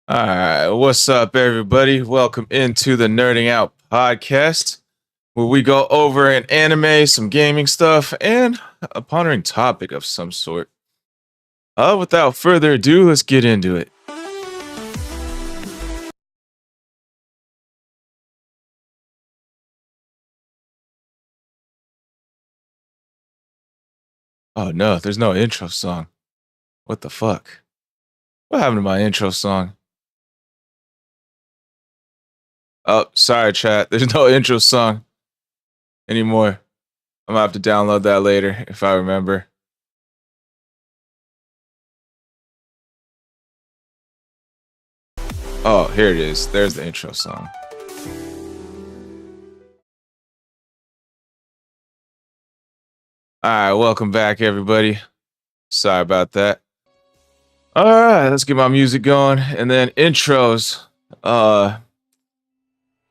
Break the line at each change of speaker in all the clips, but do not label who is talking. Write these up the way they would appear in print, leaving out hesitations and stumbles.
All right, what's up, everybody? Welcome into the Nerding Out podcast, where we go over an anime, some gaming stuff, and a pondering topic of some sort. Without further ado, let's get into it. Oh no, there's no intro song. What the fuck? What happened to my intro song? Oh, sorry, chat. There's no intro song anymore. I'm gonna have to download that later if I remember. Oh, here it is. There's the intro song. All right, welcome back, everybody. Sorry about that. All right, let's get my music going and then intros.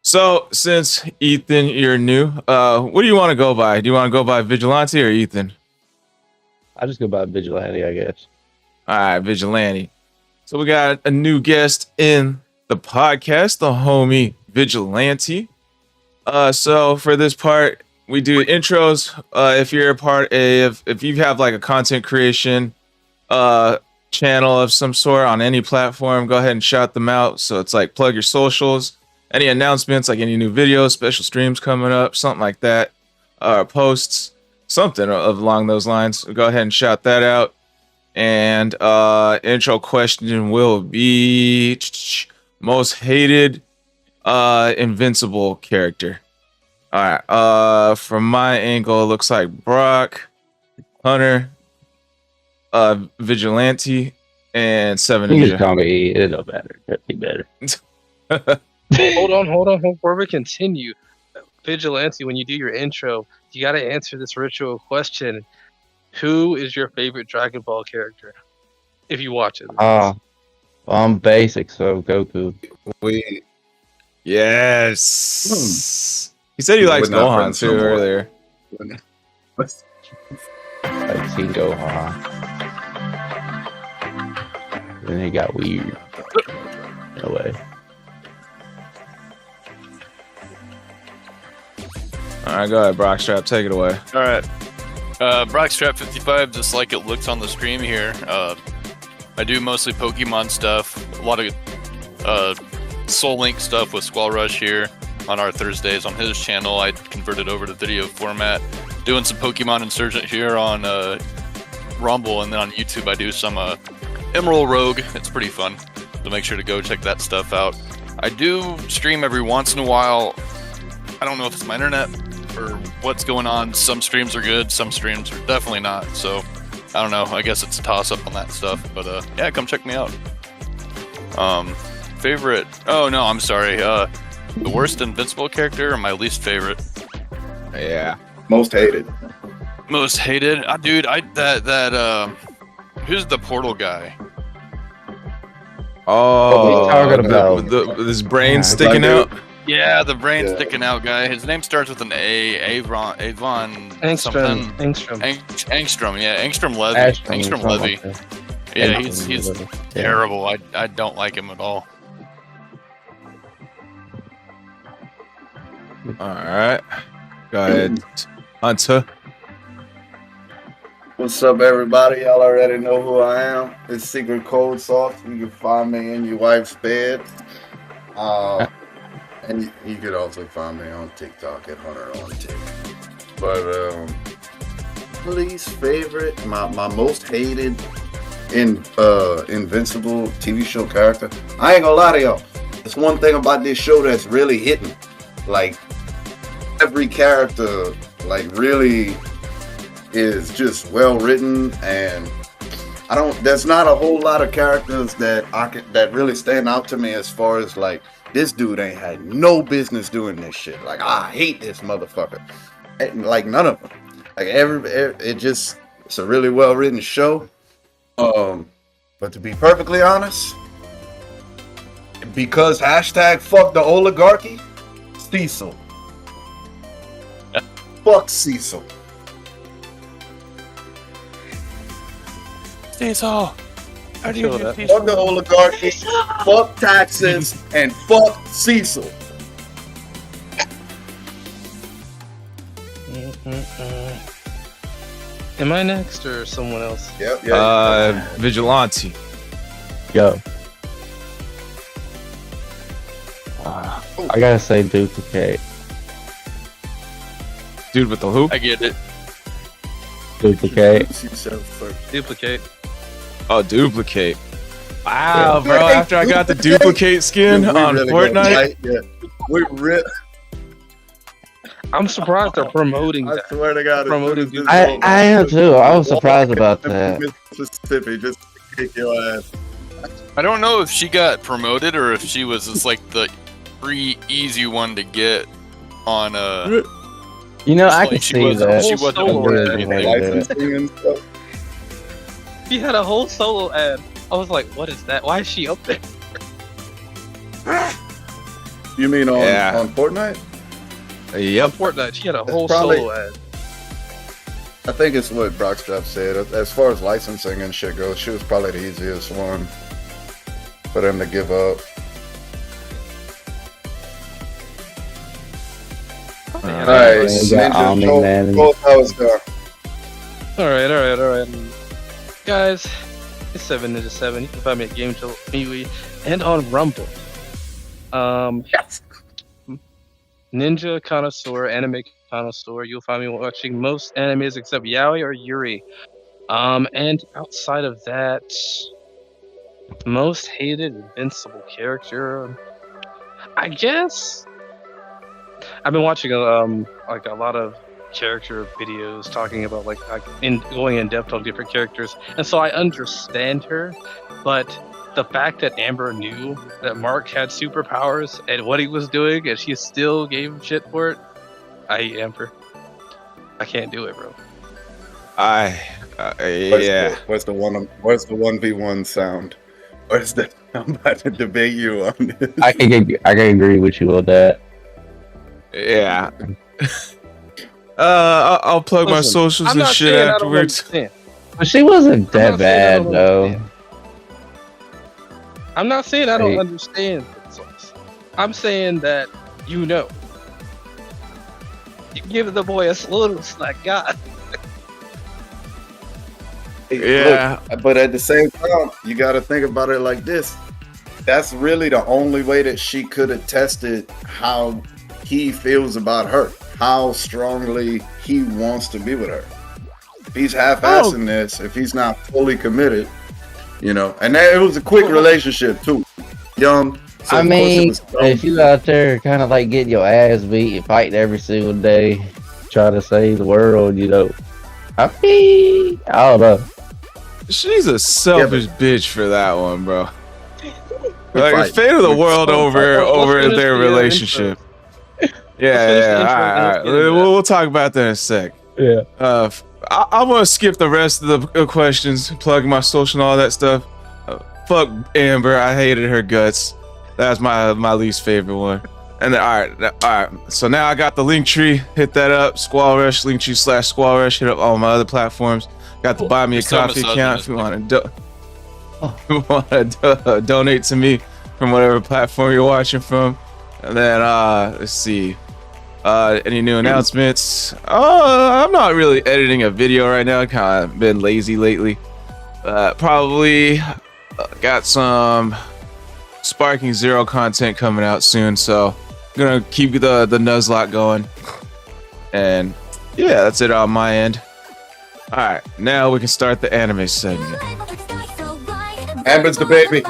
So since Ethan, you're new, what do you want to go by? Do you want to go by Vigilante or Ethan?
I just go by Vigilante, I guess.
All right, Vigilante. So we got a new guest in the podcast, the homie Vigilante. So for this part, we do intros. If you're a part of, if you have like a content creation channel of some sort on any platform, go ahead and shout them out. So it's like plug your socials, any announcements, like any new videos, special streams coming up, something like that, posts, something along those lines. Go ahead and shout that out. And intro question will be most hated Invincible character. All right. From my angle, it looks like Brock, Hunter, Vigilante, and Seven
You
Ninja.
just call me. It don't matter. That'd be better.
Hold on. Before we continue, Vigilante, when you do your intro, you got to answer this ritual question. Who is your favorite Dragon Ball character? If you watch it.
I'm basic, so Goku.
Wait. Yes. He said he likes Gohan too earlier.
I've seen Gohan. Then he got weird. No way.
All right, go ahead, Brockstrap. Take it away.
All right. Brockstrap 55, just like it looks on the stream here. I do mostly Pokemon stuff. A lot of Soul Link stuff with Squall Rush here on our Thursdays on his channel. I converted over to video format. Doing some Pokemon Insurgent here on Rumble, and then on YouTube I do some Emerald Rogue. It's pretty fun, so make sure to go check that stuff out. I do stream every once in a while. I don't know if it's my internet or what's going on. Some streams are good, some streams are definitely not. So I don't know. I guess it's a toss-up on that stuff. But yeah, come check me out. Favorite? Oh no, I'm sorry. The worst Invincible character or my least favorite?
Yeah.
Most hated.
Most hated? Dude, who's the portal guy?
Oh,
talking about?
With his brain sticking out.
Yeah, the brain sticking out guy. His name starts with an A. Avon. Something. Angstrom. Yeah, Angstrom Levy. Angstrom Levy. Yeah, he's terrible. I don't like him at all.
All right. Go ahead, Hunter.
What's up, everybody? Y'all already know who I am. It's Secret Code Soft. You can find me in your wife's bed. And you could also find me on TikTok at Hunter on Tik. But least favorite, my most hated Invincible TV show character. I ain't gonna lie to y'all. There's one thing about this show that's really hitting. Like every character, like really is just well written, and there's not a whole lot of characters that really stand out to me as far as like this dude ain't had no business doing this shit. Like I hate this motherfucker. Like none of them. Like it's a really well written show. But to be perfectly honest, because hashtag fuck the oligarchy, Cecil. Fuck
I feel that.
Fuck the oligarchy, fuck taxes, and fuck Cecil.
Am I next or someone else?
Yep, yeah.
Vigilante.
Go. I gotta say duplicate.
Dude with the hoop.
I get it.
Duplicate.
Duplicate.
Oh, duplicate. Wow,
Yeah.
bro. After I got the duplicate skin
We
on
really
Fortnite.
got tight, yeah. We really.
I'm surprised they're promoting
I
that.
swear to God,
Promoting
as soon as
Duplicate.
this
I am too. I was surprised about that.
Mississippi, just to kick your ass.
I don't know if she got promoted or if she was just like the free, easy one to get on.
You know,
Just
I
like
can
she
see
wasn't-
that.
she wasn't
Solo
awarded
ad.
anything.
Licensing and stuff.
He had a whole solo ad. I was like, what is that? Why is she up there?
You mean on,
Yeah.
on Fortnite?
Yep.
Fortnite. She had a whole
probably-
solo ad.
I think it's what Brockstrap said. As far as licensing and shit goes, she was probably the easiest one for them to give up.
They had
All
a-
right,
You got
Ninja,
Omni
show
Man.
both how it's done.
All right. Guys, it's 7 Ninja 7. You can find me at Game Till MeWe and on Rumble.
Yes.
Ninja Connoisseur, Anime Connoisseur. You'll find me watching most animes except Yaoi or Yuri. And outside of that, most hated Invincible character. I guess I've been watching like a lot of character videos talking about like going in depth on different characters, and so I understand her, but the fact that Amber knew that Mark had superpowers and what he was doing, and she still gave him shit for it, I hate Amber. I can't do it, bro.
Yeah.
Where's the 1v1 sound? Where's the? I'm about to debate you on this.
I can agree with you on that.
Yeah. I'll plug my
Listen,
socials
I'm
and
not
shit
saying I don't
afterwards.
understand.
But she wasn't
I'm
that
not saying I
bad
don't
though.
understand. I'm not saying I don't
Hey.
understand pencils. I'm saying that you know. You give the boy a little slack, God.
Yeah.
Look, but at the same time, you got to think about it like this. That's really the only way that she could have tested how he feels about her, how strongly he wants to be with her. If he's half-assing this, if he's not fully committed, you know, and it was a quick relationship too, young. So
I
of course it
mean,
was
if you out there kind of like getting your ass beat and fighting every single day, trying to save the world, you know, I mean, I don't know.
She's a selfish bitch for that one, bro. Like,
fight.
fate of the world
Let's
over
finish
their
the,
relationship.
finish the
Yeah.
intro,
All right.
let's get into
We'll talk about that in a sec.
Yeah.
I'm gonna skip the rest of the questions, plug my social and all that stuff. Fuck Amber, I hated her guts. That's my least favorite one. And then all right. So now I got the link tree. Hit that up. Squall Rush linktree/Squall Rush. Hit up all my other platforms. Got the buy me a
You're so
coffee account if you
misogynist.
want to donate to me from whatever platform you're watching from. And then let's see. Any new announcements? I'm not really editing a video right now. Kind of been lazy lately. Probably got some Sparking Zero content coming out soon, so gonna keep the Nuzlocke going. And yeah, that's it on my end. All right, now we can start the anime segment.
Amber's the baby.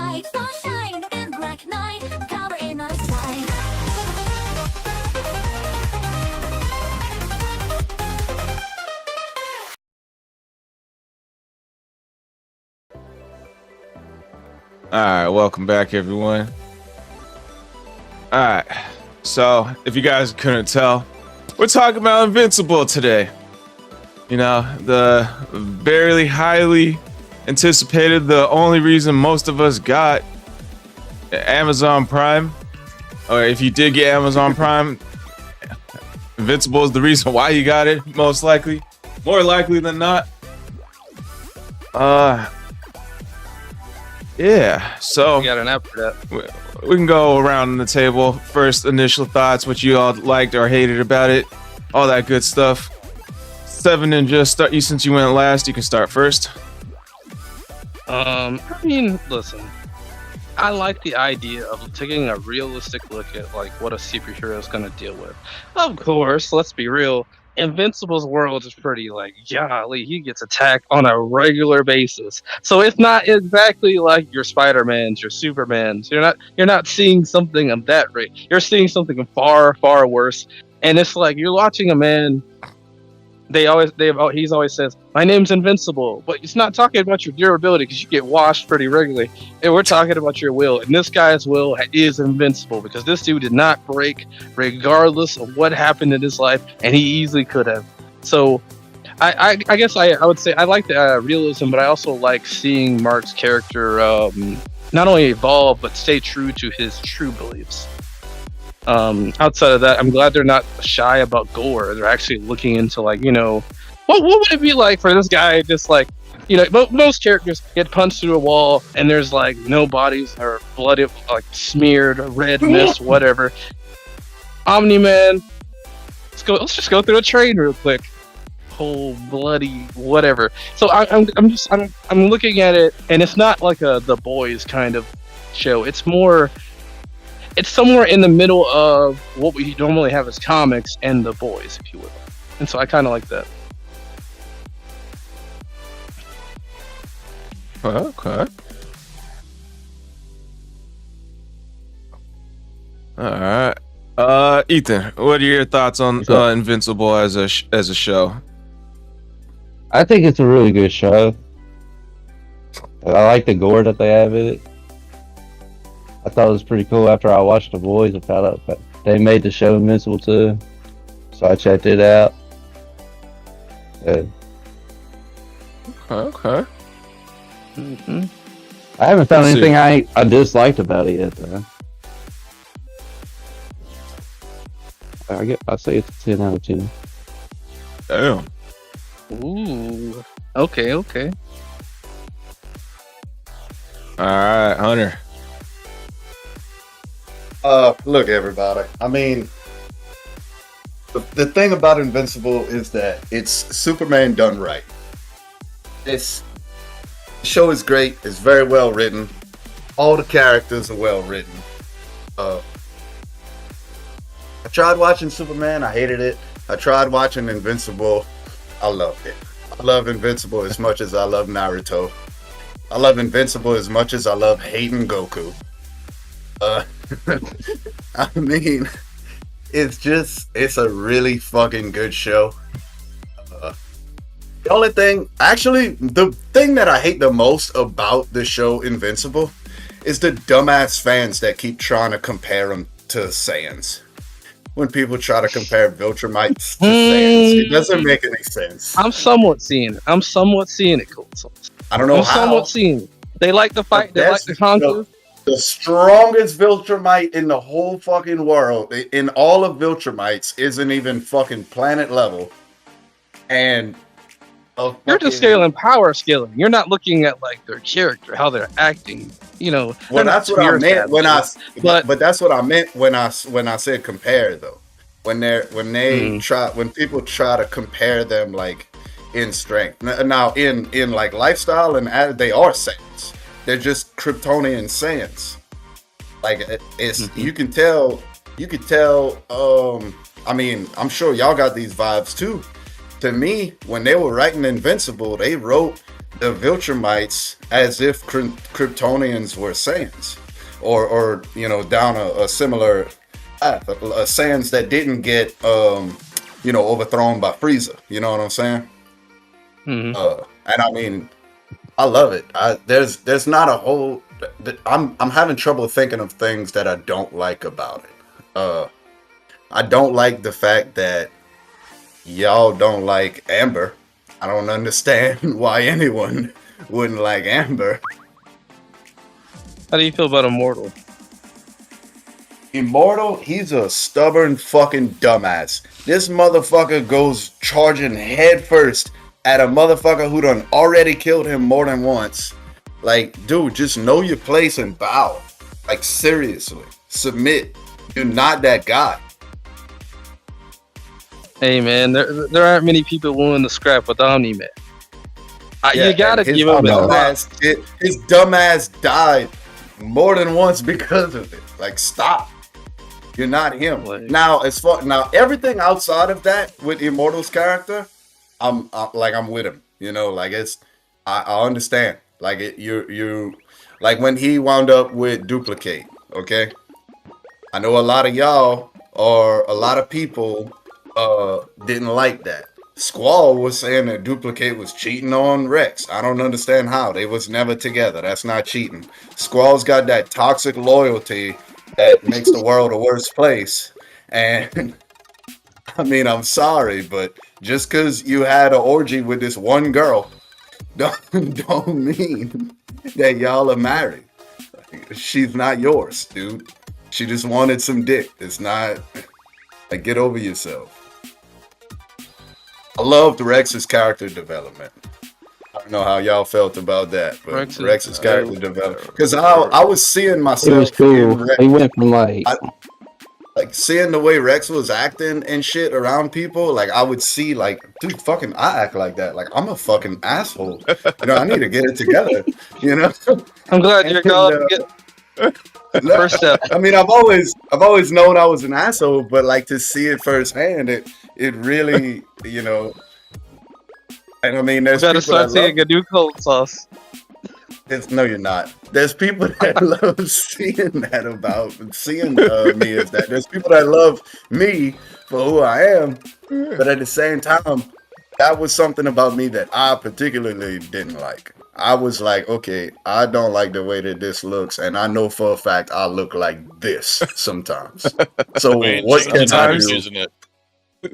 Alright, welcome back everyone. Alright, so if you guys couldn't tell, we're talking about Invincible today. You know, the very highly anticipated, the only reason most of us got Amazon Prime, or if you did get Amazon Prime, Invincible is the reason why you got it, most likely. More likely than not. Yeah. So
We got an app for that.
we can go around the table. First, initial thoughts, what you all liked or hated about it, all that good stuff. Seven Ninja, start you since you went last. You can start first.
I mean, listen. I like the idea of taking a realistic look at like what a superhero is going to deal with. Of course, let's be real. Invincible's world is pretty like golly, he gets attacked on a regular basis. So it's not exactly like your Spider-Mans, your Supermans. You're not seeing something of that rate. You're seeing something far, far worse. And it's like you're watching a man. He's always says, "My name's Invincible," but it's not talking about your durability because you get washed pretty regularly. And we're talking about your will, and this guy's will is invincible because this dude did not break, regardless of what happened in his life, and he easily could have. So, I guess I would say I like the realism, but I also like seeing Mark's character not only evolve but stay true to his true beliefs. Outside of that, I'm glad they're not shy about gore. They're actually looking into like, what would it be like for this guy just like, most characters get punched through a wall and there's like no bodies or blood like smeared or red mist, whatever. Omni-Man, let's just go through a train real quick. Whole bloody whatever. So I'm looking at it and it's not like a The Boys kind of show. It's somewhere in the middle of what we normally have as comics and The Boys, if you will. And so I kind of like that.
Okay. All right. Ethan, what are your thoughts on Invincible as a show?
I think it's a really good show. I like the gore that they have in it. I thought it was pretty cool after I watched The Boys. I found out that they made the show Invincible too. So I checked it out.
Okay.
Mm-hmm.
I haven't found anything I disliked about it yet though. I say it's a 10 out of 10.
Damn.
Ooh. Okay.
All right, Hunter.
Look, everybody. I mean, the thing about Invincible is that it's Superman done right. The show is great. It's very well written. All the characters are well written. I tried watching Superman. I hated it. I tried watching Invincible. I loved it. I love Invincible as much as I love Naruto. I love Invincible as much as I love hating Goku. I mean, it's a really fucking good show. The only thing, actually, the thing that I hate the most about the show Invincible is the dumbass fans that keep trying to compare them to Saiyans. When people try to compare Viltrumites to Saiyans, it doesn't make any sense.
I'm somewhat seeing it, cool.
I don't know
I'm somewhat seeing it. They like the fight. They like the conquer.
The strongest Viltrumite in the whole fucking world, in all of Viltrumites, isn't even fucking planet level. And
you're just scaling. You're not looking at like their character, how they're acting.
Well, that's what I meant but that's what I meant when I said compare though. When people try to compare them like in strength. Now in like lifestyle and they are Saiyans. They're just Kryptonian Saiyans. Like it's you can tell. I mean, I'm sure y'all got these vibes too. To me, when they were writing Invincible, they wrote the Viltrumites as if Kryptonians were Saiyans, or down a similar path, Saiyans that didn't get overthrown by Frieza. You know what I'm saying?
Mm-hmm.
And I mean, I love it. There's not a whole. I'm having trouble thinking of things that I don't like about it. I don't like the fact that y'all don't like Amber. I don't understand why anyone wouldn't like Amber.
How do you feel about Immortal?
Immortal, he's a stubborn fucking dumbass. This motherfucker goes charging headfirst at a motherfucker who done already killed him more than once. Like, dude, just know your place and bow. Like, seriously, submit. You're not that guy.
Hey man, there aren't many people willing to scrap with Omni Man.
Yeah,
You gotta
and
give him
his dumb ass died more than once because of it. Like, stop. You're not him.
Like-
Now everything outside of that with Immortal's character, I'm with him. You know, like I understand. Like you like when he wound up with Duplicate. Okay, I know a lot of y'all or a lot of people didn't like that. Squall was saying that Duplicate was cheating on Rex. I don't understand how. They was never together. That's not cheating. Squall's got that toxic loyalty that makes the world a worse place. And I mean, I'm sorry, but just because you had an orgy with this one girl don't mean that y'all are married. She's not yours, dude. She just wanted some dick. It's not like, get over yourself. I loved Rex's character development. I don't know how y'all felt about that, but Rex's character development. Because I was seeing myself.
It was cool. He went from like
seeing the way Rex was acting and shit around people. Like, I would see, like, dude, fucking, I act like that. Like, I'm a fucking asshole. You know, I need to get it together. You know.
I'm glad you're going to get first step.
I mean, I've always known I was an asshole, but like to see it firsthand, it really, you know. And I mean, there's
gotta
people
start
that
seeing a new cult sauce.
no, you're not. There's people that love seeing that about seeing me as that. There's people that love me for who I am, but at the same time, that was something about me that I particularly didn't like. I was like, okay, I don't like the way that this looks, and I know for a fact I look like this sometimes. So what can I do?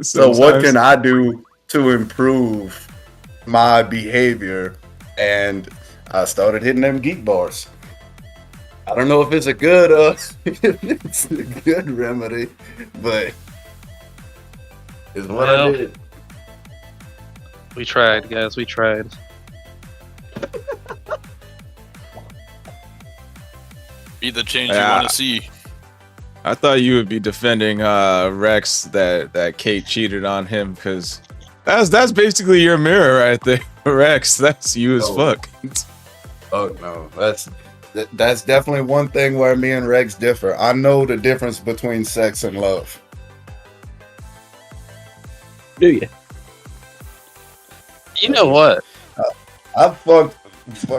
So what can I do to improve my behavior? And I started hitting them geek bars. I don't know if it's a good it's a good remedy, but it's what I did.
We tried, guys. We tried.
Be the change you want to see.
I thought you would be defending Rex that Kate cheated on him, because that's basically your mirror right there, Rex. That's you as fuck.
Oh no, that's definitely one thing where me and Rex differ. I know the difference between sex and love.
do you?
You know what?
I fucked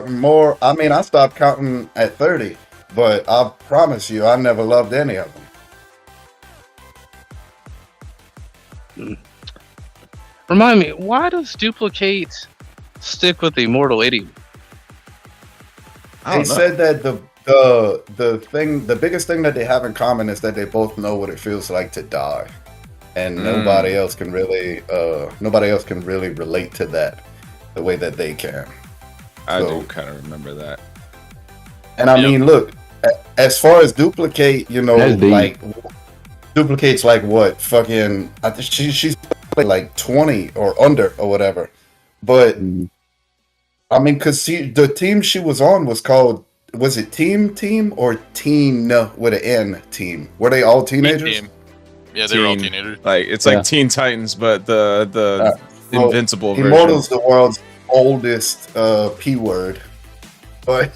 more. I mean, I stopped counting at 30, but I promise you, I never loved any of them.
Remind me, why does Duplicate stick with the Immortal Idiot?
They said that the biggest thing that they have in common is that they both know what it feels like to die, and nobody else can really relate to that the way that they can.
I do kind of remember that.
And I mean, look, as far as Duplicate, you know, like Duplicate's like what fucking, I think she's like 20 or under or whatever, but I mean, because the team she was on was called, was it Team or Teen with an N team? Were they all teenagers?
Team. Yeah, they were all teenagers.
Like, it's like Teen Titans, but the Invincible version.
Immortal's the world's oldest P word, but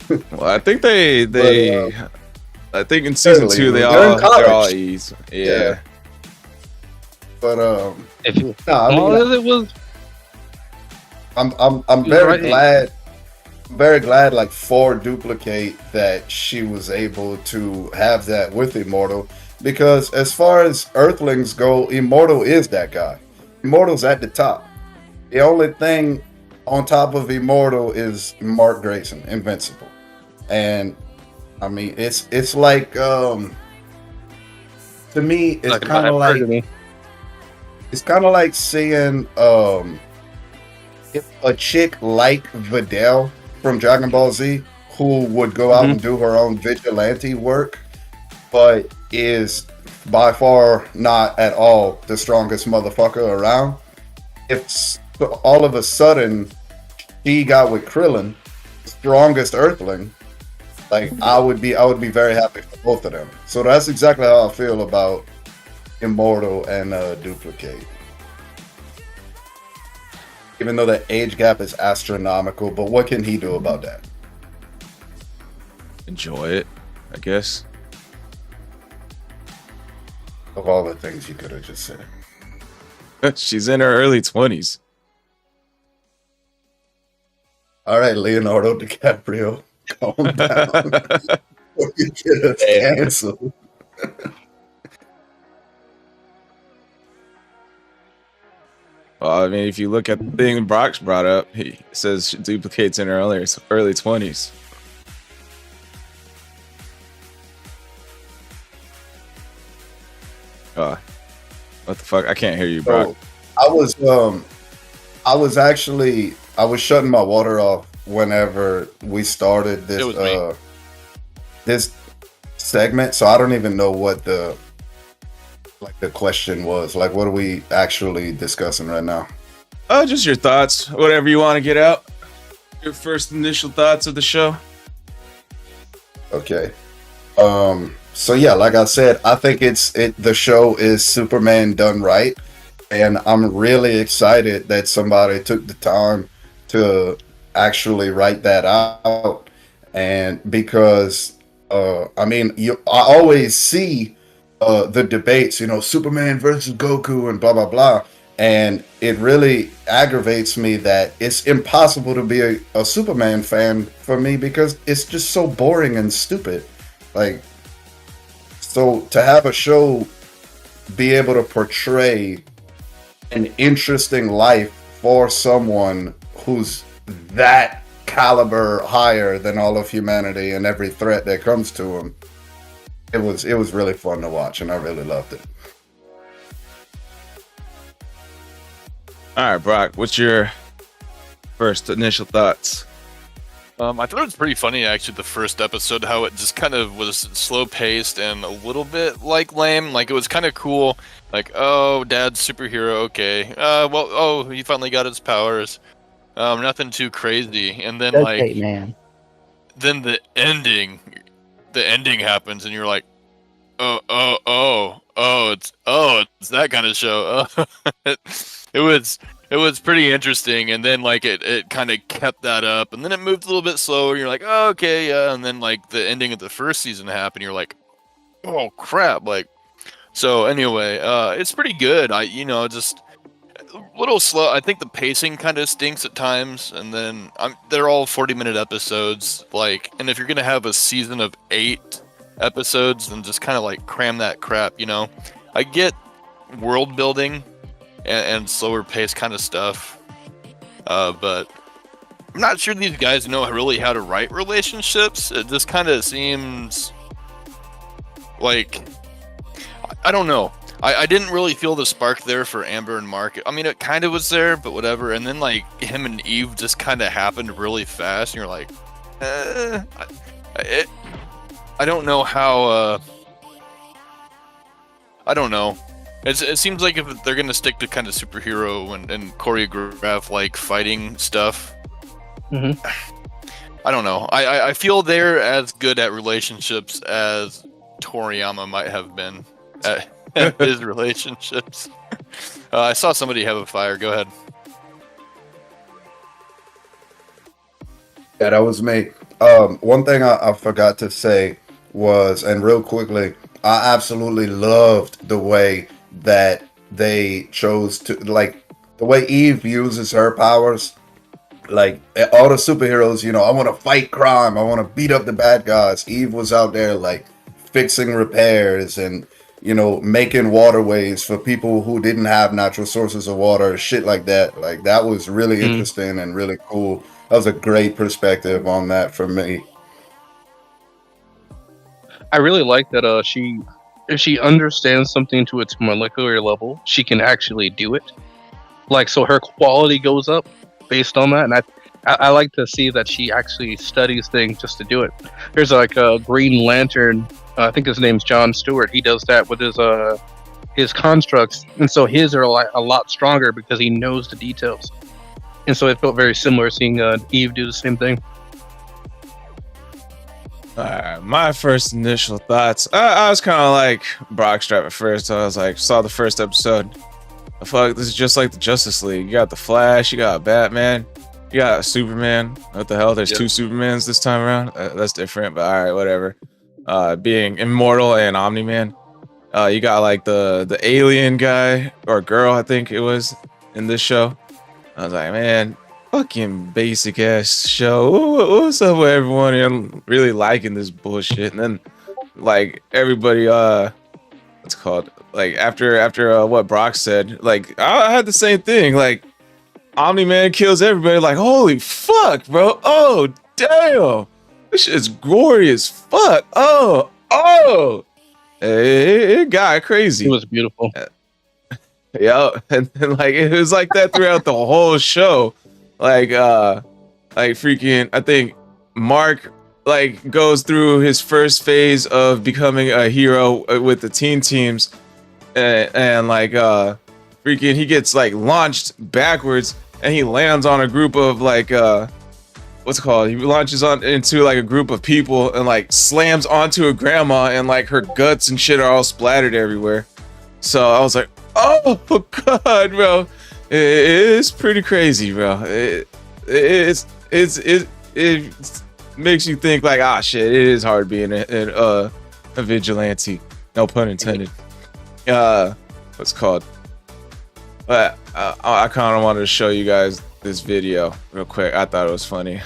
well, I think I think in season 2 they're all E's. Yeah.
But
it was.
I'm very glad. Very glad, like, for Duplicate that she was able to have that with Immortal, because as far as Earthlings go, Immortal is that guy. Immortal's at the top. The only thing on top of Immortal is Mark Grayson, Invincible, and I mean it's like to me it's kind of like seeing if a chick like Videl from Dragon Ball Z, who would go out and do her own vigilante work, but is by far not at all the strongest motherfucker around. If all of a sudden she got with Krillin, strongest Earthling, like I would be very happy for both of them. So that's exactly how I feel about Immortal and Duplicate. Even though the age gap is astronomical, but what can he do about that?
Enjoy it, I guess.
Of all the things you could have just said.
She's in her early 20s.
All right, Leonardo DiCaprio, calm down. You get us canceled.
Well, I mean, if you look at the thing Brock's brought up, he says she duplicates in her early 20s. What the fuck? I can't hear you, Brock.
So, I was shutting my water off whenever we started this segment, so I don't even know what the question was. Like, what are we actually discussing right now?
Just your thoughts, whatever you want to get out. Your first initial thoughts of the show.
Okay. So yeah, like I said, I think the show is Superman done right, and I'm really excited that somebody took the time to actually write that out. And because I mean, I always see the debates, Superman versus Goku and blah blah blah, and it really aggravates me that it's impossible to be a Superman fan for me because it's just so boring and stupid. Like, so to have a show be able to portray an interesting life for someone who's that caliber higher than all of humanity and every threat that comes to him, it was really fun to watch, and I really loved it.
All right, Brock, what's your first initial thoughts?
I thought it was pretty funny, actually, the first episode, how it just kind of was slow-paced and a little bit, lame. Like, it was kind of cool. Like, oh, Dad's superhero, okay. He finally got his powers. Nothing too crazy. And then,
man.
Then the ending happens, and you're like, it's that kind of show. It was pretty interesting, and then it kind of kept that up, and then it moved a little bit slower. And you're like, oh, okay, yeah, and then the ending of the first season happened. You're like, oh crap! So anyway, it's pretty good. Just a little slow. I think the pacing kind of stinks at times, and then they're all 40-minute episodes. And if you're gonna have a season of 8 episodes, then just kind of cram that crap. I get world building and slower pace kind of stuff, but I'm not sure these guys know really how to write relationships. It just kind of seems like, I don't know. I didn't really feel the spark there for Amber and Mark. I mean, it kind of was there, but whatever. And then him and Eve just kind of happened really fast, and you're like, I don't know how. I don't know. It seems like if they're gonna stick to kind of superhero and choreograph fighting stuff,
Mm-hmm.
I don't know. I feel they're as good at relationships as Toriyama might have been at his relationships. I saw somebody have a fire. Go ahead.
Yeah, that was me. One thing I forgot to say was, and real quickly, I absolutely loved the way that they chose to, the way Eve uses her powers. All the superheroes, I want to fight crime, I want to beat up the bad guys. Eve was out there fixing repairs and making waterways for people who didn't have natural sources of water, shit like that. That was really interesting and really cool. That was a great perspective on that for me.
I really like that if she understands something to its molecular level, she can actually do it. So her quality goes up based on that, and I like to see that she actually studies things just to do it. There's a Green Lantern, I think his name's John Stewart. He does that with his constructs, and so his are a lot stronger because he knows the details. and so it felt very similar seeing Eve do the same thing.
My first initial thoughts. I was kind of like Brockstrap at first. I was like, saw the first episode. Fuck, this is just like the Justice League. You got the Flash, you got Batman, you got Superman. What the hell? There's two Supermans this time around. That's different, but all right, whatever. Being immortal and Omni-Man. You got like the alien guy or girl, I think it was in this show. I was like, man, fucking basic ass show. What's up with everyone? I'm really liking this bullshit. And then like everybody, what's it called? Like after what Brock said, like I had the same thing. Like Omni-Man kills everybody. Like holy fuck, bro. Oh damn, this shit's gory as fuck. Oh. It got crazy.
It was beautiful.
Yeah, and like it was like that throughout the whole show. Like freaking, I think Mark like goes through his first phase of becoming a hero with the teen teams, and like freaking he gets like launched backwards and he lands on a group of like what's it called? He launches on into like a group of people and like slams onto a grandma and like her guts and shit are all splattered everywhere. So I was like, oh god, bro, it's pretty crazy, bro. It makes you think like, ah, shit, it is hard being a vigilante. No pun intended. What's it called? But I kind of wanted to show you guys this video real quick. I thought it was funny.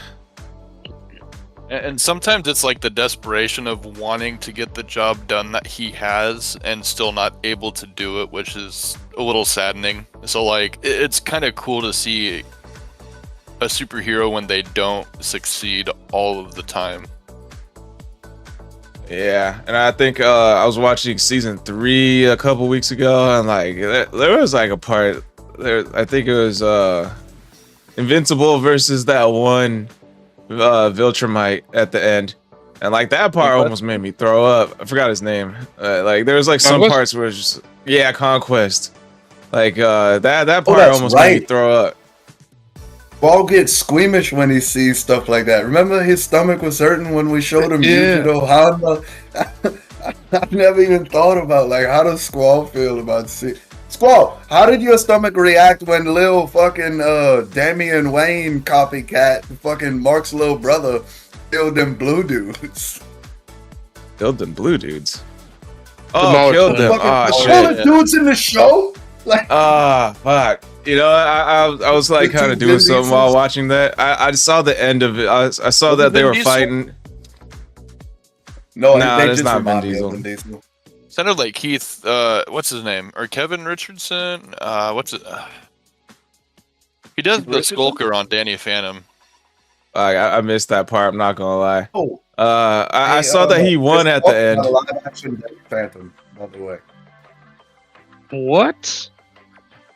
And sometimes it's like the desperation of wanting to get the job done that he has and still not able to do it, which is a little saddening. So like it's kind of cool to see a superhero when they don't succeed all of the time.
Yeah, and I think I was watching season 3 a couple weeks ago, and like there was like a part there. I think it was Invincible versus that one Viltrumite at the end, and like that part almost made me throw up. I forgot his name. Like there was like some parts where it's just Conquest. Like that part almost made me throw up.
Paul gets squeamish when he sees stuff like that. Remember his stomach was hurting when we showed him Yujiro Hanma? I've never even thought about like how does Squall feel about see Squall, how did your stomach react when Lil fucking Damian Wayne copycat fucking Mark's little brother killed them blue dudes?
Killed them blue dudes? Oh, killed them. Oh,
shit. The dudes in the show? Like,
fuck. You know, I was like kind of doing something while watching that. I saw the end of it. I saw that they were fighting.
No,
it's not Vin Diesel.
Sounded like Keith, what's his name? Or Kevin Richardson? What's it? He does the Skulker on Danny Phantom.
I missed that part, I'm not gonna lie.
Oh.
I saw that he won at the end.
A live action Danny Phantom, by the way.
What?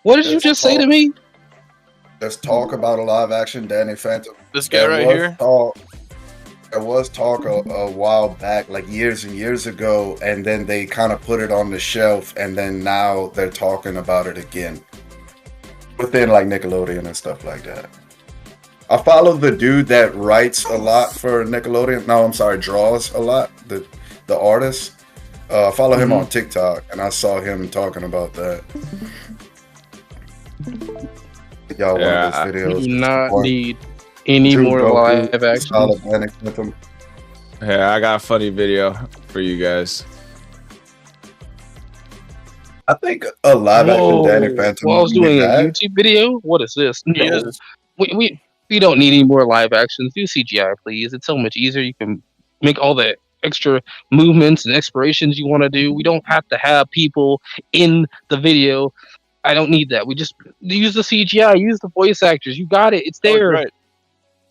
What did you just say to me?
Let's talk about a live action Danny Phantom.
This guy right here?
There was talk a while back, like years and years ago, and then they kind of put it on the shelf, and then now they're talking about it again within like Nickelodeon and stuff like that. I follow the dude that writes a lot for Nickelodeon. No, I'm sorry, draws a lot. The artist. I follow him on TikTok, and I saw him talking about that. Y'all want those videos?
We do not need any more live action.
Yeah, I got a funny video for you guys.
I think a live action Danny Phantom.
Well, I was doing a YouTube video. What is this? No, we don't need any more live actions. Do CGI, please. It's so much easier. You can make all the extra movements and explorations you want to do. We don't have to have people in the video. I don't need that. We just use the CGI, use the voice actors. You got it. It's there.
Right.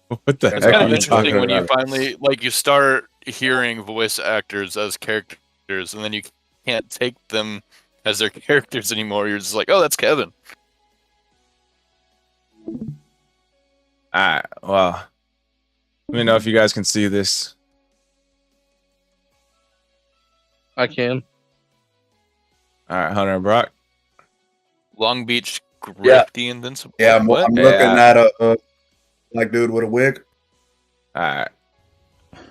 What the
It's
heck
kind
are
of
you
interesting
talking
when
about?
you finally you start hearing voice actors as characters, and then you can't take them as their characters anymore. You're just like, oh, that's Kevin.
Alright, well, let me know if you guys can see this.
I can.
Alright, Hunter and Brock.
Long Beach grip the Invincible.
Yeah, I'm
What?
looking at a black dude with a wig.
All right.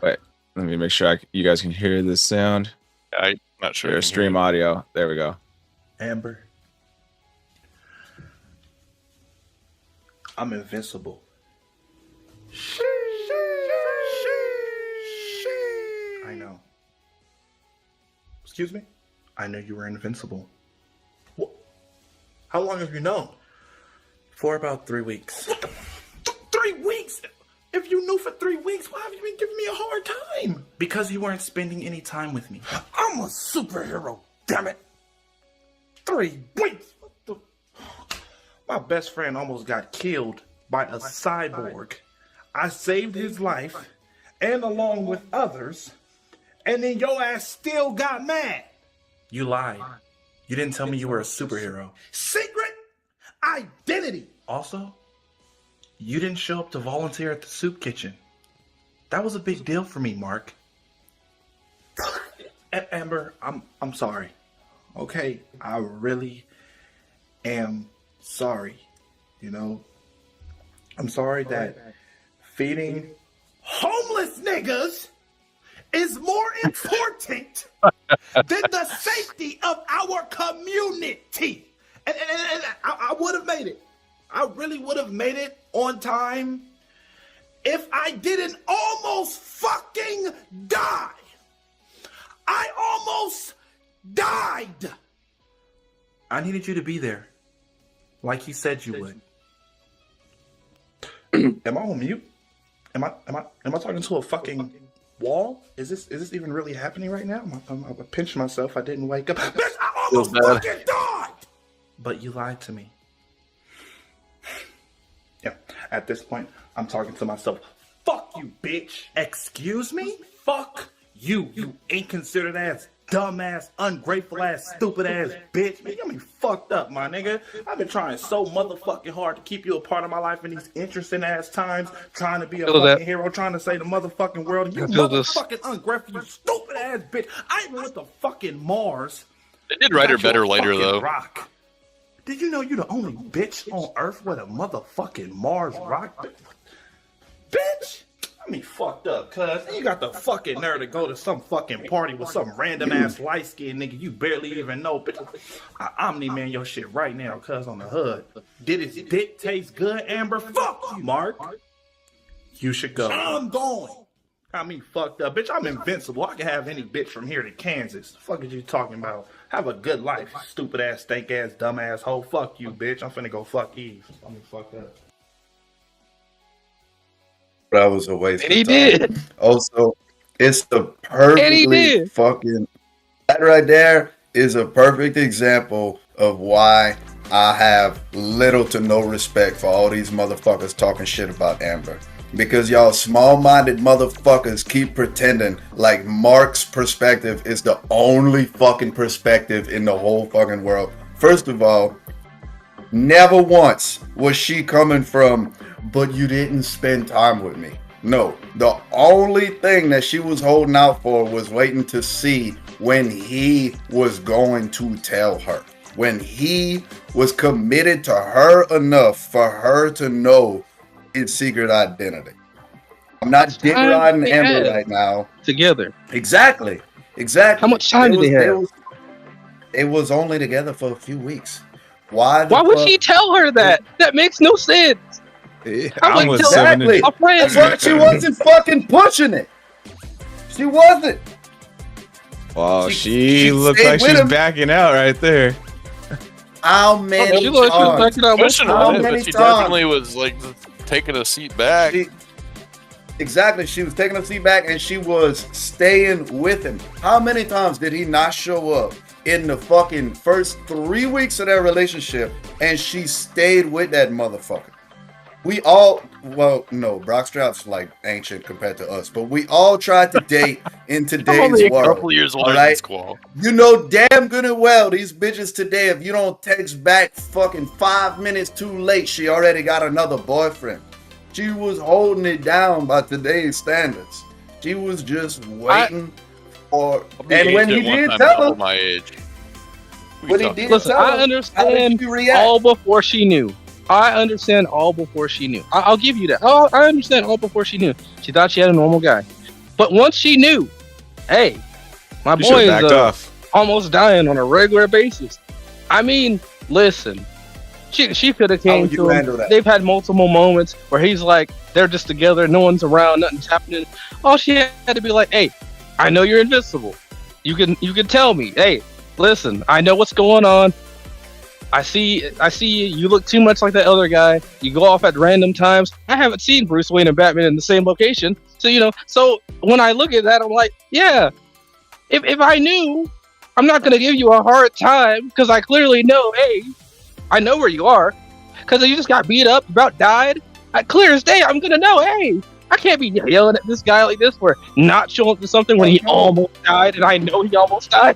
Wait, let me make sure you guys can hear this sound.
I'm not sure. I
There's
can hear
stream
it.
audio. There we go.
Amber, I'm invincible. I know. Excuse me? I know you were invincible. What? How long have you known? For about 3 weeks. What the? 3 weeks? If you knew for 3 weeks, why have you been giving me a hard time? Because you weren't spending any time with me. I'm a superhero, damn it. 3 weeks? What the? My best friend almost got killed by a cyborg. I saved his life, and along with others, and then your ass still got mad. You lied. You didn't tell me you were a superhero. Secret identity. Also, you didn't show up to volunteer at the soup kitchen. That was a big deal for me, Mark. Amber, I'm sorry. Okay, I really am sorry. You know, I'm sorry that feeding homeless niggas is more important than the safety of our community. And I would have made it. I really would have made it on time if I didn't almost fucking die. I almost died. I needed you to be there, like you said you would. Am I on mute? Am I talking to a fucking wall? Is this even really happening right now? I'm pinching myself. I didn't wake up. Bitch, I almost fucking died. But you lied to me. Yeah. At this point, I'm talking to myself. Fuck you, bitch. Excuse me? Fuck you. You inconsiderate ass, dumb ass, ungrateful ass, stupid ass bitch. Man, you got me fucked up, my nigga. I've been trying so motherfucking hard to keep you a part of my life in these interesting ass times, trying to be a fucking hero, trying to save the motherfucking world. And you motherfucking ungrateful, you stupid ass bitch. I even went to fucking Mars.
They did write her better later, though.
Rock. Did you know you're the only bitch on Earth with a motherfucking Mars rock? Bitch! I mean, fucked up, cuz. You got the fucking nerve to go to some fucking party with some random ass light skinned nigga you barely even know. Bitch, I Omni-Man your shit right now, cuz, on the hood. Did his dick taste good, Amber? Fuck you, Mark. You should go. I'm going. I mean, fucked up. Bitch, I'm invincible. I can have any bitch from here to Kansas. The fuck is you talking about? Have a good life, stupid ass, stank ass, dumb ass hoe. Fuck you, bitch. I'm finna go fuck Eve. I'm fucked up.
That was a waste.
And he
of time.
did.
Also, it's the perfectly fucking. That right there is a perfect example of why I have little to no respect for all these motherfuckers talking shit about Amber. Because y'all small-minded motherfuckers keep pretending like Mark's perspective is the only fucking perspective in the whole fucking world. First of all, never once was she coming from, but you didn't spend time with me. No, the only thing that she was holding out for was waiting to see when he was going to tell her. When he was committed to her enough for her to know his secret identity. I'm not dick riding Amber right now.
Together.
Exactly.
How much time did they have?
It was only together for a few weeks. Why
would she tell her that? That makes no sense.
Exactly. That's why she wasn't fucking pushing it. She wasn't.
Wow, she looked like she's backing out right there.
How many times?
She definitely was like taking a seat back.
Exactly, she was taking a seat back and she was staying with him. How many times did he not show up in the fucking first 3 weeks of their relationship and she stayed with that motherfucker? We all, well, no, Brock Strap's like ancient compared to us, but we all tried to date in today's world.
A couple years older than Squall.
You know damn good and well these bitches today, if you don't text back fucking 5 minutes too late, she already got another boyfriend. She was holding it down by today's standards. She was just waiting for, and when he did tell her,
my age.
What he did.
Listen,
tell
I
her, how did
understand
she react?
all before she knew. I understand all before she knew. I'll give you that. Oh, I understand all before she knew. She thought she had a normal guy, but once she knew, hey, my
You
boy
should
is
have backed off.
almost dying on a regular basis. I mean, listen, she could have
How
came
would you
to him.
handle that?
They've had multiple moments where he's like, they're just together, no one's around, nothing's happening. All she had to be like, hey, I know you're invincible. You can tell me, hey, listen, I know what's going on. I see you. You look too much like that other guy. You go off at random times. I haven't seen Bruce Wayne and Batman in the same location. So, so when I look at that, I'm like, yeah, if I knew, I'm not going to give you a hard time because I clearly know, hey, I know where you are. Because you just got beat up, about died. At clear as day, I'm going to know, hey, I can't be yelling at this guy like this for not showing up to something when he almost died and I know he almost died.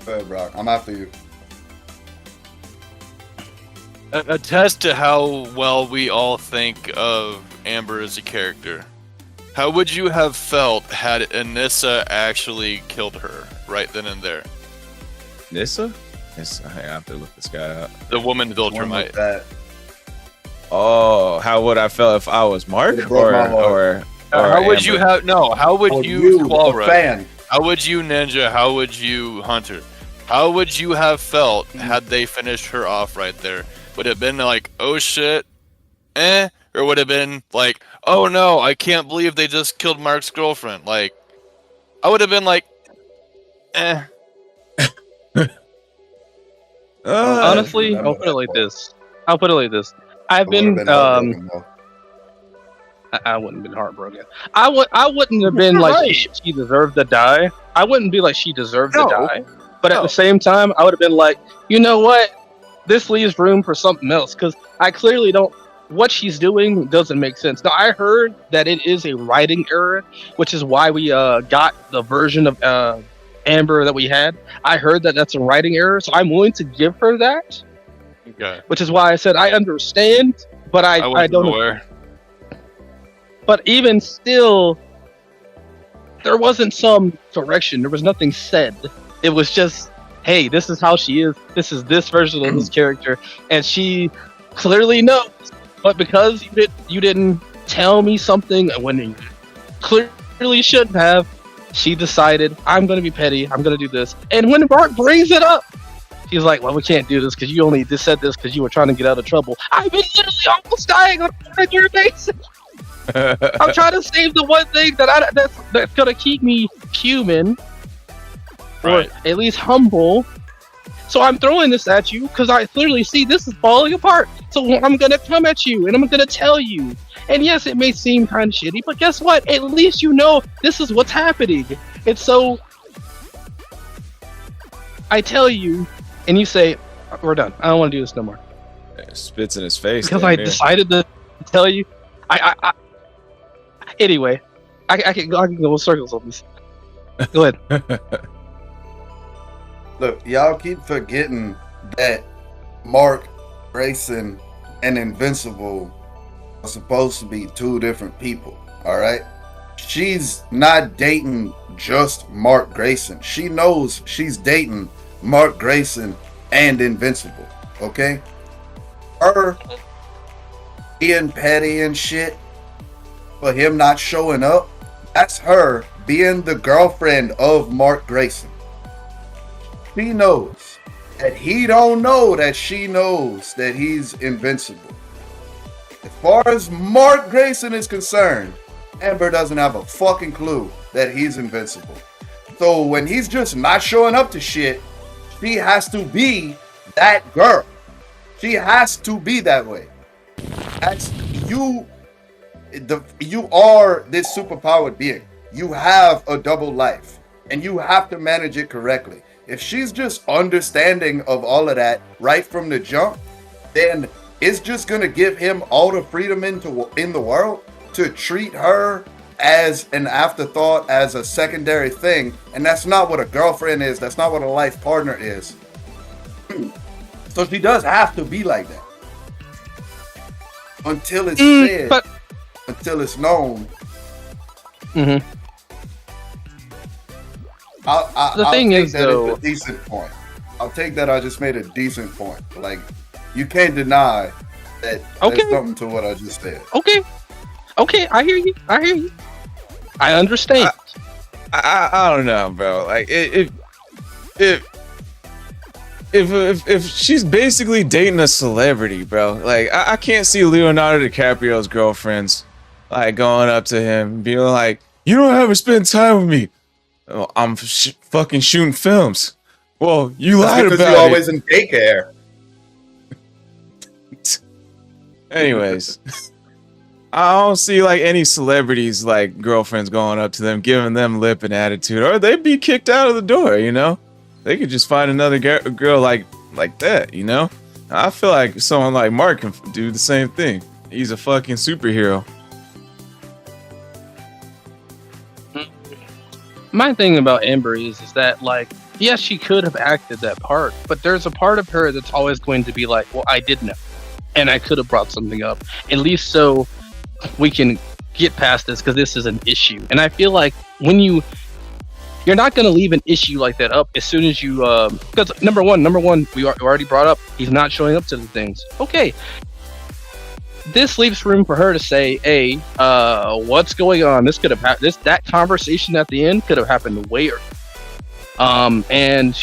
Go ahead, Brock. I'm after you.
Attest to how well we all think of Amber as a character. How would you have felt had Anissa actually killed her right then and there?
Nissa? I have to look this guy up.
The woman
One like
Viltrumite.
that.
Oh, how would I feel if I was Mark?
It broke my heart.
Or
How would you
Amber?
have? No. How would
Or
you,
the
Squall Rush?
fan.
How would you Ninja? How would you Hunter? How would you have felt had they finished her off right there? Would it have been like, oh shit, or would it have been like, oh no, I can't believe they just killed Mark's girlfriend? Like, I would have been like,
Honestly, I'll put it like this. I've been I wouldn't have been heartbroken. I wouldn't have been like she deserved to die. I wouldn't be like she deserved to die. But at the same time, I would have been like, you know what? This leaves room for something else because I clearly don't. What she's doing doesn't make sense. Now I heard that it is a writing error, which is why we got the version of Amber that we had. I heard that that's a writing error, so I'm willing to give her that.
okay.
Which is why I said I understand, but I
wasn't
don't.
aware.
But even still, there wasn't some correction. There was nothing said. It was just, hey, this is how she is. This is this version of this character, and she clearly knows. But because you didn't tell me something when you clearly shouldn't have, she decided I'm going to be petty. I'm going to do this. And when Bart brings it up, she's like, well, we can't do this because you only just said this because you were trying to get out of trouble. I've been literally almost dying on a regular basis. I'm trying to save the one thing that's gonna keep me human,
Right.
or at least humble. So I'm throwing this at you because I clearly see this is falling apart. So I'm gonna come at you and I'm gonna tell you. And yes, it may seem kind of shitty, but guess what? At least you know this is what's happening. And so I tell you, and you say, "We're done. I don't want to do this no more."
Spits in his face.
Because
damn
I
near.
decided to tell you. Anyway, I can go in circles on this. Go ahead.
Look, y'all keep forgetting that Mark Grayson and Invincible are supposed to be two different people, alright? She's not dating just Mark Grayson. She knows she's dating Mark Grayson and Invincible, okay? Her being petty and shit for him not showing up, that's her being the girlfriend of Mark Grayson. She knows that he don't know that she knows that he's invincible. As far as Mark Grayson is concerned, Amber doesn't have a fucking clue that he's invincible. So when he's just not showing up to shit, she has to be that girl. She has to be that way. That's you. You are this superpowered being. You have a double life, and you have to manage it correctly. If she's just understanding of all of that right from the jump, then it's just gonna give him all the freedom in the world to treat her as an afterthought, as a secondary thing, and that's not what a girlfriend is. That's not what a life partner is. So she does have to be like that until it's said.
But
Until it's known.
Mm-hmm. The
I'll
thing
take
is,
that
though-
as a decent point. I'll take that. I just made a decent point. Like, you can't deny that
Okay.
there's something to what I just said.
Okay, I hear you. I understand.
I don't know, bro. Like if she's basically dating a celebrity, bro. Like I can't see Leonardo DiCaprio's girlfriends like going up to him and being like, "You don't ever spend time with me." Oh, I'm fucking shooting films. Well, you
That's
lied
because
about
you're
it.
always in daycare.
Anyways, I don't see like any celebrities like girlfriends going up to them, giving them lip and attitude, or they'd be kicked out of the door. You know, they could just find another girl like that. You know, I feel like someone like Mark can do the same thing. He's a fucking superhero.
My thing about Amber is that, like, yes, she could have acted that part, but there's a part of her that's always going to be like, well, I did know, and I could have brought something up, at least so we can get past this, because this is an issue. And I feel like when you're not going to leave an issue like that up as soon as you, because number one, we already brought up, he's not showing up to the things. Okay. This leaves room for her to say, "Hey, what's going on? This could have that conversation at the end could have happened way earlier." And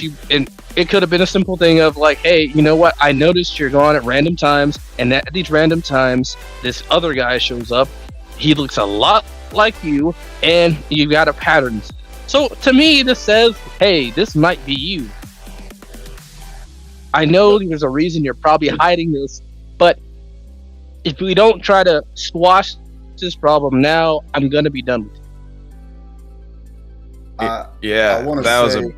it could have been a simple thing of like, "Hey, you know what? I noticed you're gone at random times, and at these random times, this other guy shows up. He looks a lot like you, and you got a pattern." So to me, this says, "Hey, this might be you. I know there's a reason you're probably hiding this, but if we don't try to squash this problem now, I'm gonna be done with it."
Yeah,
I want to
that
say,
was a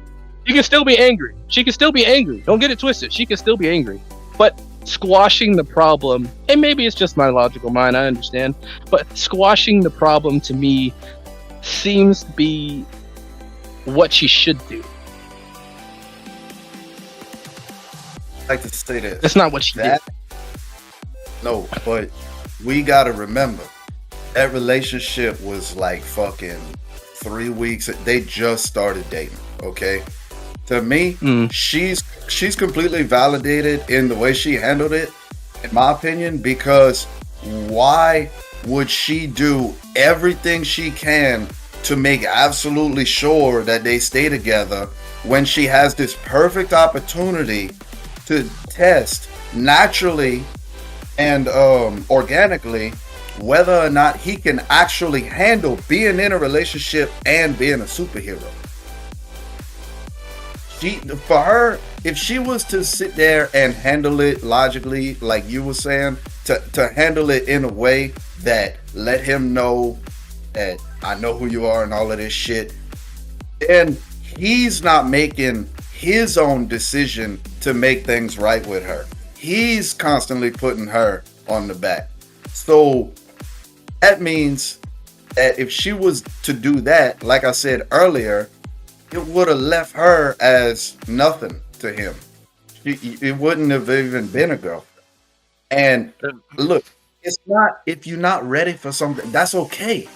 She can still be angry. She can still be angry. Don't get it twisted. She can still be angry. But squashing the problem, and maybe it's just my logical mind, I understand, but squashing the problem to me seems to be what she should do.
I like to say this.
That's not what she did.
No, but we gotta remember that relationship was like fucking 3 weeks. They just started dating. Okay, to me, she's completely validated in the way she handled it, in my opinion. Because why would she do everything she can to make absolutely sure that they stay together when she has this perfect opportunity to test naturally and organically whether or not he can actually handle being in a relationship and being a superhero? For her, if she was to sit there and handle it logically, like you were saying, to handle it in a way that let him know that I know who you are and all of this shit, then he's not making his own decision to make things right with her. He's constantly putting her on the back. So that means that if she was to do that, like I said earlier, it would have left her as nothing to him. It wouldn't have even been a girlfriend. And look, it's not, if you're not ready for something, that's okay.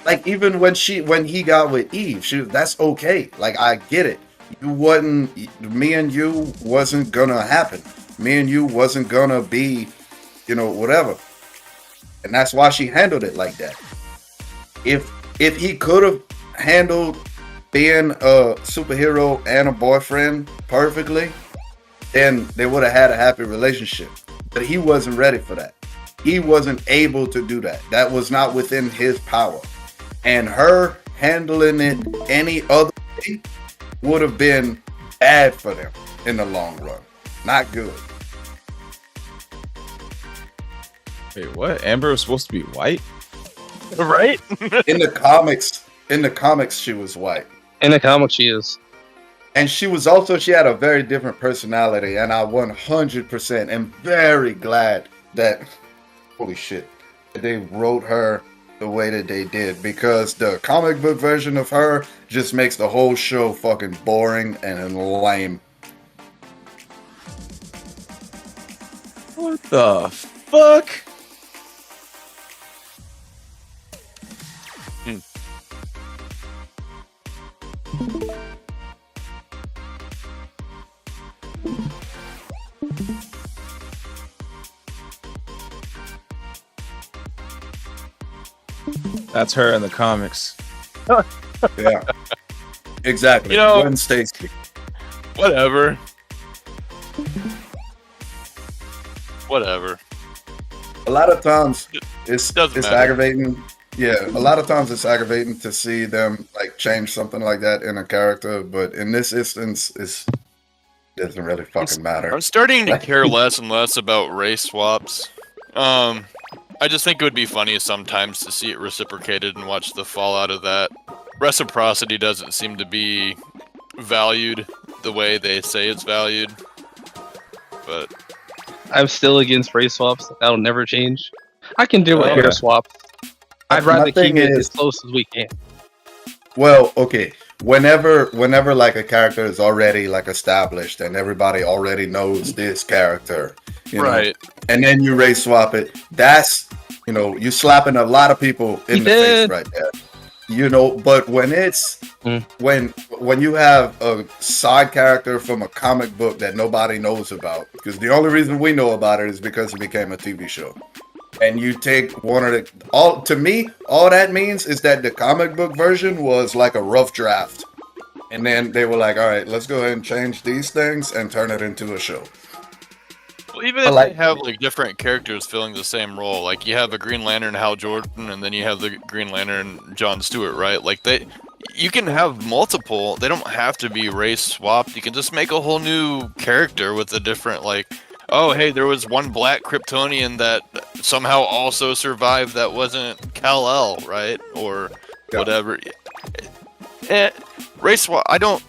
Like even when he got with Eve, that's okay. Like I get it. Me and you wasn't gonna happen. Me and you wasn't gonna be, whatever. And that's why she handled it like that. If he could have handled being a superhero and a boyfriend perfectly, then they would have had a happy relationship. But he wasn't ready for that. He wasn't able to do that. That was not within his power. And her handling it any other way would have been bad for them in the long run. Not good.
wait, what? Amber was supposed to be white?
Right?
In the comics, she was white.
In the comics, she is.
And she had a very different personality. And I 100% am very glad that, holy shit, that they wrote her the way that they did. Because the comic book version of her just makes the whole show fucking boring and lame.
What the fuck? That's her in the comics.
Yeah, exactly.
You know-
Gwen Stacy.
Whatever. Whatever.
A lot of times it's
Doesn't matter.
aggravating. Yeah, a lot of times it's aggravating to see them like change something like that in a character, but in this instance, it doesn't really fucking matter.
I'm starting to care less and less about race swaps. I just think it would be funny sometimes to see it reciprocated and watch the fallout of that. Reciprocity doesn't seem to be valued the way they say it's valued. But
I'm still against race swaps. That'll never change. I can do a
Okay.
hair swap. I'd
My
rather
thing
keep it
is-
as close as we can.
Well, okay. Whenever like a character is already like established and everybody already knows this character, you know,
right.
and then you race swap it, that's, you know, you slapping a lot of people in the face right there. You know, but when it's when you have a side character from a comic book that nobody knows about, because the only reason we know about it is because it became a TV show. And you take one of the all that means is that the comic book version was like a rough draft. And then they were like, all right, let's go ahead and change these things and turn it into a show.
Well, even if they have like different characters filling the same role, like you have a Green Lantern Hal Jordan, and then you have the Green Lantern John Stewart, right? Like you can have multiple. They don't have to be race swapped. You can just make a whole new character with a different like. Oh, hey, there was one black Kryptonian that somehow also survived that wasn't Kal-El, right? Or whatever. Race swap, I don't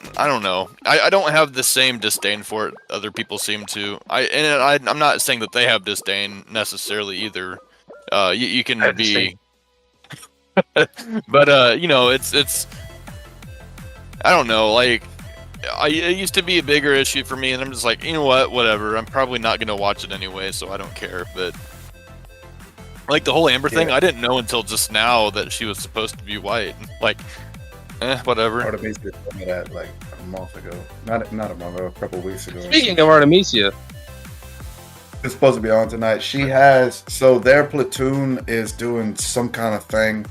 know. I don't have the same disdain for it other people seem to. I'm not saying that they have disdain necessarily either. You can be... But, you know, it's... I don't know, like... it used to be a bigger issue for me, and I'm just like, you know what, whatever. I'm probably not going to watch it anyway, so I don't care. But like the whole Amber thing, I didn't know until just now that she was supposed to be white. Like, whatever.
Artemisia told me that like a month ago. Not a month ago, a couple weeks ago.
Speaking of Artemisia,
It's supposed to be on tonight. She has, so their platoon is doing some kind of thing,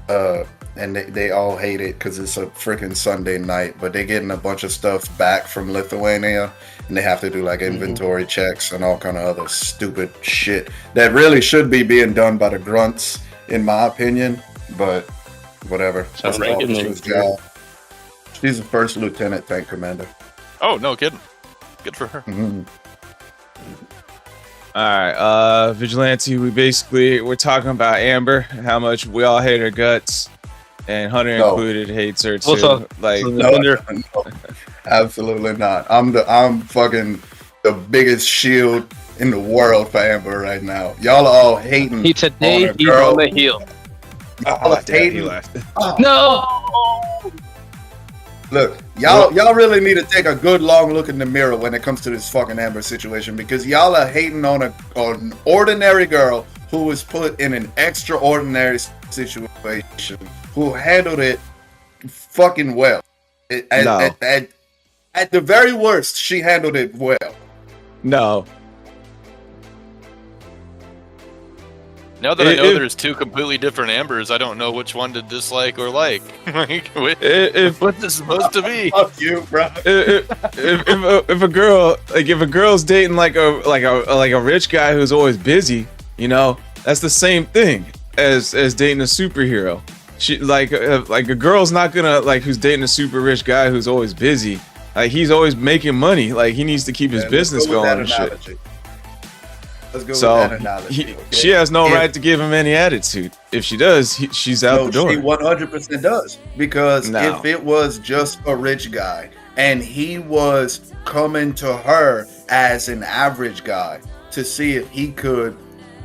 and they all hate it because it's a freaking Sunday night, but they're getting a bunch of stuff back from Lithuania, and they have to do like inventory checks and all kind of other stupid shit that really should be being done by the grunts, in my opinion, but whatever. That's
right.
officer's job. She's the first lieutenant tank commander.
Oh, no kidding. Good for her.
Mm-hmm.
All right, Vigilante, we're talking about Amber, how much we all hate her guts, and Hunter included hates her too. Like,
No, absolutely not. I'm fucking the biggest shield in the world for Amber right now. Y'all are all hating.
he's on the heel.
Y'all are hating.
No!
Look, y'all really need to take a good long look in the mirror when it comes to this fucking Amber situation, because y'all are hating on an ordinary girl who was put in an extraordinary situation, who handled it fucking well. At the very worst, she handled it well.
no.
Now that I know there's two completely different Ambers, I don't know which one to dislike or like. What's this supposed to be?
Fuck you, bro.
If a girl's dating like a rich guy who's always busy, you know, that's the same thing as dating a superhero. She like a girl's not gonna like who's dating a super rich guy who's always busy. Like he's always making money. Like he needs to keep his business going and shit.
Let's go
So
with that analogy. Okay?
she has no right to give him any attitude. If she does, she's out the door.
She 100% does, because if it was just a rich guy and he was coming to her as an average guy to see if he could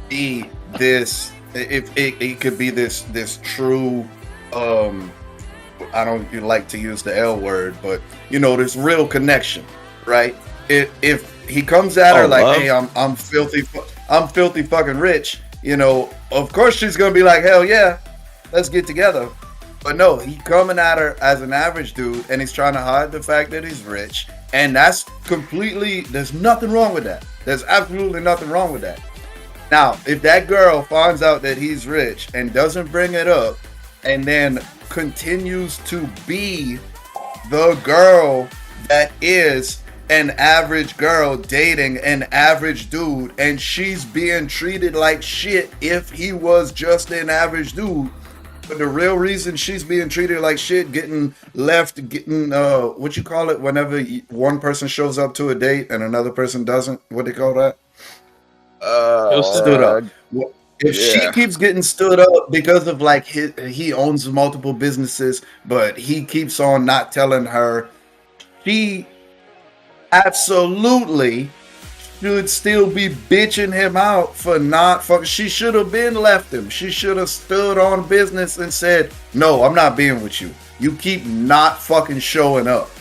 be this, if it could be this true, I don't like to use the L word, but you know, this real connection, right? If he comes at her like, hey, I'm filthy fucking rich, you know, of course she's gonna be like, hell yeah, let's get together. But no, he coming at her as an average dude, and he's trying to hide the fact that he's rich, and that's completely, there's nothing wrong with that. There's absolutely nothing wrong with that. Now, if that girl finds out that he's rich and doesn't bring it up, and then continues to be the girl that is an average girl dating an average dude, and she's being treated like shit if he was just an average dude, but the real reason she's being treated like shit, getting what you call it whenever one person shows up to a date and another person doesn't, what they call that? Stood up. If she keeps getting stood up because of like he owns multiple businesses, but he keeps on not telling her, she absolutely should still be bitching him out for not fucking. She should have been left him. She should have stood on business and said, "No, I'm not being with you. You keep not fucking showing up."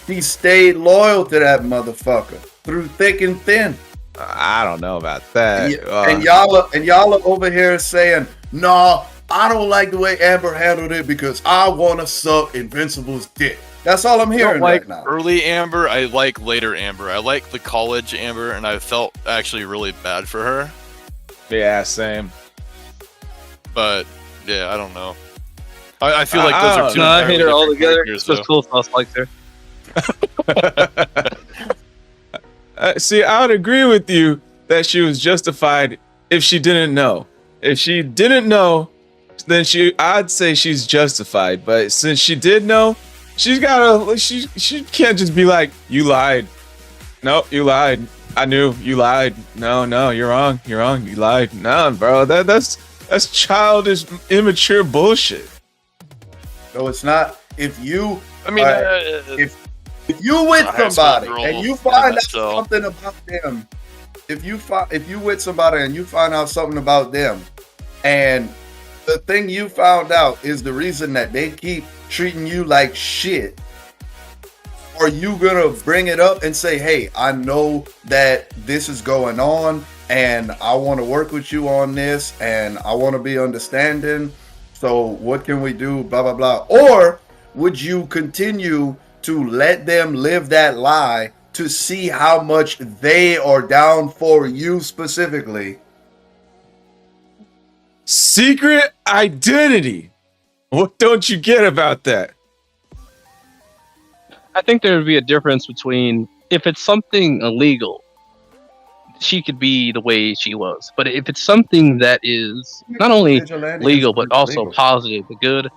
She stayed loyal to that motherfucker through thick and thin.
I don't know about that.
And y'all are over here saying, "No, I don't like the way Amber handled it because I want to suck Invincible's dick." That's all I'm hearing
like
right now.
Early Amber, I like later Amber. I like the college Amber, and I felt actually really bad for her.
Yeah, same.
But yeah, I don't know. I feel like those are two.
No, I hate her all together.
It's
just cool sauce like her.
See, I would agree with you that she was justified if she didn't know. If she didn't know, then I'd say she's justified. But since she did know, she can't just be like, "You lied. Nope, you lied. I knew you lied. No, you're wrong. You lied." No, bro, that's childish, immature bullshit.
No, it's not. If you,
I mean,
if you with somebody
girl
and you find out
so.
something about them, if you with somebody and you find out something about them, and the thing you found out is the reason that they keep treating you like shit, are you gonna bring it up and say, "Hey, I know that this is going on and I want to work with you on this and I want to be understanding, so what can we do, blah blah blah," or would you continue to let them live that lie to see how much they are down for you specifically?
Secret identity. What don't you get about that?
I think there would be a difference between if it's something illegal, she could be the way she was. But if it's something that is not only legal but also positive, good.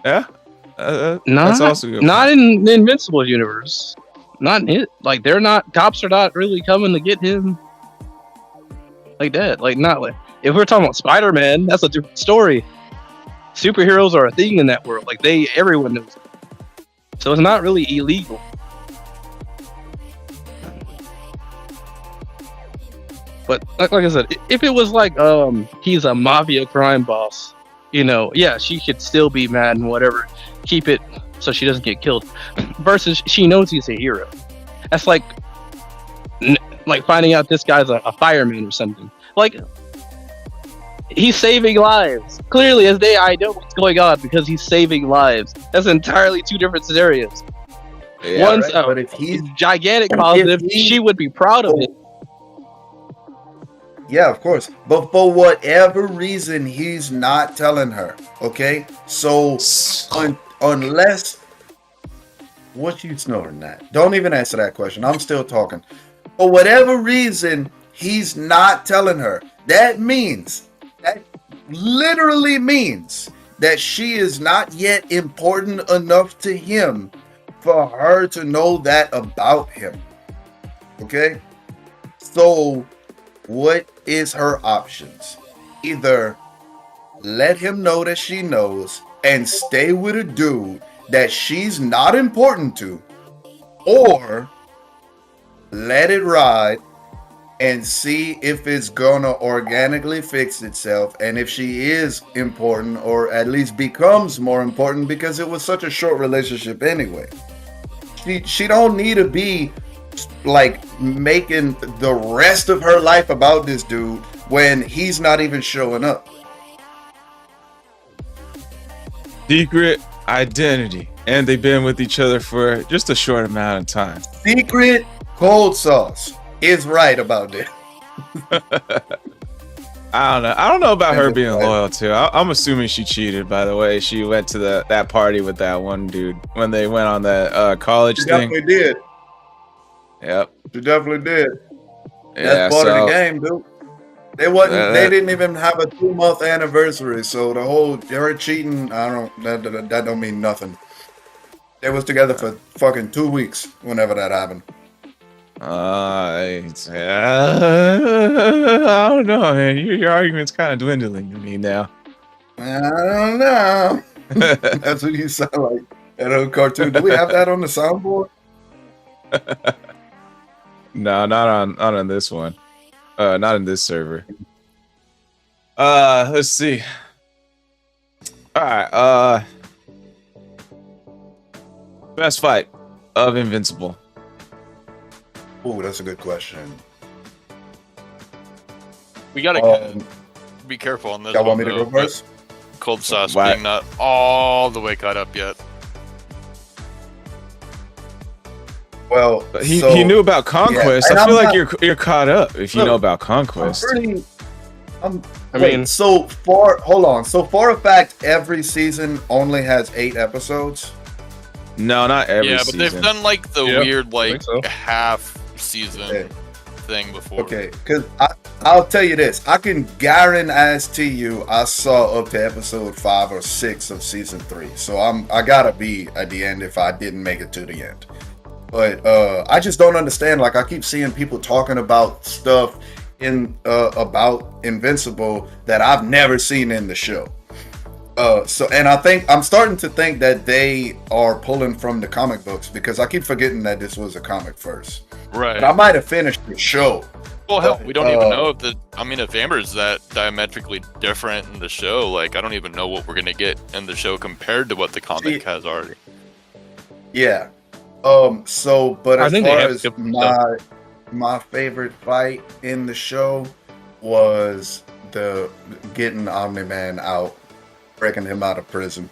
Yeah, that's also good.
Not in the Invincible universe. Not in it. Like cops are not really coming to get him like that. Like not like if we're talking about Spider-Man, that's a different story. Superheroes are a thing in that world. Like everyone knows. So it's not really illegal. But like I said, if it was like he's a mafia crime boss, yeah, she could still be mad and whatever. Keep it so she doesn't get killed. Versus she knows he's a hero. That's like finding out this guy's a fireman or something. Like he's saving lives. Clearly, I know what's going on because he's saving lives. That's entirely two different scenarios.
Yeah,
One's
right. But if he's
gigantic positive, she would be proud of it.
Yeah, of course. But for whatever reason, he's not telling her. Okay? So, unless... What you snorting at? Don't even answer that question. I'm still talking. For whatever reason, he's not telling her. That literally means that she is not yet important enough to him for her to know that about him. Okay? So... what is her options? Either let him know that she knows and stay with a dude that she's not important to, or let it ride and see if it's gonna organically fix itself, and if she is important, or at least becomes more important, because it was such a short relationship anyway. She don't need to be like making the rest of her life about this dude when he's not even showing up.
Secret identity, and they've been with each other for just a short amount of time.
Secret Cold Sauce is right about this.
I don't know. I don't know about her being
Right.
loyal too. I'm assuming she cheated. By the way, she went to that party with that one dude when they went on that college
She
thing.
definitely did.
Yep.
She definitely did.
Yeah.
That's part of
So
the game, dude. They wasn't.
That-
They didn't even have a 2-month anniversary. So the whole her cheating, I don't. That don't mean nothing. They was together for fucking 2 weeks whenever that happened.
I don't know, man. Your argument's kind of dwindling to me now.
I don't know. That's what you sound like. That old cartoon. Do we have that on the soundboard?
No, not on this one. Not in this server. Let's see. All right. Best fight of Invincible.
Oh, that's a good question.
We gotta
Um,
be careful on this.
y'all want
one,
me to
though,
go first?
with Cold Sauce
Why?
being not all the way caught up yet.
Well,
But he
so,
knew about Conquest.
and
I feel
I'm
like
not-
you're caught up if you
Look,
know about
I'm
Conquest.
pretty.
I
Wait,
mean-
so for a fact, every season only has 8 episodes.
No, not every
Yeah, but
season.
they've done like the
Yeah,
weird
I
like
think so.
half season
Okay.
thing before.
Okay, because I'll tell you this, I can guarantee you, I saw up to episode 5 or 6 of season 3. So I gotta be at the end if I didn't make it to the end. But I just don't understand. Like I keep seeing people talking about stuff in about Invincible that I've never seen in the show. And I think I'm starting to think that they are pulling from the comic books because I keep forgetting that this was a comic first.
Right.
But I might have finished the show.
Well, hell, we don't even know if if Amber's that diametrically different in the show, like I don't even know what we're gonna get in the show compared to what the comic has already.
Yeah. But
I
as
think they
far
have
as
skipped some
my favorite fight in the show was the getting Omni-Man out, breaking him out of prison.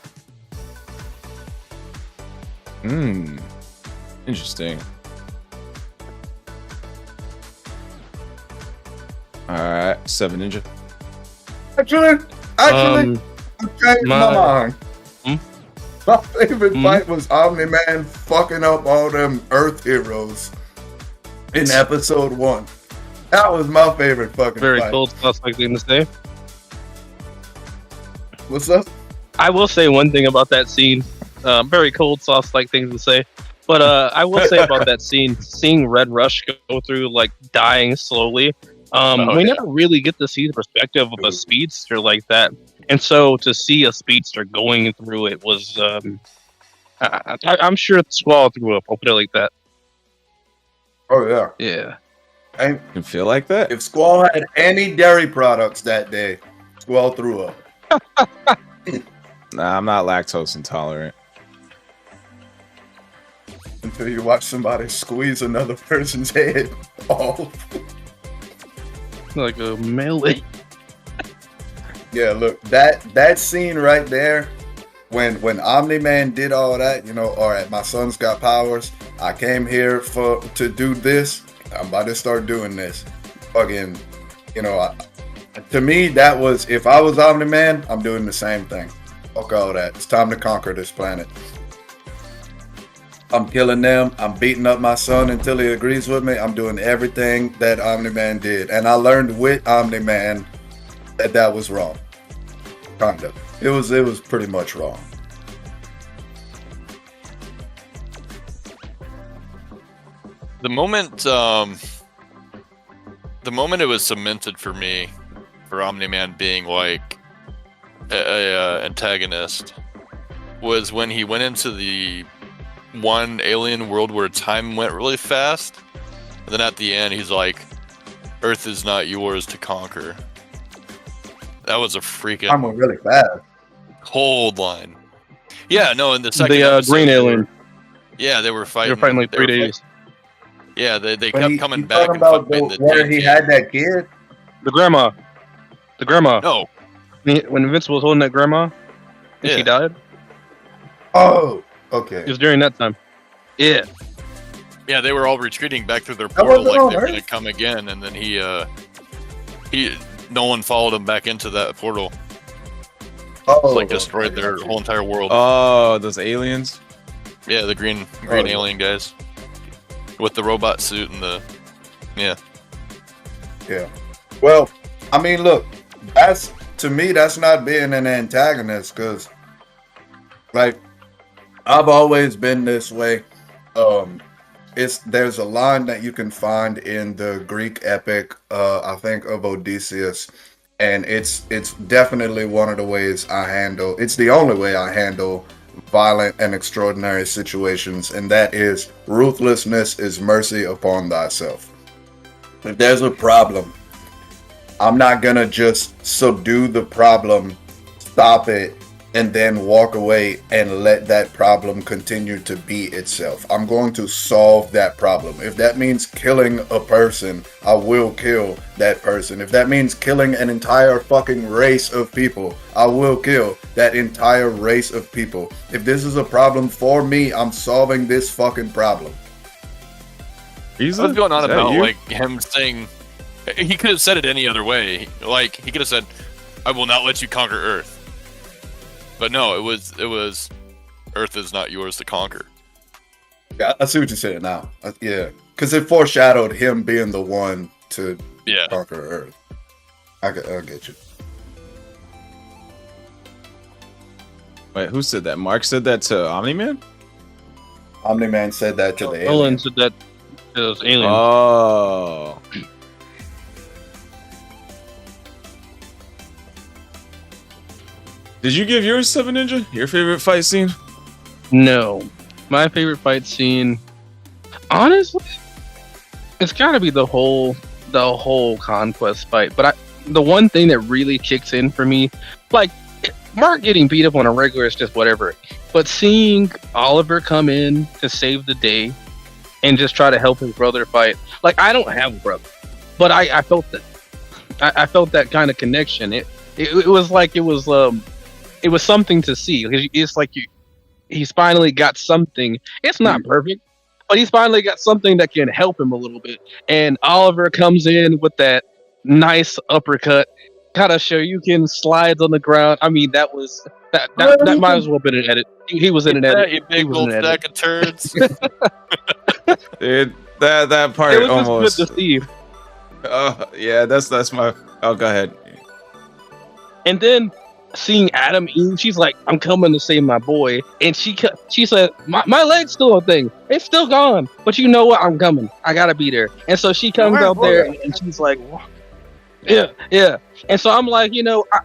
Interesting. All right, 7 Ninja.
Actually, I changed my
my-
mind.
Hmm?
My favorite
Hmm?
fight was Omni-Man fucking up all them Earth heroes in episode 1. That was my favorite fucking
Very
fight.
Cold Sauce like thing to say.
What's up?
I will say one thing about that scene. Very Cold Sauce like things to say. But I will say about that scene, seeing Red Rush go through like dying slowly. We never really get to see the perspective of a speedster like that, and so to see a speedster going through it was, I'm sure Squall threw up. I'll put it like that.
Oh yeah.
Yeah.
And
You feel like that?
if Squall had any dairy products that day, Squall threw up.
Nah, I'm not lactose intolerant.
Until you watch somebody squeeze another person's head off.
Like a melee.
Yeah, look, that scene right there, when Omni-Man did all that, all right, my son's got powers. I came here to do this. I'm about to start doing this. Fucking, to me, that was, if I was Omni-Man, I'm doing the same thing. Fuck all that. It's time to conquer this planet. I'm killing them. I'm beating up my son until he agrees with me. I'm doing everything that Omni-Man did. And I learned with Omni-Man that was wrong. Kind of. It was pretty much wrong.
The moment it was cemented for me, for Omni-Man being like a antagonist, was when he went into the one alien world where time went really fast, and then at the end he's like, "Earth is not yours to conquer." That was a freaking
I'm really fast.
cold line. Yeah, no, in the second
The
episode,
green
they were-
alien.
Yeah, they were
They
fighting.
were fighting like
they
3
were
days.
Yeah, they
But
kept coming
you
back
talking
and
about
fighting the
where he
tank.
had that kid?
The grandma.
No,
When Invincible was holding that grandma, and
Yeah.
she died.
Oh,
It
okay.
was during that time. Yeah.
Yeah, they were all retreating back through their
That
portal
wasn't
like
on
they were
Earth?
gonna come again, and then no one followed him back into that portal.
Oh,
Like destroyed their whole entire world.
Oh, those aliens.
Yeah, the green
Oh, yeah.
alien guys with the robot suit and the
Yeah. Well, I mean, look, that's to me, that's not being an antagonist, because, like, I've always been this way. There's a line that you can find in the Greek epic, I think of Odysseus, and it's definitely one of the ways I handle. It's the only way I handle violent and extraordinary situations, and that is ruthlessness is mercy upon thyself. If there's a problem, I'm not gonna just subdue the problem, stop it, and then walk away and let that problem continue to be itself. I'm going to solve that problem. If that means killing a person, I will kill that person. If that means killing an entire fucking race of people, I will kill that entire race of people. If this is a problem for me, I'm solving this fucking problem.
Frieza?
What's going on
Is that
about
you?
like him saying he could have said it any other way. Like he could have said, "I will not let you conquer Earth." But no, it was Earth is not yours to conquer.
Yeah, I see what you're saying now. Yeah, because it foreshadowed him being the one to
Yeah.
conquer Earth. I get you.
Wait, who said that? Mark said that to Omni-Man?
Omni-Man said that to the
Nolan
alien.
said that to those aliens.
Oh. Did you give yours 7 Ninja? Your favorite fight scene?
No, my favorite fight scene, honestly, it's got to be the whole conquest fight. But the one thing that really kicks in for me, like Mark getting beat up on a regular is just whatever. But seeing Oliver come in to save the day and just try to help his brother fight, like I don't have a brother, but I felt that. I felt that kind of connection. It was like it was something to see. It's like he's finally got something. It's not perfect, but he's finally got something that can help him a little bit. And Oliver comes in with that nice uppercut, kind of Shoryuken slides on the ground. I mean, that might as well have been an edit. He was in an edit.
You big old stack of turds.
Dude, that part
It was
almost.
just good to see.
Yeah, that's my. Oh, go ahead.
And then seeing Adam Eve, she's like, "I'm coming to save my boy," and she said, "My leg's still a thing. It's still gone, but you know what? I'm coming. I gotta be there." And so she comes out there, and she's like, "Yeah." And so I'm like,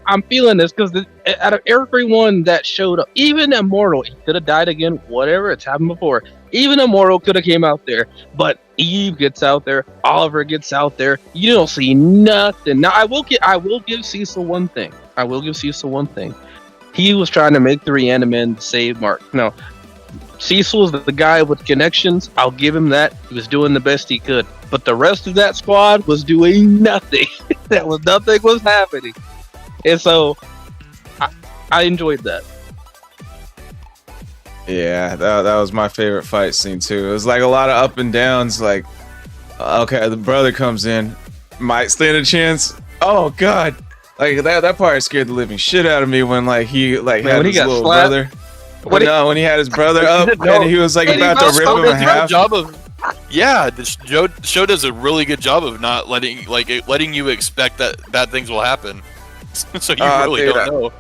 I'm feeling this because out of everyone that showed up, even Immortal, he could have died again. Whatever, it's happened before. Even Immortal could have came out there, but Eve gets out there. Oliver gets out there. You don't see nothing. Now I will give Cecil one thing. He was trying to make the Reaniman save Mark. No, Cecil's the guy with connections. I'll give him that. He was doing the best he could. But the rest of that squad was doing nothing. Nothing was happening. And so I enjoyed that.
Yeah, that was my favorite fight scene too. It was like a lot of up and downs. Like, okay, the brother comes in, might stand a chance. Oh God, like that part scared the living shit out of me when he had his little brother. When he had his brother up and he was like about to rip him in half.
The show does a really good job of not letting you expect that bad things will happen. So you really don't know.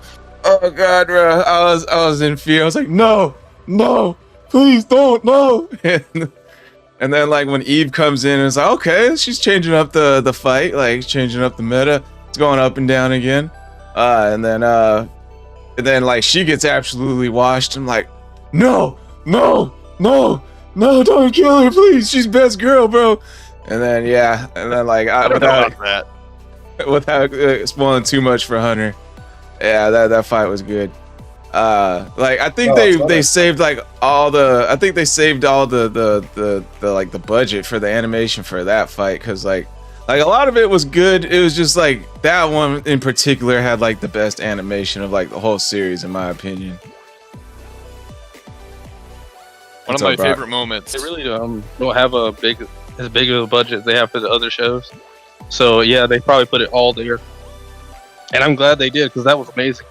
Oh God, bro, I was in fear. I was like, no, please don't, no. And then when Eve comes in, it's like, okay, she's changing up the fight, changing up the meta. It's going up and down again. And then she gets absolutely washed. I'm like, no, don't kill her, please. She's best girl, bro. And then without spoiling too much for Hunter, yeah, that fight was good. I think they saved all the. I think they saved all the budget for the animation for that fight because a lot of it was good. It was just that one in particular had the best animation of the whole series in my opinion.
One of my favorite moments.
They really don't have as big of a budget as they have for the other shows. So yeah, they probably put it all there. And I'm glad they did, because that was amazing.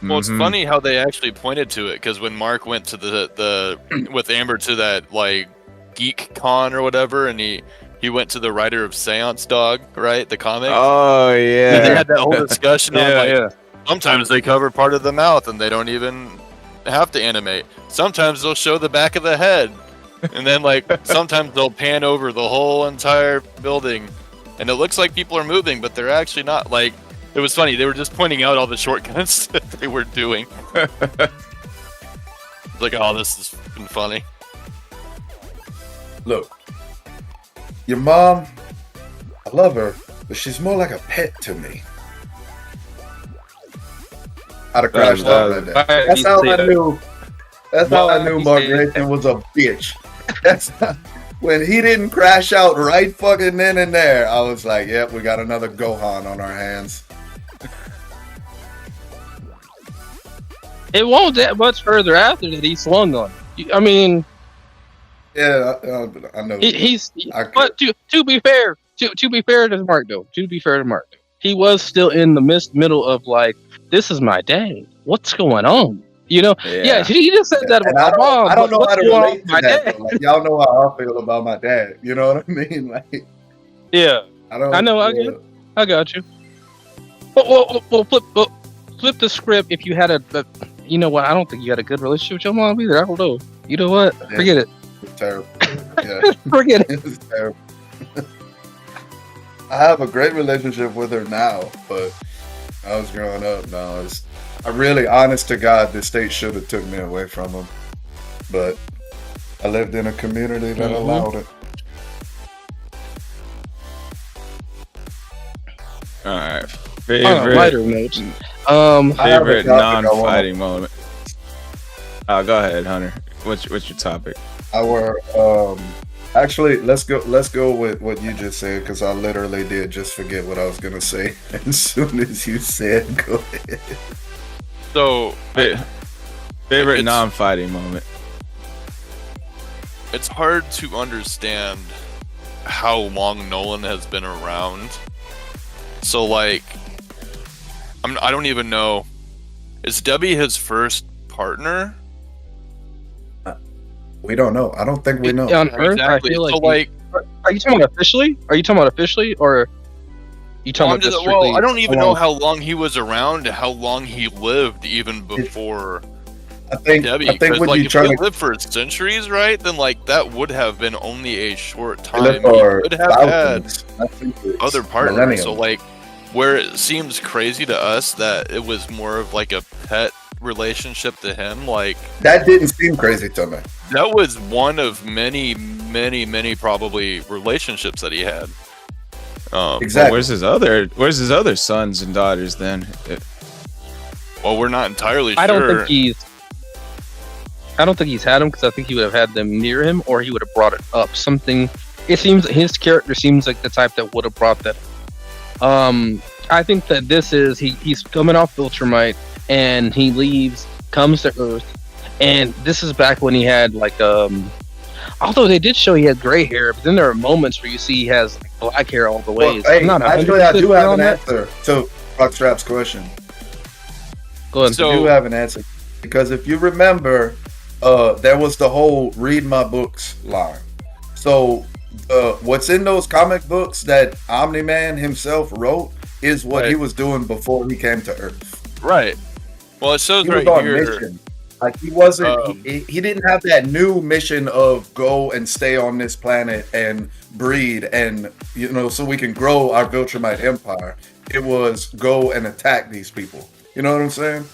Well, it's funny how they actually pointed to it, because when Mark went to the with Amber to that like Geek Con or whatever, and he went to the writer of Seance Dog, right? The comic.
Oh yeah.
And they had that whole discussion on like
yeah.
sometimes they cover part of the mouth and they don't even have to animate. Sometimes they'll show the back of the head, and then like sometimes they'll pan over the whole entire building, and it looks like people are moving, but they're actually not. Like, it was funny. They were just pointing out all the shortcuts that they were doing. Like, oh, this has been funny.
Look, your mom, I love her, but she's more like a pet to me. I'd have crashed out right there. That's how I knew. That's how I knew Mark Grayson was a bitch. That's when he didn't crash out right fucking then and there. I was like, "Yep, we got another Gohan on our hands."
It won't that much further after that he swung on. I mean,
yeah, I know.
But to be fair, to be fair to Mark though, he was still in the middle of like, this is my dad. What's going on? You know? Yeah, he just said that about my mom.
I don't know how to relate to that. Like, y'all know how I feel about my dad. You know what I mean? Like,
yeah, I know. I got you. Well, flip the script. If you had you know what? I don't think you had a good relationship with your mom either. I don't know. You know what?
Yeah.
Forget it.
It's terrible. Yeah.
Forget it.
It's terrible. I have a great relationship with her now, but I was growing up. No, I really, honest to God, the state should have took me away from him, but I lived in a community that allowed it.
All right. Favorite
lighter notes.
Favorite non-fighting moment. Oh, go ahead, Hunter. What's your topic?
Actually, let's go with what you just said, because I literally did just forget what I was gonna say as soon as you said go ahead.
So,
favorite non-fighting moment.
It's hard to understand how long Nolan has been around. So, like, I don't even know. Is Debbie his first partner?
We don't know. I don't think we know.
On Earth,
exactly.
I feel
so,
like are you talking about officially? Or you talking about just strictly?
Well, I don't even know how long he was around, how long he lived even before Debbie.
I think
like, if he lived for centuries, right? Then like that would have been only a short time. He
could
have had other partners. So like, where it seems crazy to us that it was more of like a pet relationship to him, like
that didn't seem crazy to me.
That was one of many probably relationships that he had.
Exactly.
Well, where's his other sons and daughters then?
Well, we're not entirely sure.
I don't think he's had them, because I think he would have had them near him, or he would have brought it up. Something. It seems his character seems like the type that would have brought that up. I think that this is he's coming off Viltrumite, and he leaves, comes to Earth, and this is back when he had like although they did show he had gray hair, but then there are moments where you see he has like black hair all the way.
Well, hey, actually, I do have an answer to Rockstrap's question.
Go ahead.
I do have an answer, because if you remember, there was the whole "read my books" line. So what's in those comic books that Omni-Man himself wrote is what he was doing before he came to Earth.
Right. Well, it shows
he
right
was on
here.
Mission. Like he wasn't. He didn't have that new mission of go and stay on this planet and breed, and so we can grow our Viltrumite empire. It was go and attack these people. You know what I'm saying?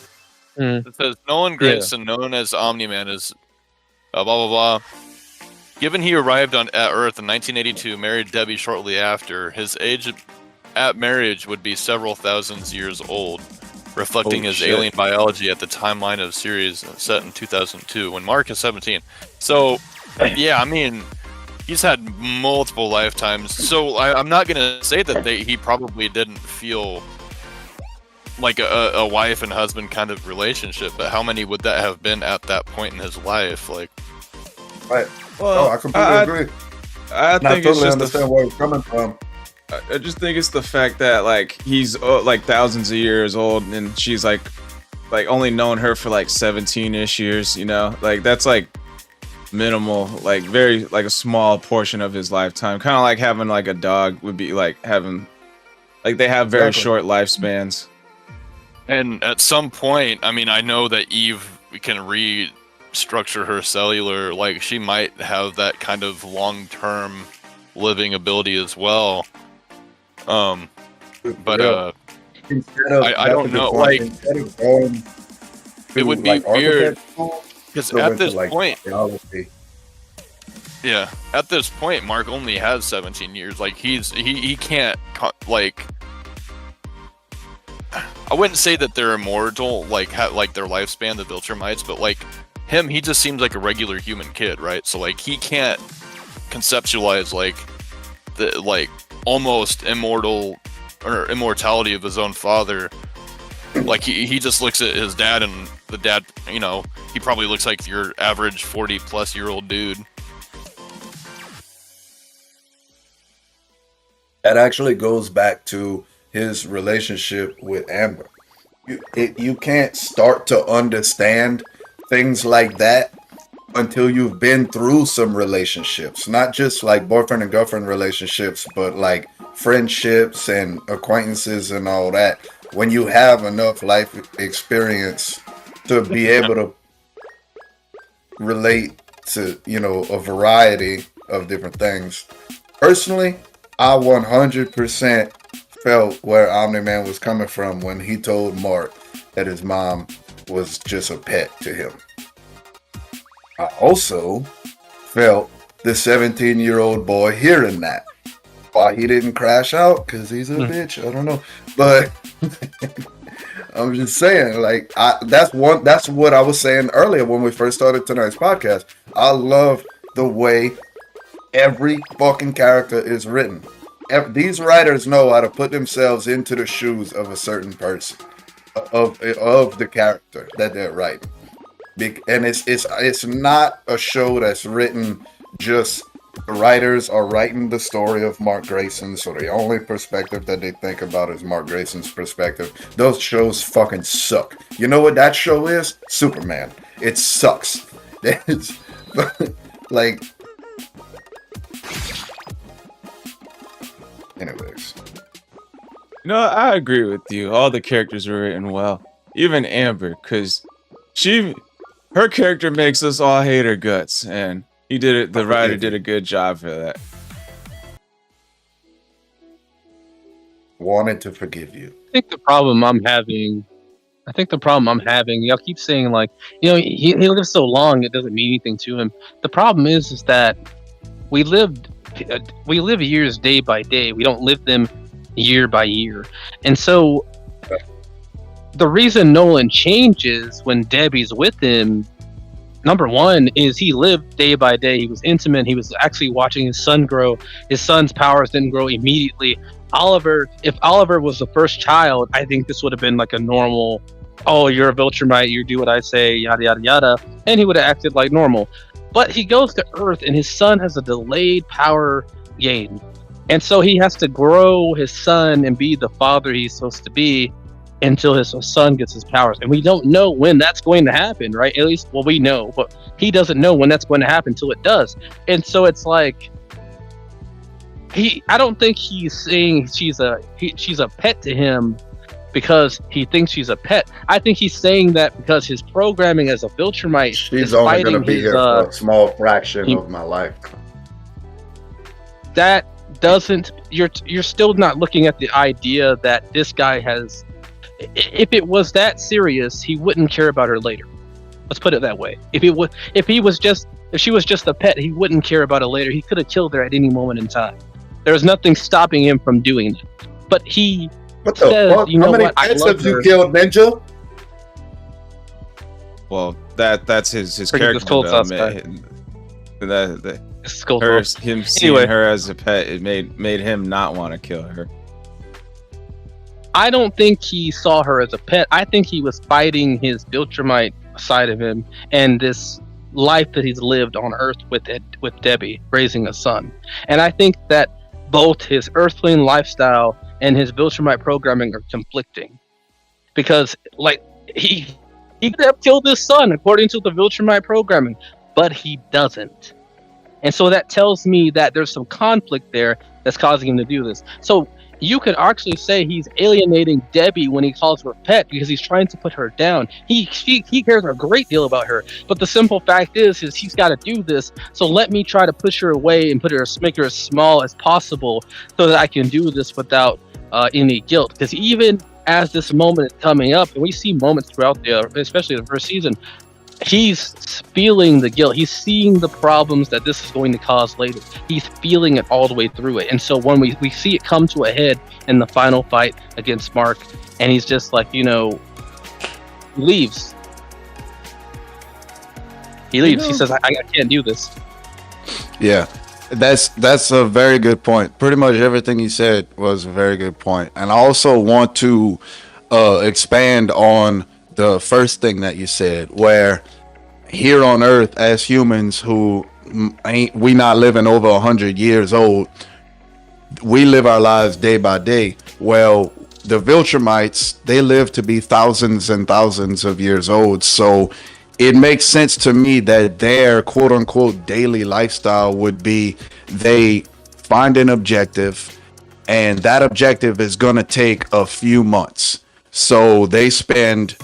It says Nolan Grayson, known as Omni-Man, is blah blah blah. Given he arrived at Earth in 1982, married Debbie shortly after, his age at marriage would be several thousand years old, reflecting his alien biology at the timeline of the series set in 2002, when Mark is 17. So, yeah, I mean, he's had multiple lifetimes. So I'm not going to say that he probably didn't feel like a wife and husband kind of relationship, but how many would that have been at that point in his life? Like,
Right.
Well,
No, I completely agree.
I
And I
think it's
totally
just
understand where he's coming from.
I just think it's the fact that like he's like thousands of years old and she's like only known her for like 17ish years, you know? Like that's like minimal, like very like a small portion of his lifetime. Kind of like having like a dog would be like having like they have very
Exactly.
short lifespans.
And at some point, I mean, I know that Eve can restructure her cellular, like she might have that kind of long-term living ability as well. But
Yeah. Instead of,
I don't know, like,
instead of going to,
it would be
like,
weird
architect school,
because
go
at
into,
this
like,
point,
biology.
yeah, at this point, Mark only has 17 years. Like he can't like. I wouldn't say that they're immortal, like their lifespan, the Viltrumites, but like him, he just seems like a regular human kid, right? So like he can't conceptualize like the like almost immortal or immortality of his own father. Like he just looks at his dad, and the dad, you know, he probably looks like your average 40-plus-year-old dude.
That actually goes back to his relationship with Amber. You can't start to understand things like that until you've been through some relationships, not just like boyfriend and girlfriend relationships, but like friendships and acquaintances and all that. When you have enough life experience to be able to relate to, you know, a variety of different things. Personally, I 100% felt where Omni-Man was coming from when he told Mark that his mom was just a pet to him. I also felt the 17-year-old boy hearing that. Why he didn't crash out? Because he's a bitch. I don't know. But I'm just saying, like, that's what I was saying earlier when we first started tonight's podcast. I love the way every fucking character is written. These writers know how to put themselves into the shoes of a certain person, of the character that they're writing. And it's not a show that's written just the writers are writing the story of Mark Grayson, so the only perspective that they think about is Mark Grayson's perspective. Those shows fucking suck. You know what that show is? Superman. It sucks. It's like, anyways.
No, I agree with you. All the characters were written well. Even Amber, because her character makes us all hate her guts, and he did it. The writer did a good job for that.
Wanted to forgive you.
I think the problem I'm having, y'all keep saying like, you know, he lives so long, it doesn't mean anything to him. The problem is that we live years day by day. We don't live them year by year. And so the reason Nolan changes when Debbie's with him, number one, is he lived day by day. He was intimate. He was actually watching his son grow. His son's powers didn't grow immediately. If Oliver was the first child, I think this would have been like a normal, oh, you're a Viltrumite, you do what I say, yada, yada, yada. And he would have acted like normal. But he goes to Earth and his son has a delayed power gain. And so he has to grow his son and be the father he's supposed to be until his son gets his powers. And we don't know when that's going to happen, right? At least, well, we know, but he doesn't know when that's going to happen until it does. And so it's like, I don't think he's saying she's a pet to him because he thinks she's a pet. I think he's saying that because his programming as a Viltrumite
She's only going to be here for a small fraction of my life.
That doesn't. You're still not looking at the idea that this guy has. If it was that serious, he wouldn't care about her later. Let's put it that way. If she was just a pet, he wouldn't care about her later. He could have killed her at any moment in time. There's nothing stopping him from doing that. But he
what the
says,
fuck?
you know
How many
what? I
pets
love
have you
her.
killed, Ninja?
Well, that's his
Freaking
character
Skull
development. Him seeing
Anyway.
her as a pet, it made him not want to kill her.
I don't think he saw her as a pet. I think he was fighting his Viltrumite side of him, and this life that he's lived on Earth with Debbie, raising a son. And I think that both his Earthling lifestyle and his Viltrumite programming are conflicting, because like he could have killed his son according to the Viltrumite programming, but he doesn't. And so that tells me that there's some conflict there that's causing him to do this. So you could actually say he's alienating Debbie when he calls her a pet, because he's trying to put her down. He cares a great deal about her, but the simple fact is he's got to do this. So let me try to push her away and make her as small as possible, so that I can do this without any guilt. Because even as this moment is coming up, and we see moments throughout especially the first season, he's feeling the guilt. He's seeing the problems that this is going to cause later. He's feeling it all the way through it. And so when we see it come to a head in the final fight against Mark, and he's just like, he leaves. He leaves. He says, I can't do this.
Yeah, that's a very good point. Pretty much everything you said was a very good point. And I also want to expand on the first thing that you said, where here on Earth, as humans who we not living over 100 years old, we live our lives day by day. Well, the Viltrumites, they live to be thousands and thousands of years old. So it makes sense to me that their quote unquote daily lifestyle would be they find an objective, and that objective is going to take a few months. So they spend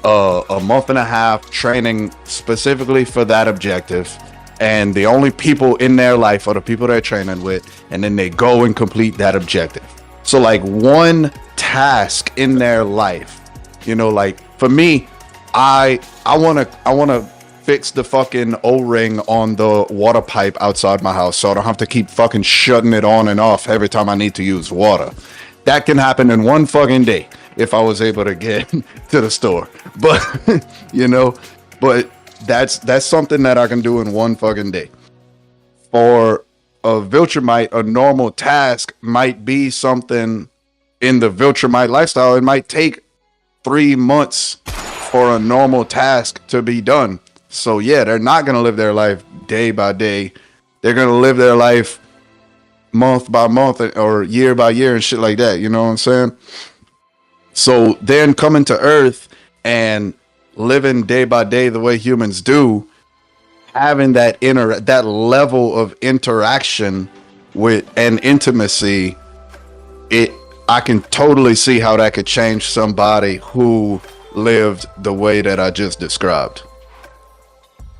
a month and a half training specifically for that objective, and the only people in their life are the people they're training with, and then they go and complete that objective. So like one task in their life, like for me, I want to fix the fucking O-ring on the water pipe outside my house, so I don't have to keep fucking shutting it on and off every time I need to use water. That can happen in one fucking day if I was able to get to the store. But but that's something that I can do in one fucking day. For a Viltrumite, a normal task might be something in the Viltrumite lifestyle. It might take 3 months for a normal task to be done. So yeah, they're not going to live their life day by day. They're going to live their life month by month or year by year and shit like that. You know what I'm saying? So then coming to Earth and living day by day the way humans do, having that level of interaction with and intimacy, I can totally see how that could change somebody who lived the way that I just described.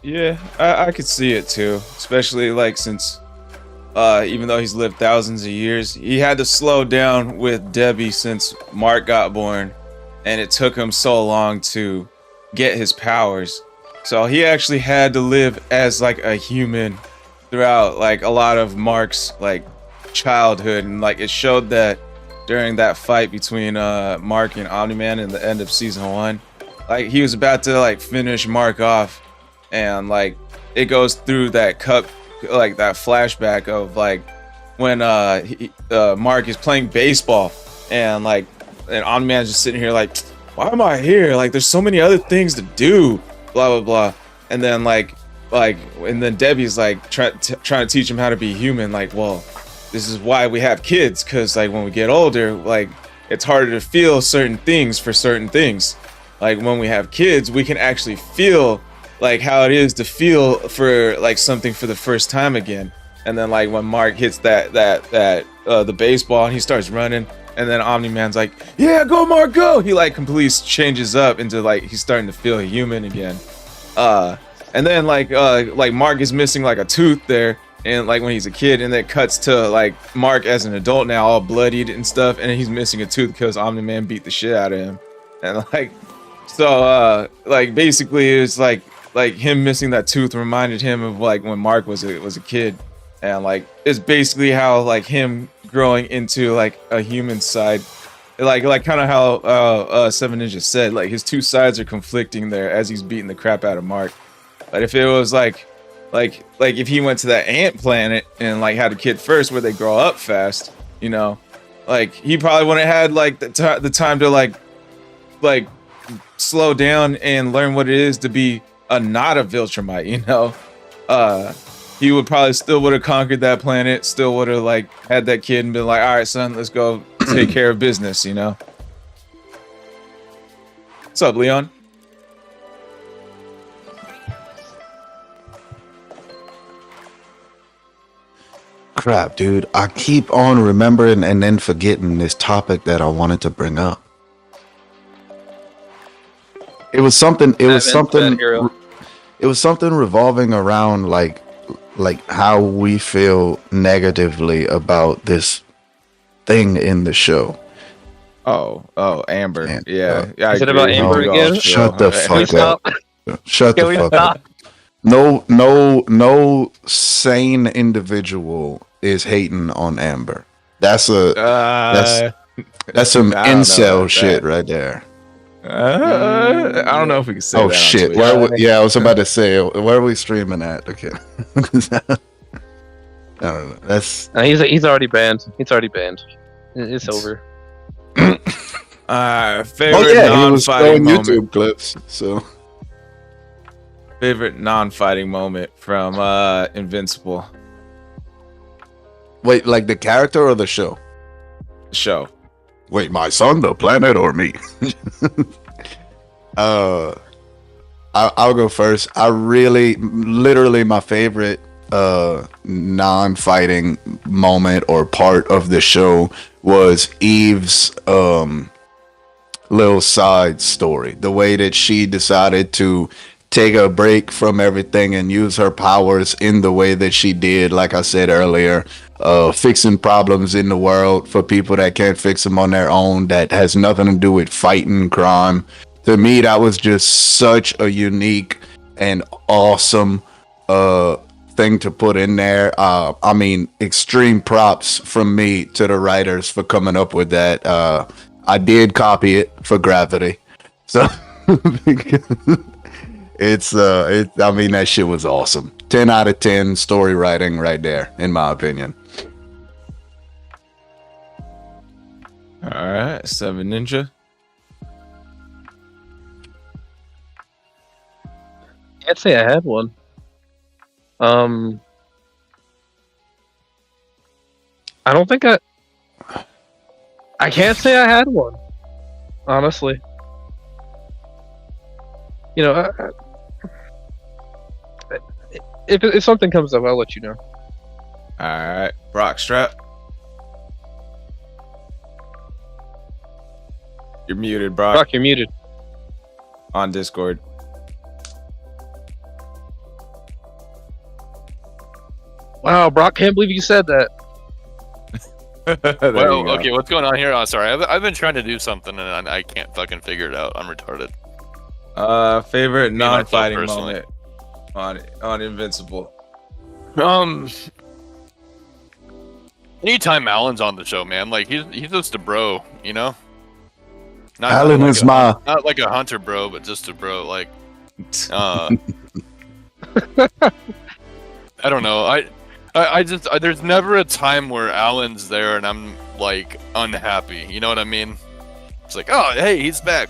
Yeah, I could see it too, especially like since even though he's lived thousands of years, he had to slow down with Debbie since Mark got born, and it took him so long to get his powers. So he actually had to live as like a human throughout like a lot of Mark's like childhood, and like it showed that during that fight between Mark and Omni-Man in the end of season 1. Like he was about to like finish Mark off, and like it goes through that cup, like that flashback of like when Mark is playing baseball, and Omni-Man's just sitting here like, why am I here? Like there's so many other things to do, blah blah blah. And then and then Debbie's like trying to teach him how to be human. Like, well, this is why we have kids, because like when we get older, like it's harder to feel certain things for certain things. Like when we have kids, we can actually feel like how it is to feel for like something for the first time again. And then like when Mark hits the baseball and he starts running, and then Omni-Man's like, yeah, go Mark, go. He like completely changes up into like he's starting to feel human again. And then like Mark is missing like a tooth there, and like when he's a kid, and then it cuts to like Mark as an adult now, all bloodied and stuff, and he's missing a tooth because Omni-Man beat the shit out of him. And like basically it was like him missing that tooth reminded him of like when Mark was a kid, and like it's basically how like him growing into like a human side, like kind of how Seven Ninjas said, like his two sides are conflicting there as he's beating the crap out of Mark. But if it was like if he went to that ant planet and like had a kid first where they grow up fast, like he probably wouldn't have had like the time to like slow down and learn what it is to be not a Viltrumite, you know, he would probably still would have conquered that planet, still would have like had that kid and been like, all right, son, let's go take care of business, you know. What's up, Leon?
Crap, dude. I keep on remembering and then forgetting this topic that I wanted to bring up. It was something. It was something. It was something revolving around like how we feel negatively about this thing in the show.
Oh, Amber.
Man,
Yeah.
Is it about Amber again?
Shut the fuck up. Shut
Can
the
we
fuck
stop?
up. No sane individual is hating on Amber. That's some
I don't know
incel
about
shit
that.
right there.
I don't know if we can say that.
Oh
on
shit!
Twitch.
Yeah, I was about to say, where are we streaming at? Okay. I don't know. That's
He's already banned. It's already banned. It's over.
Favorite
he was
non-fighting
throwing
moment.
YouTube clips. So
Favorite non-fighting moment from Invincible
wait, like the character or the show?
show.
Wait, my son, the planet, or me? I'll go first. Literally my favorite non-fighting moment or part of the show was Eve's little side story. The way that she decided to take a break from everything and use her powers in the way that she did, like I said earlier, fixing problems in the world for people that can't fix them on their own, that has nothing to do with fighting crime. To me, that was just such a unique and awesome thing to put in there. I mean, extreme props from me to the writers for coming up with that. I did copy it for Gravity, so I mean, that shit was awesome. 10 out of 10 story writing right there, in my opinion.
All right, 7 Ninja.
Can't say I had one. I don't think I can't say I had one. Honestly, you know, if something comes up, I'll let you know.
All right, Brock Strap. You're muted, Brock.
Brock, you're muted.
On Discord.
Wow, Brock, can't believe you said that.
There
Well,
you go.
okay, what's going on here? Oh, sorry, I've been trying to do something and I can't fucking figure it out. I'm retarded.
Favorite
myself
non-fighting
personally.
moment on Invincible.
Anytime Alan's on the show, man, like he's just a bro, you know.
Alan
like
is my.
not like a hunter bro, but just a bro. Like, I don't know. I just there's never a time where Alan's there and I'm like unhappy. You know what I mean? It's like, oh, hey, he's back.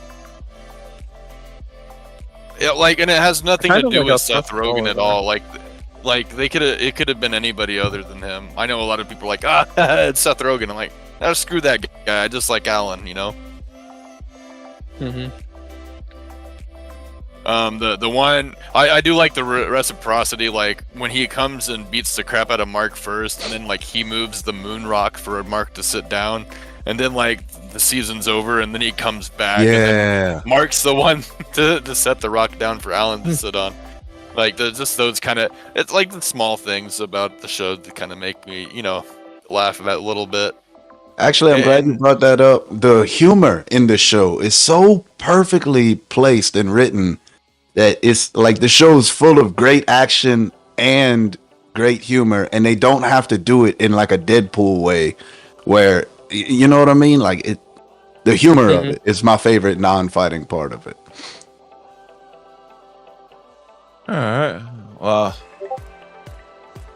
Yeah, like, and it has nothing
Kind
to
of
do
like a
with Seth
tough
Rogen
call,
at
though.
all. Like it could have been anybody other than him. I know a lot of people are like, it's Seth Rogen. I'm like, no, screw that guy. I just like Alan, you know.
Mm-hmm.
The one I do like the reciprocity, like when he comes and beats the crap out of Mark first, and then like he moves the moon rock for Mark to sit down, and then like the season's over, and then he comes back. And then
Yeah.
Mark's the one to set the rock down for Alan to sit on. Like just those kind of, it's like the small things about the show that kind of make me, you know, laugh about a little bit.
Actually, I'm glad you brought that up. The humor in the show is so perfectly placed and written that it's like the show's full of great action and great humor, and they don't have to do it in like a Deadpool way where, you know what I mean? Like the humor of it is my favorite non-fighting part of it.
All right. Well,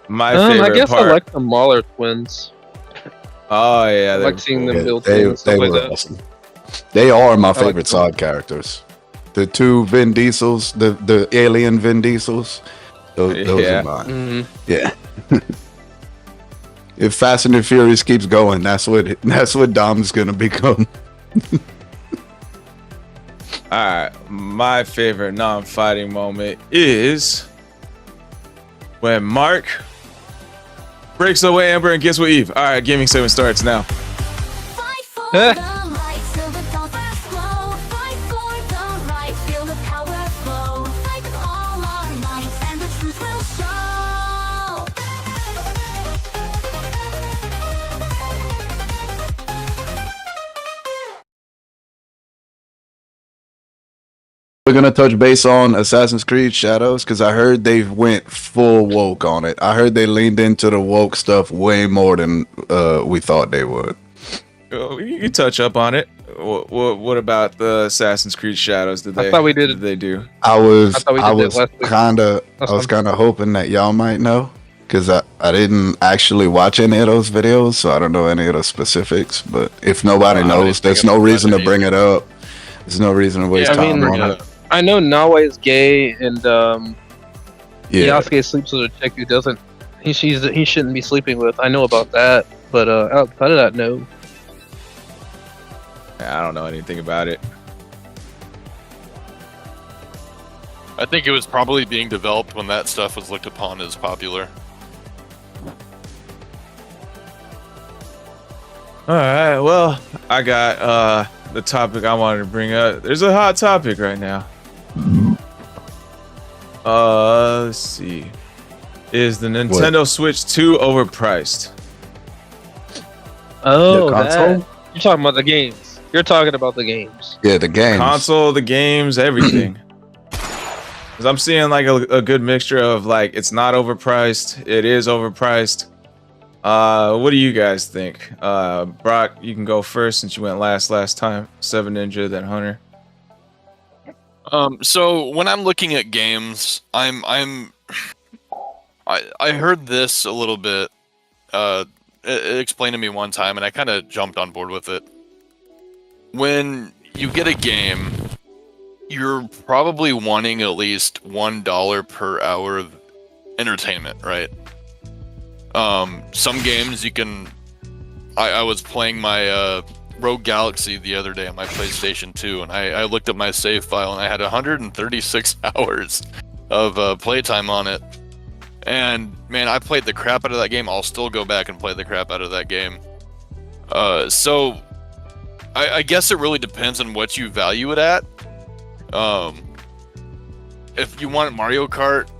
my
I
favorite
guess
part.
I like the Mahler twins.
Oh yeah,
I
they're
like seeing
cool.
them build
They
things, stuff like
were
that.
awesome. They are my
like
favorite
them.
side characters. the two Vin Diesels, the alien Vin Diesels. Those
Yeah.
are mine.
Mhm.
Yeah. If Fast and the Furious keeps going, that's what Dom's gonna become.
All right, my favorite non-fighting moment is when Mark breaks away Amber and gets with Eve. All right, gaming segment starts now.
Fight for the light, feel the power flow. Fight for the right, feel the power flow. Fight with all our might, and the truth will show.
We're gonna touch base on Assassin's Creed Shadows because I heard they went full woke on it. I heard they leaned into the woke stuff way more than we thought they would.
You can touch up on it. What about the Assassin's Creed Shadows? Did they?
I thought we did it.
Did they do?
I was
thought we did that last week.
kind of hoping that y'all might know because I didn't actually watch any of those videos, so I don't know any of the specifics. But if nobody knows, there's no reason to bring it up. There's no reason to waste
Yeah, I
time
mean,
on it.
I know Nawe is gay, and
Yeah,
Yasuke sleeps with a chick who doesn't. He shouldn't be sleeping with. I know about that, but outside of that, no.
I don't know anything about it.
I think it was probably being developed when that stuff was looked upon as popular.
All right, well, I got the topic I wanted to bring up. There's a hot topic right now. Let's see. Is the Nintendo Switch 2 overpriced?
Oh,
The console?
you're talking about the games. You're talking about the games.
yeah, the games.
Console, the games, everything. Because I'm seeing like a good mixture of like it's not overpriced, it is overpriced. What do you guys think? Brock, you can go first since you went last time. Seven Ninja, then Hunter.
So when I'm looking at games, I heard this a little bit. It explained to me one time, and I kind of jumped on board with it. When you get a game, you're probably wanting at least $1 per hour of entertainment, right? Some games you can. I was playing my Rogue Galaxy the other day on my PlayStation 2, and I looked at my save file, and I had 136 hours of playtime on it. And man, I played the crap out of that game. I'll still go back and play the crap out of that game. So I guess it really depends on what you value it at. If you want Mario Kart,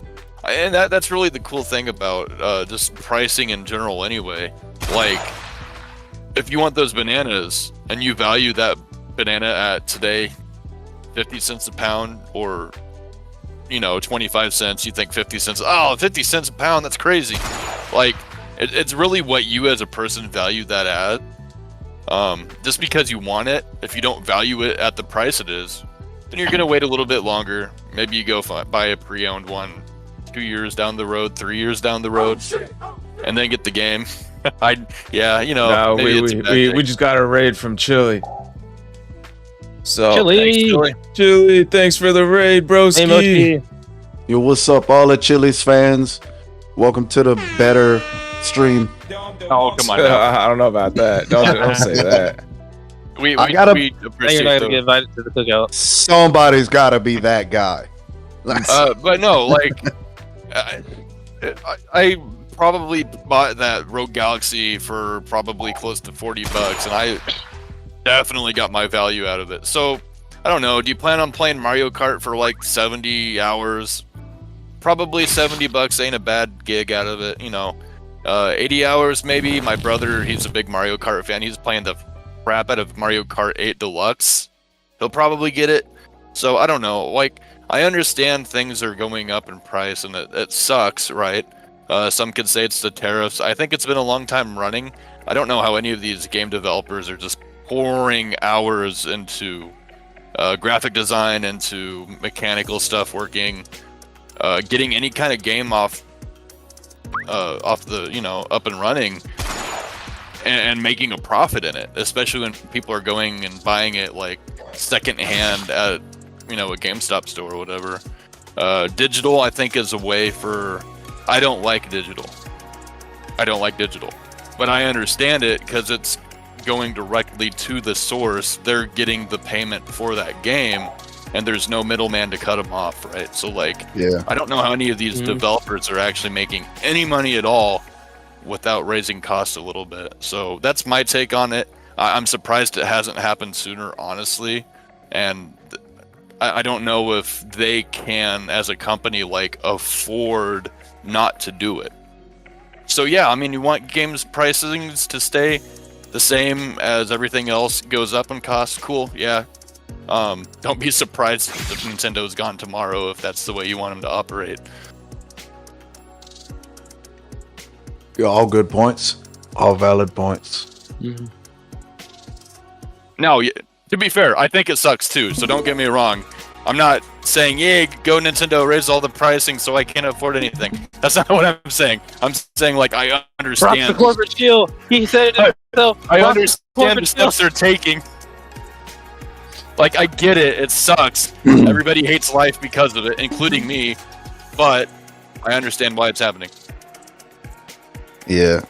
and that's really the cool thing about just pricing in general anyway. Like, if you want those bananas and you value that banana at today 50 cents a pound, or 25 cents, you think 50 cents, 50 cents a pound, that's crazy. Like, it's really what you as a person value that at. Just because you want it, if you don't value it at the price it is, then you're gonna wait a little bit longer. Maybe you go buy a pre-owned one 2 years down the road, 3 years down the road, and then get the game.
No,
maybe it's a bad thing.
we just got a raid from Chili. So
Chili.
Chili, thanks for the raid, broski.
Hey, Mochi.
Yo, what's up, all the Chili's fans? Welcome to the better stream.
Oh, come on now.
I don't know about that. Don't say that.
We
I gotta-
we
Now
appreciate
you're not gonna
those.
get invited to the cookout.
Somebody's got to be that guy.
But no, like, I probably bought that Rogue Galaxy for probably close to $40, and I definitely got my value out of it. So, I don't know. Do you plan on playing Mario Kart for like 70 hours? Probably $70 ain't a bad gig out of it, 80 hours maybe. My brother, he's a big Mario Kart fan. He's playing the crap out of Mario Kart 8 Deluxe. He'll probably get it. So, I don't know. Like, I understand things are going up in price, and it sucks, right? Some could say it's the tariffs. I think it's been a long time running. I don't know how any of these game developers are just pouring hours into graphic design, into mechanical stuff working, getting any kind of game off the, up and running, and making a profit in it, especially when people are going and buying it like secondhand at a GameStop store or whatever. Digital, I think, is a way for. I don't like digital. But I understand it because it's going directly to the source. They're getting the payment for that game, and there's no middleman to cut them off, right? So, like,
Yeah.
I don't know how any of these developers are actually making any money at all without raising costs a little bit. So that's my take on it. I'm surprised it hasn't happened sooner, honestly. And I don't know if they can, as a company, like, afford not to do it. So yeah, I mean, you want games pricings to stay the same as everything else goes up in cost. Cool, yeah. Don't be surprised if Nintendo's gone tomorrow if that's the way you want them to operate.
Yeah, all good points, all valid points.
Now, to be fair, I think it sucks too. So don't get me wrong. I'm not saying, "Yay, go Nintendo, raise all the pricing so I can't afford anything." That's not what I'm saying. I'm saying, like, I
Rock
understand.
the corporate shield. He said it himself.
I
Rock
understand the steps they're taking. Like, I get it. It sucks. Everybody hates life because of it, including me. But I understand why it's happening.
Yeah.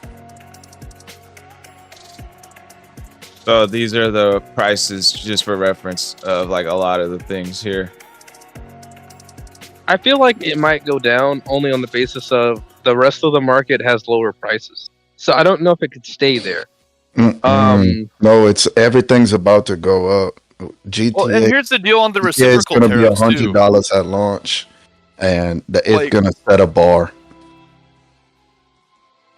So these are the prices, just for reference, of like a lot of the things here.
I feel like it might go down only on the basis of the rest of the market has lower prices. So I don't know if it could stay there.
No, it's everything's about to go up. GTA,
Well, and here's the deal on the
GTA is
reciprocal
going to be
tariffs too.
$100 at launch, and it's
Like-
going to set a bar.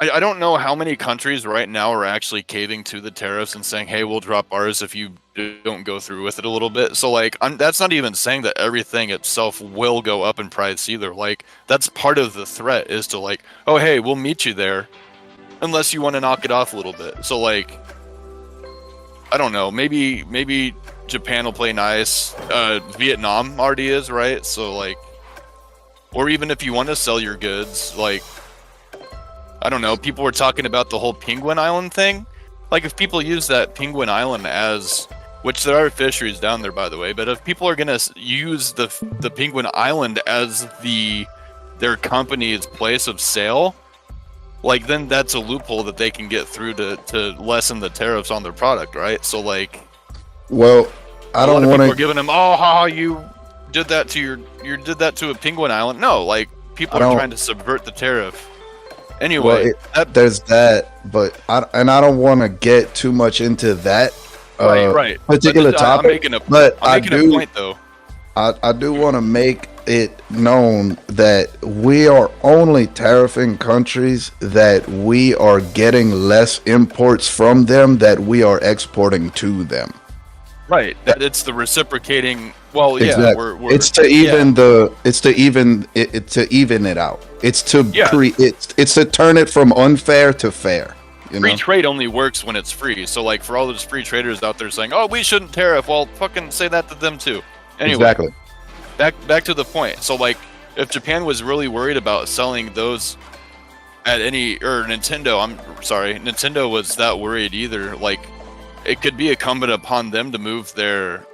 I don't know how many countries right now are actually caving to the tariffs and saying, "Hey, we'll drop ours if you don't go through with it a little bit." So, like, that's not even saying that everything itself will go up in price either. Like, that's part of the threat is to, like, "Oh, hey, we'll meet you there, unless you want to knock it off a little bit." So, like, I don't know. Maybe Japan will play nice. Vietnam already is, right? So, like, or even if you want to sell your goods, like, I don't know, people were talking about the whole Penguin Island thing. Like, if people use that Penguin Island as, which there are fisheries down there, by the way, but if people are gonna use the Penguin Island as their company's place of sale, like, then that's a loophole that they can get through to lessen the tariffs on their product, right? So, like,
Well, I
a lot
don't
of
want
people are
to.
giving them, "Oh, haha, you did that to you did that to a Penguin Island." No, like, people
I
are
don't-
trying to subvert the tariff.
Well,
Anyway,
there's that, but I don't want to get too much into that
right.
particular
But
topic.
I'm making a point, though.
I do want to make it known that we are only tariffing countries that we are getting less imports from them that we are exporting to them.
Right. That it's the reciprocating. Well, yeah,
Exactly.
we're
It's to even to even it out. It's to
Yeah.
it's to turn it from unfair to fair. You
free
know?
trade only works when it's free. So, like, for all those free traders out there saying, "Oh, we shouldn't tariff," well, fucking say that to them too. Anyway,
Exactly.
back to the point. So, like, if Japan was really worried about selling those at Nintendo was that worried either. Like, it could be incumbent upon them to move their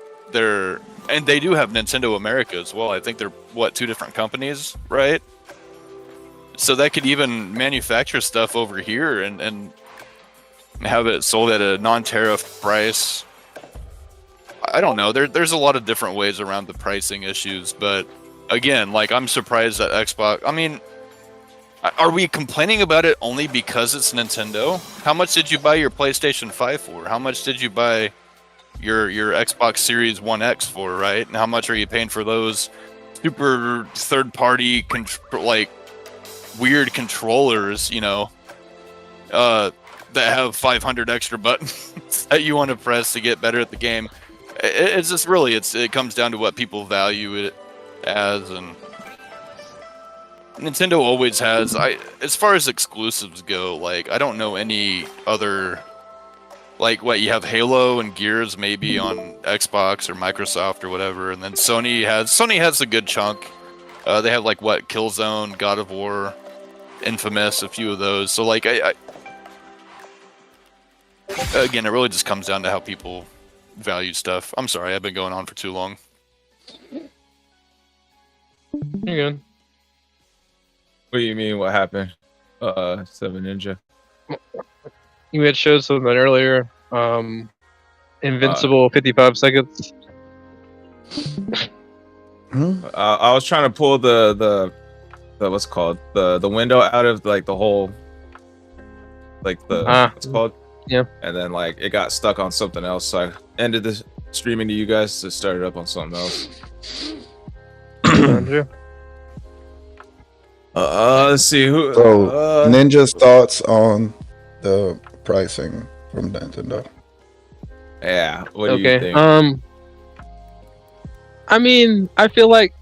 and they do have Nintendo America as well. I think they're two different companies, right? So that could even manufacture stuff over here and have it sold at a non-tariff price. I don't know. There's a lot of different ways around the pricing issues, but again, like, I'm surprised that Xbox. I mean, are we complaining about it only because it's Nintendo? How much did you buy your PlayStation 5 for? How much did you buy your Xbox Series 1X for, right? And how much are you paying for those super third-party like weird controllers, that have 500 extra buttons that you want to press to get better at the game? It's just really, it comes down to what people value it as, and Nintendo always has. As far as exclusives go, like, I don't know any other, like, what you have Halo and Gears maybe on Xbox or Microsoft or whatever, and then Sony has a good chunk. They have, like, what, Killzone, God of War, Infamous, a few of those. So, like, I again, it really just comes down to how people value stuff. I'm sorry, I've been going on for too long.
You're good.
What do you mean? What happened? Seven Ninja.
You had showed something earlier. Invincible 55 seconds.
I was trying to pull the what's it called the window out of like the whole like the what's it called?
Yeah.
And then like it got stuck on something else, so I ended this streaming to you guys to start it up on something else.
Andrew?
Let's see who.
So, Ninja's thoughts on the pricing from Nintendo.
Yeah. What do you think?
I mean, I feel like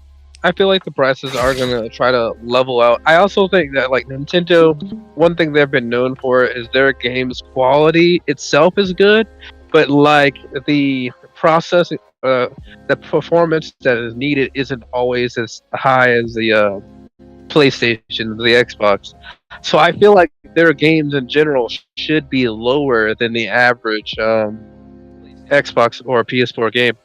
the prices are gonna try to level out. I also think that like Nintendo, one thing they've been known for is their games quality itself is good, but like the processing, the performance that is needed isn't always as high as the PlayStation, the Xbox. So I feel like their games in general should be lower than the average Xbox or PS4 game,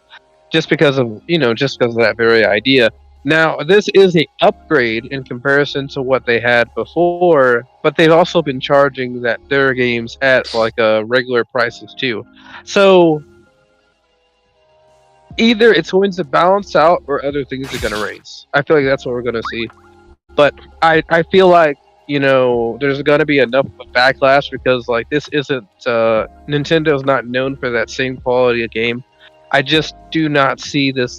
just because of that very idea. Now, this is an upgrade in comparison to what they had before, but they've also been charging their games at like regular prices too. So either it's going to balance out or other things are going to raise. I feel like that's what we're going to see. But I feel like, there's going to be enough of a backlash because like this isn't Nintendo's not known for that same quality of game. I just do not see this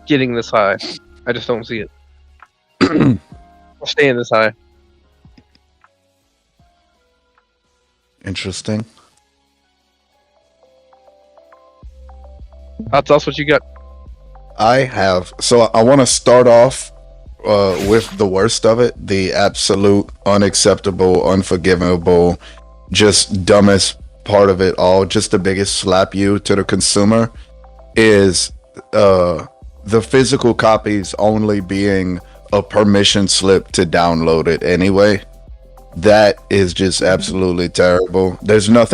getting this high. I just don't see it. Staying this high.
Interesting.
That's what you got.
I have. So I want to start off with the worst of it, the absolute unacceptable, unforgivable, just dumbest part of it all, just the biggest slap you to the consumer is the physical copies only being a permission slip to download it anyway. That is just absolutely terrible. There's no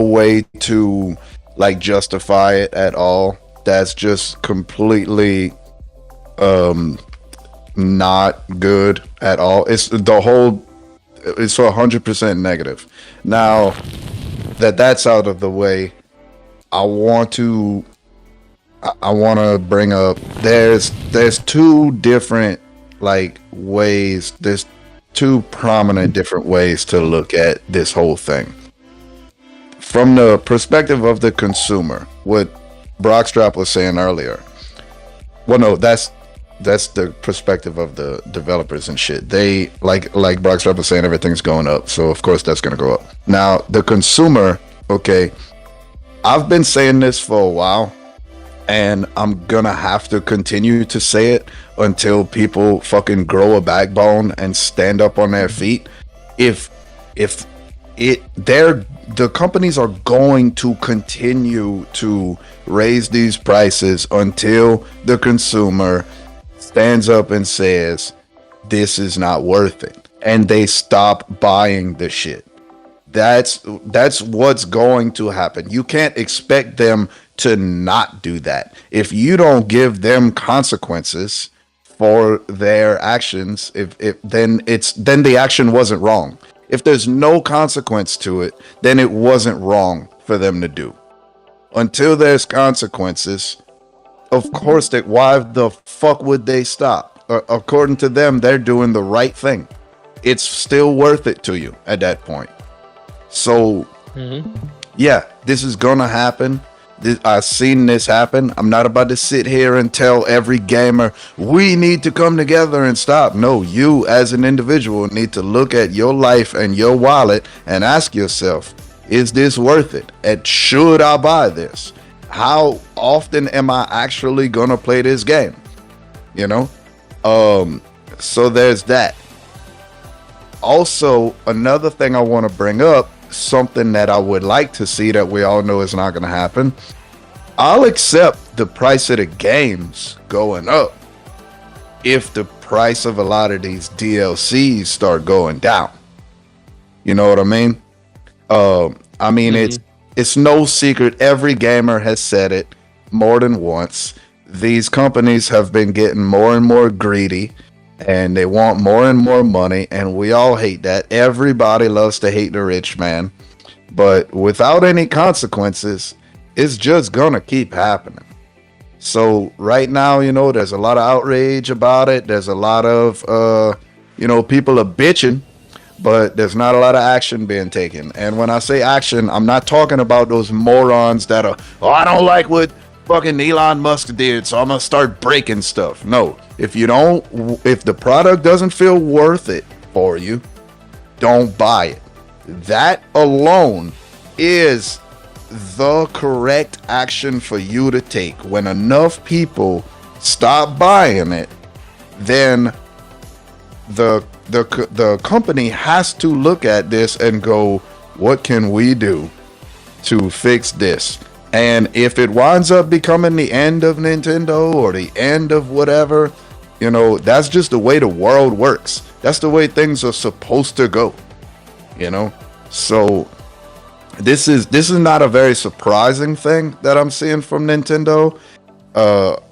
way to like justify it at all. That's just completely not good at all. It's 100% negative. Now that that's out of the way, I want to bring up there's two different like ways, there's two prominent different ways to look at this whole thing. From the perspective of the consumer, what Brockstrap was saying earlier. Well, no, that's the perspective of the developers and shit. They like Brockstrap was saying, everything's going up, so of course that's gonna go up. Now the consumer, okay, I've been saying this for a while, and I'm gonna have to continue to say it until people fucking grow a backbone and stand up on their feet. The companies are going to continue to raise these prices until the consumer stands up and says this is not worth it, and they stop buying the shit. That's what's going to happen. You can't expect them to not do that. If you don't give them consequences for their actions, then the action wasn't wrong. If there's no consequence to it, then it wasn't wrong for them to do. Until there's consequences, of course, why the fuck would they stop? According to them, they're doing the right thing. It's still worth it to you at that point. So, yeah, this is gonna happen. I've seen this happen. I'm not about to sit here and tell every gamer we need to come together and stop. No, you as an individual need to look at your life and your wallet and ask yourself, is this worth it? And should I buy this? How often am I actually gonna play this game? So there's that. Also, another thing I want to bring up, something that I would like to see that we all know is not going to happen. I'll accept the price of the games going up if the price of a lot of these DLCs start going down. You know what I mean? It's no secret. Every gamer has said it. more than once. These companies have been getting more and more greedy, and they want more and more money, and we all hate that. Everybody loves to hate the rich man, but without any consequences, it's just gonna keep happening. So right now, there's a lot of outrage about it. There's a lot of people are bitching, but there's not a lot of action being taken. And when I say action, I'm not talking about those morons that are, I don't like what fucking Elon Musk did, so I'm gonna start breaking stuff. No, if the product doesn't feel worth it for you, don't buy it. That alone is the correct action for you to take. When enough people stop buying it, then the company has to look at this and go, what can we do to fix this? And if it winds up becoming the end of Nintendo or the end of whatever, that's just the way the world works. That's the way things are supposed to go. So this is not a very surprising thing that I'm seeing from Nintendo.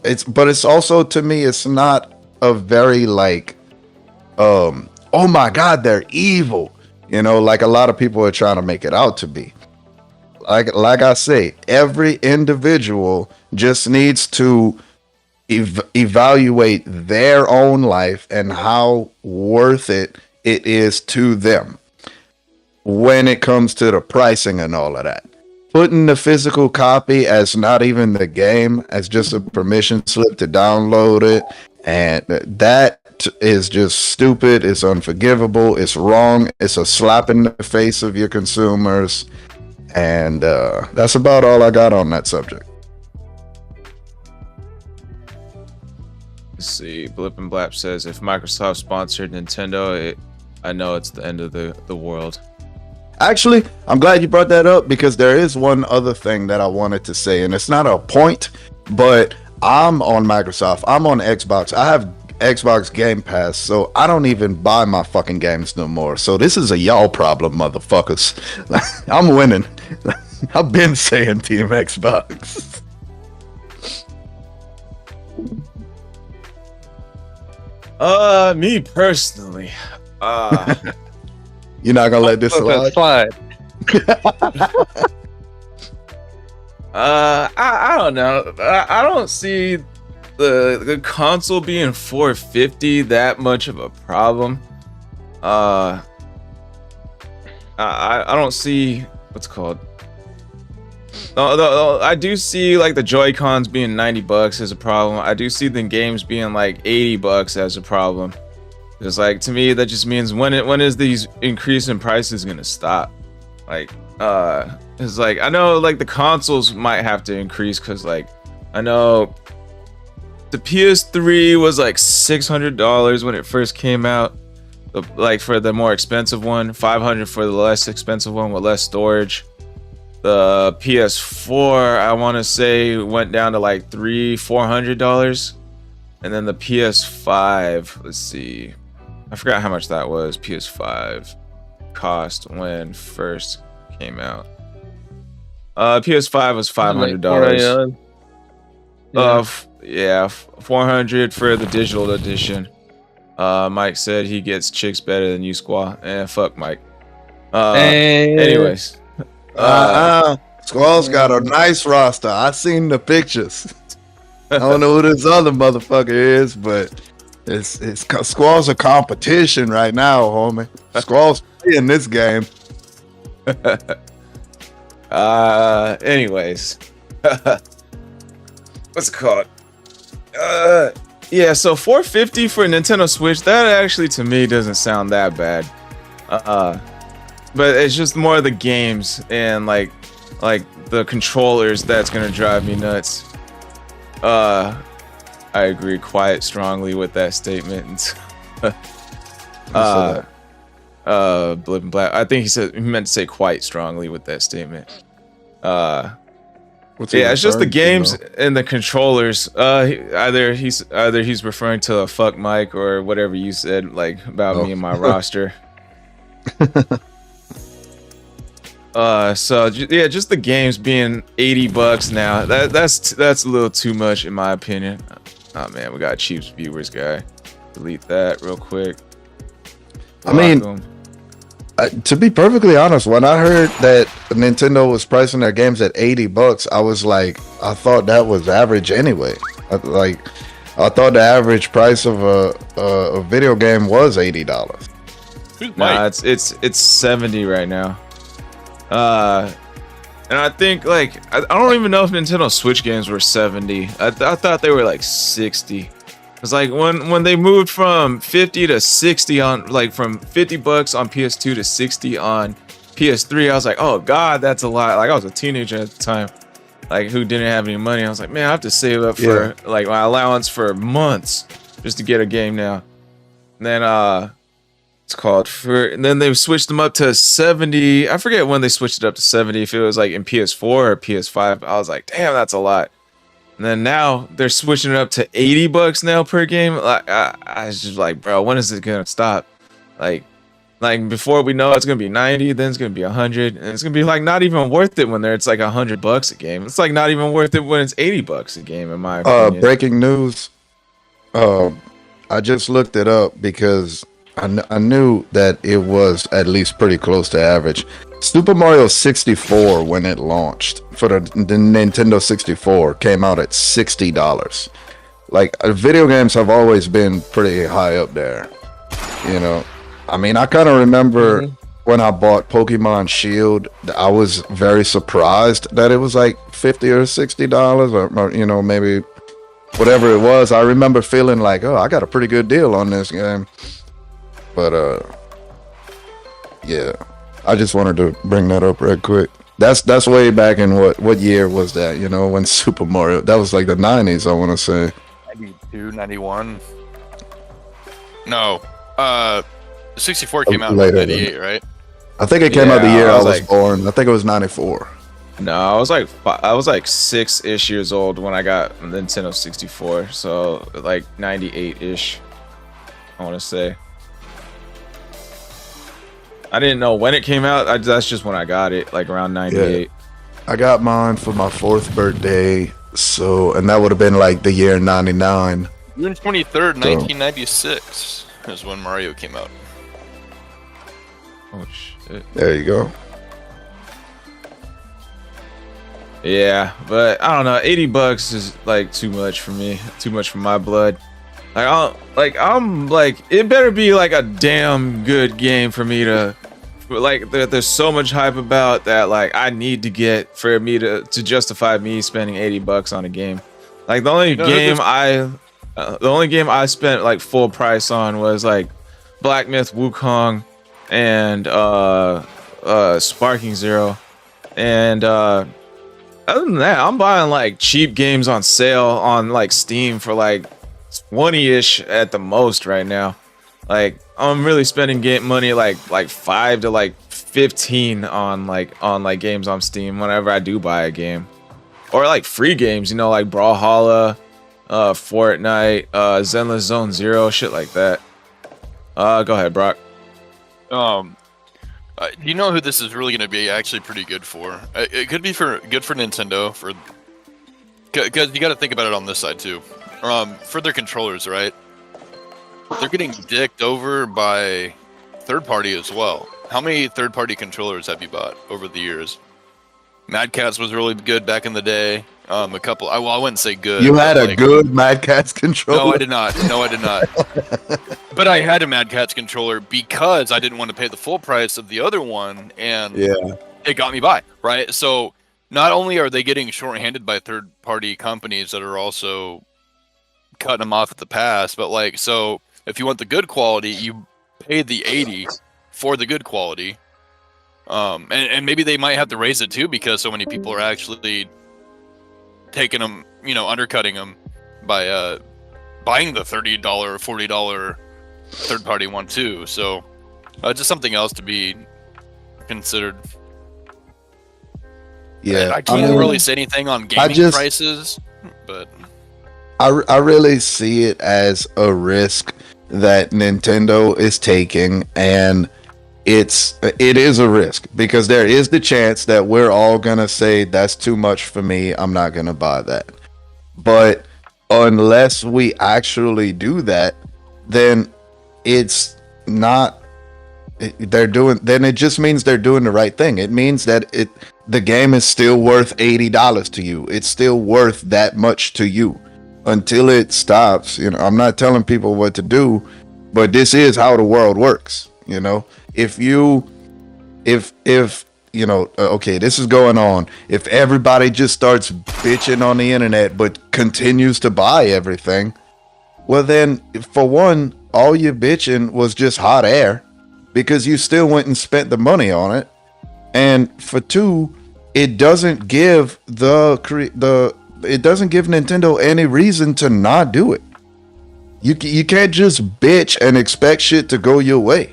It's also, to me, it's not a very oh my God, they're evil. Like a lot of people are trying to make it out to be. Like I say, every individual just needs to evaluate their own life and how worth it is to them when it comes to the pricing and all of that. Putting the physical copy as not even the game, as just a permission slip to download it, and that is just stupid. It's unforgivable. It's wrong. It's a slap in the face of your consumers. And that's about all I got on that subject.
Let's see. Blip and Blap says, if Microsoft sponsored Nintendo, I know it's the end of the world.
Actually, I'm glad you brought that up, because there is one other thing that I wanted to say, and it's not a point, but I'm on Microsoft. I'm on Xbox. I have Xbox Game Pass, so I don't even buy my fucking games no more. So this is a y'all problem, motherfuckers. I'm winning. I've been saying Team Xbox.
Me personally,
you're not gonna let this slide?
I don't know. I don't see the console being $450 that much of a problem. I don't see what's called. I do see the Joy-Cons being $90 as a problem. I do see the games being $80 as a problem. It's to me that just means when is these increase in prices gonna stop? It's I know the consoles might have to increase, because I know the PS3 was $600 when it first came out. For the more expensive one, $500 for the less expensive one with less storage. The PS4, I want to say, went down to $300-$400, and then the PS5, let's see, I forgot how much that was. PS5 cost when first came out. PS5 was $500. Yeah, $400 for the digital edition. Mike said he gets chicks better than you, Squaw. Fuck Mike. Anyways.
Squall's got a nice roster. I seen the pictures. I don't know who this other motherfucker is, but it's Squall's a competition right now, homie. Squall's in this game.
Anyways. What's it called? Yeah, so $450 for a Nintendo Switch, that actually to me doesn't sound that bad. But it's just more of the games and like the controllers that's gonna drive me nuts. I agree quite strongly with that statement. Blip and Black. I think he meant to say quite strongly with that statement. Yeah, it's just the games and the controllers. Either he's referring to a fuck Mike or whatever you said, about me and my roster. Yeah, just the games being $80 now. That's a little too much in my opinion. Oh man, we got cheap viewers guy. Delete that real quick.
I mean, to be perfectly honest, when I heard that Nintendo was pricing their games at $80, I was like, I thought that was average anyway. I thought the average price of a video game was $80.
Nah, it's 70 right now. And I think like I don't even know if Nintendo Switch games were 70. I thought they were like 60. It's like when they moved from 50 to 60 on like from $50 on PS2 to 60 on PS3, I was like, oh god, that's a lot. Like I was a teenager at the time, like who didn't have any money. I was like, man, I have to save up for like my allowance for months just to get a game now. And then it's called for, and then they switched them up to 70. I forget when they switched it up to 70, if it was like in PS4 or PS5. I was like, damn, that's a lot. And then now they're switching it up to $80 now per game. Like I was just like, bro, when is it gonna stop? Like before we know it's gonna be 90, then it's gonna be 100, and it's gonna be like not even worth it when it's like $100 a game. It's like not even worth it when it's $80 a game, in my opinion.
Breaking news. I just looked it up because I knew that it was at least pretty close to average. Super Mario 64, when it launched for the Nintendo 64, came out at $60. Like, video games have always been pretty high up there. You know, I mean, I kind of remember when I bought Pokemon Shield, I was very surprised that it was like $50 or $60, or you know, maybe whatever it was. I remember feeling like, oh, I got a pretty good deal on this game. But yeah, I just wanted to bring that up real quick. That's way back in what year was that? You know, when Super Mario, that was like the 90s, I want to say.
92, 91. No, 64 came out in
Later
98, right?
I think it came out the year I was born. I think it was 94.
No, I was like 6-ish years old when I got Nintendo 64, so like 98-ish, I want to say. I didn't know when it came out. That's just when I got it, like around 98.
Yeah. I got mine for my 4th birthday, and that would have been like the year 99.
June 23rd, 1996 is when Mario came out.
Oh shit!
There you go.
Yeah, but I don't know. $80 is like too much for me. Too much for my blood. I'm like, it better be like a damn good game for me to, like, there's so much hype about that, like, I need to get for me to justify me spending $80 on a game. Like, the only game I spent like full price on was like Black Myth Wukong and Sparking Zero. And other than that, I'm buying like cheap games on sale on like Steam for like 20-ish at the most right now. Like I'm really spending game money like 5 to like 15 on games on Steam whenever I do buy a game, or like free games, you know, like Brawlhalla, Fortnite, Zenless Zone Zero, shit like that. Go ahead, Brock.
You know who this is really going to be actually pretty good for? It could be good for Nintendo, because you got to think about it on this side too. For their controllers, right? They're getting dicked over by third party as well. How many third party controllers have you bought over the years? Mad Catz was really good back in the day. A couple. I wouldn't say good.
You had a good Mad Catz controller?
No, I did not. But I had a Mad Catz controller because I didn't want to pay the full price of the other one, and it got me by, right? So not only are they getting short-handed by third-party companies that are also cutting them off at the pass, but like, so if you want the good quality, you pay the $80 for the good quality, and maybe they might have to raise it too because so many people are actually taking them, you know, undercutting them by buying the $30 or $40 third-party one too. So just something else to be considered.
Yeah,
I can't really say anything on gaming prices, but
I really see it as a risk that Nintendo is taking, and it is a risk because there is the chance that we're all gonna say that's too much for me. I'm not gonna buy that. But unless we actually do that, then it's not. Then it just means they're doing the right thing. It means that the game is still worth $80 to you. It's still worth that much to you until it stops. I'm not telling people what to do, but this is how the world works. If okay, this is going on. If everybody just starts bitching on the internet but continues to buy everything, well then, for one, all your bitching was just hot air because you still went and spent the money on it. And for two, it doesn't give Nintendo any reason to not do it. You can't just bitch and expect shit to go your way.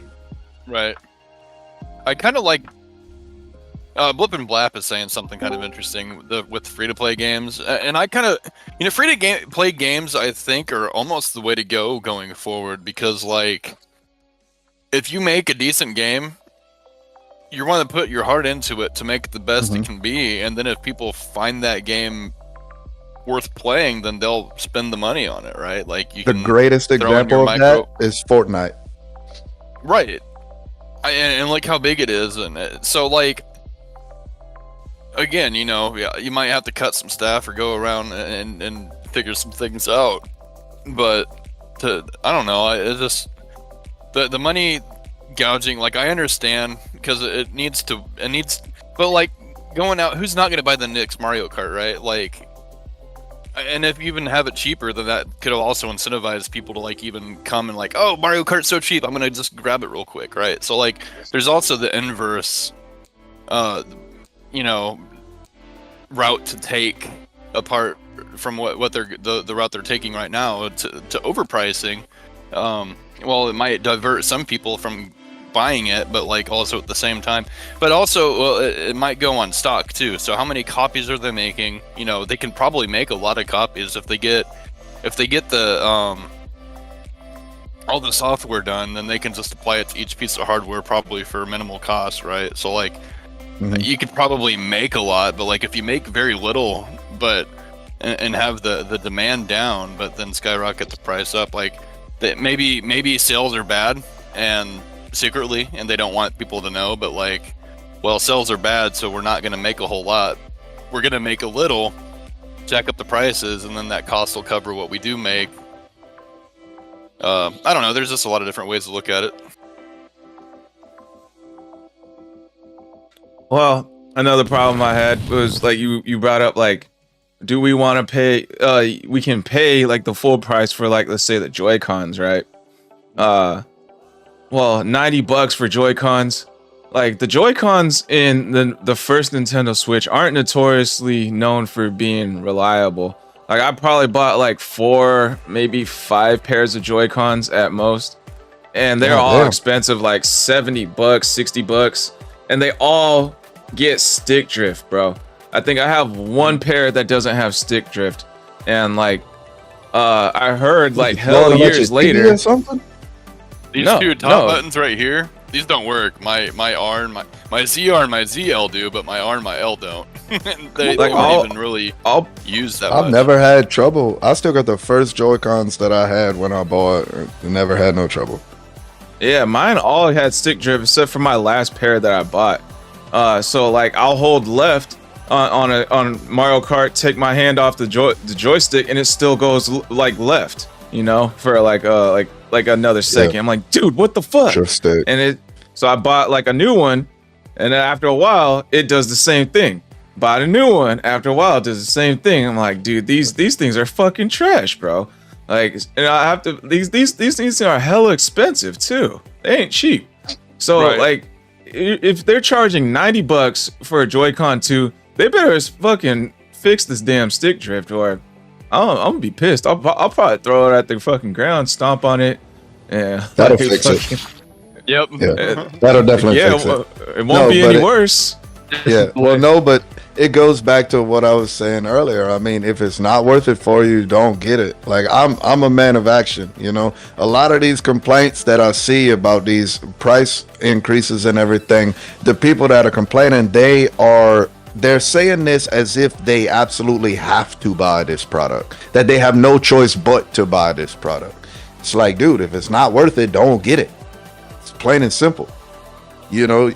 Right. I kind of like Blip and Blap is saying something kind of interesting with free-to-play games, and I kind of, free-to-play games I think are almost the way to go going forward, because like, if you make a decent game, you want to put your heart into it to make it the best it can be, and then if people find that game worth playing, then they'll spend the money on it, right? Like
the greatest example of that is Fortnite.
Right. And like how big it is, and so like, again, you might have to cut some staff or go around and figure some things out, but I don't know, it just the money gouging, like, I understand because it needs, but like, going out, who's not going to buy the next Mario Kart, right? Like, and if you even have it cheaper, then that could also incentivize people to like even come and like, oh, Mario Kart's so cheap, I'm gonna just grab it real quick, right? So like, there's also the inverse, route to take apart from what they're the route they're taking right now to overpricing. Well, it might divert some people from buying it, but like also at the same time, but also, well, it might go on stock too. So how many copies are they making? They can probably make a lot of copies if they get the all the software done, then they can just apply it to each piece of hardware probably for minimal cost, right? So like, you could probably make a lot, but like if you make very little but and have the demand down, but then skyrocket the price up, like that, maybe sales are bad and secretly, and they don't want people to know, but like, well, sales are bad, so we're not going to make a whole lot. We're going to make a little, jack up the prices, and then that cost will cover what we do make. I don't know, there's just a lot of different ways to look at it.
Well, another problem I had was like you brought up, like, do we want to pay? We can pay like the full price for, like, let's say the Joy-Cons, right? Well, $90 for Joy-Cons. Like, the Joy-Cons in the first Nintendo Switch aren't notoriously known for being reliable. Like, I probably bought like 4, maybe 5 pairs of Joy-Cons at most, and they're all expensive, like $70, $60, and they all get stick drift, bro. I think I have one pair that doesn't have stick drift, and like, I heard like hell years later.
These two top buttons right here, these don't work. My R and my ZR and my ZL do, but my R and my L don't. they don't even really use that much.
I've never had trouble. I still got the first Joy-Cons that I had when I bought. Never had no trouble.
Yeah, mine all had stick drift except for my last pair that I bought. So like, I'll hold left on Mario Kart, take my hand off the joystick, and it still goes like left, for like another second. I'm like, dude, what the fuck? And so I bought like a new one, and then after a while it does the same thing. Bought a new one, after a while it does the same thing. I'm like, dude, these things are fucking trash, bro. Like, and I have to, these things are hella expensive too. They ain't cheap. So like, if they're charging $90 for a Joy-Con 2, they better fucking fix this damn stick drift, or I'm gonna be pissed. I'll probably throw it at the fucking ground, stomp on it. Yeah,
that'll fix it.
Yep.
Yeah, that'll definitely fix it.
It won't be any worse.
Yeah. Well, no, but it goes back to what I was saying earlier. I mean, if it's not worth it for you, don't get it. Like I'm a man of action, you know. A lot of these complaints that I see about these price increases and everything, the people that are complaining, they're saying this as if they absolutely have to buy this product, that they have no choice but to buy this product. It's like, dude, if it's not worth it, don't get it. It's plain and simple. You know,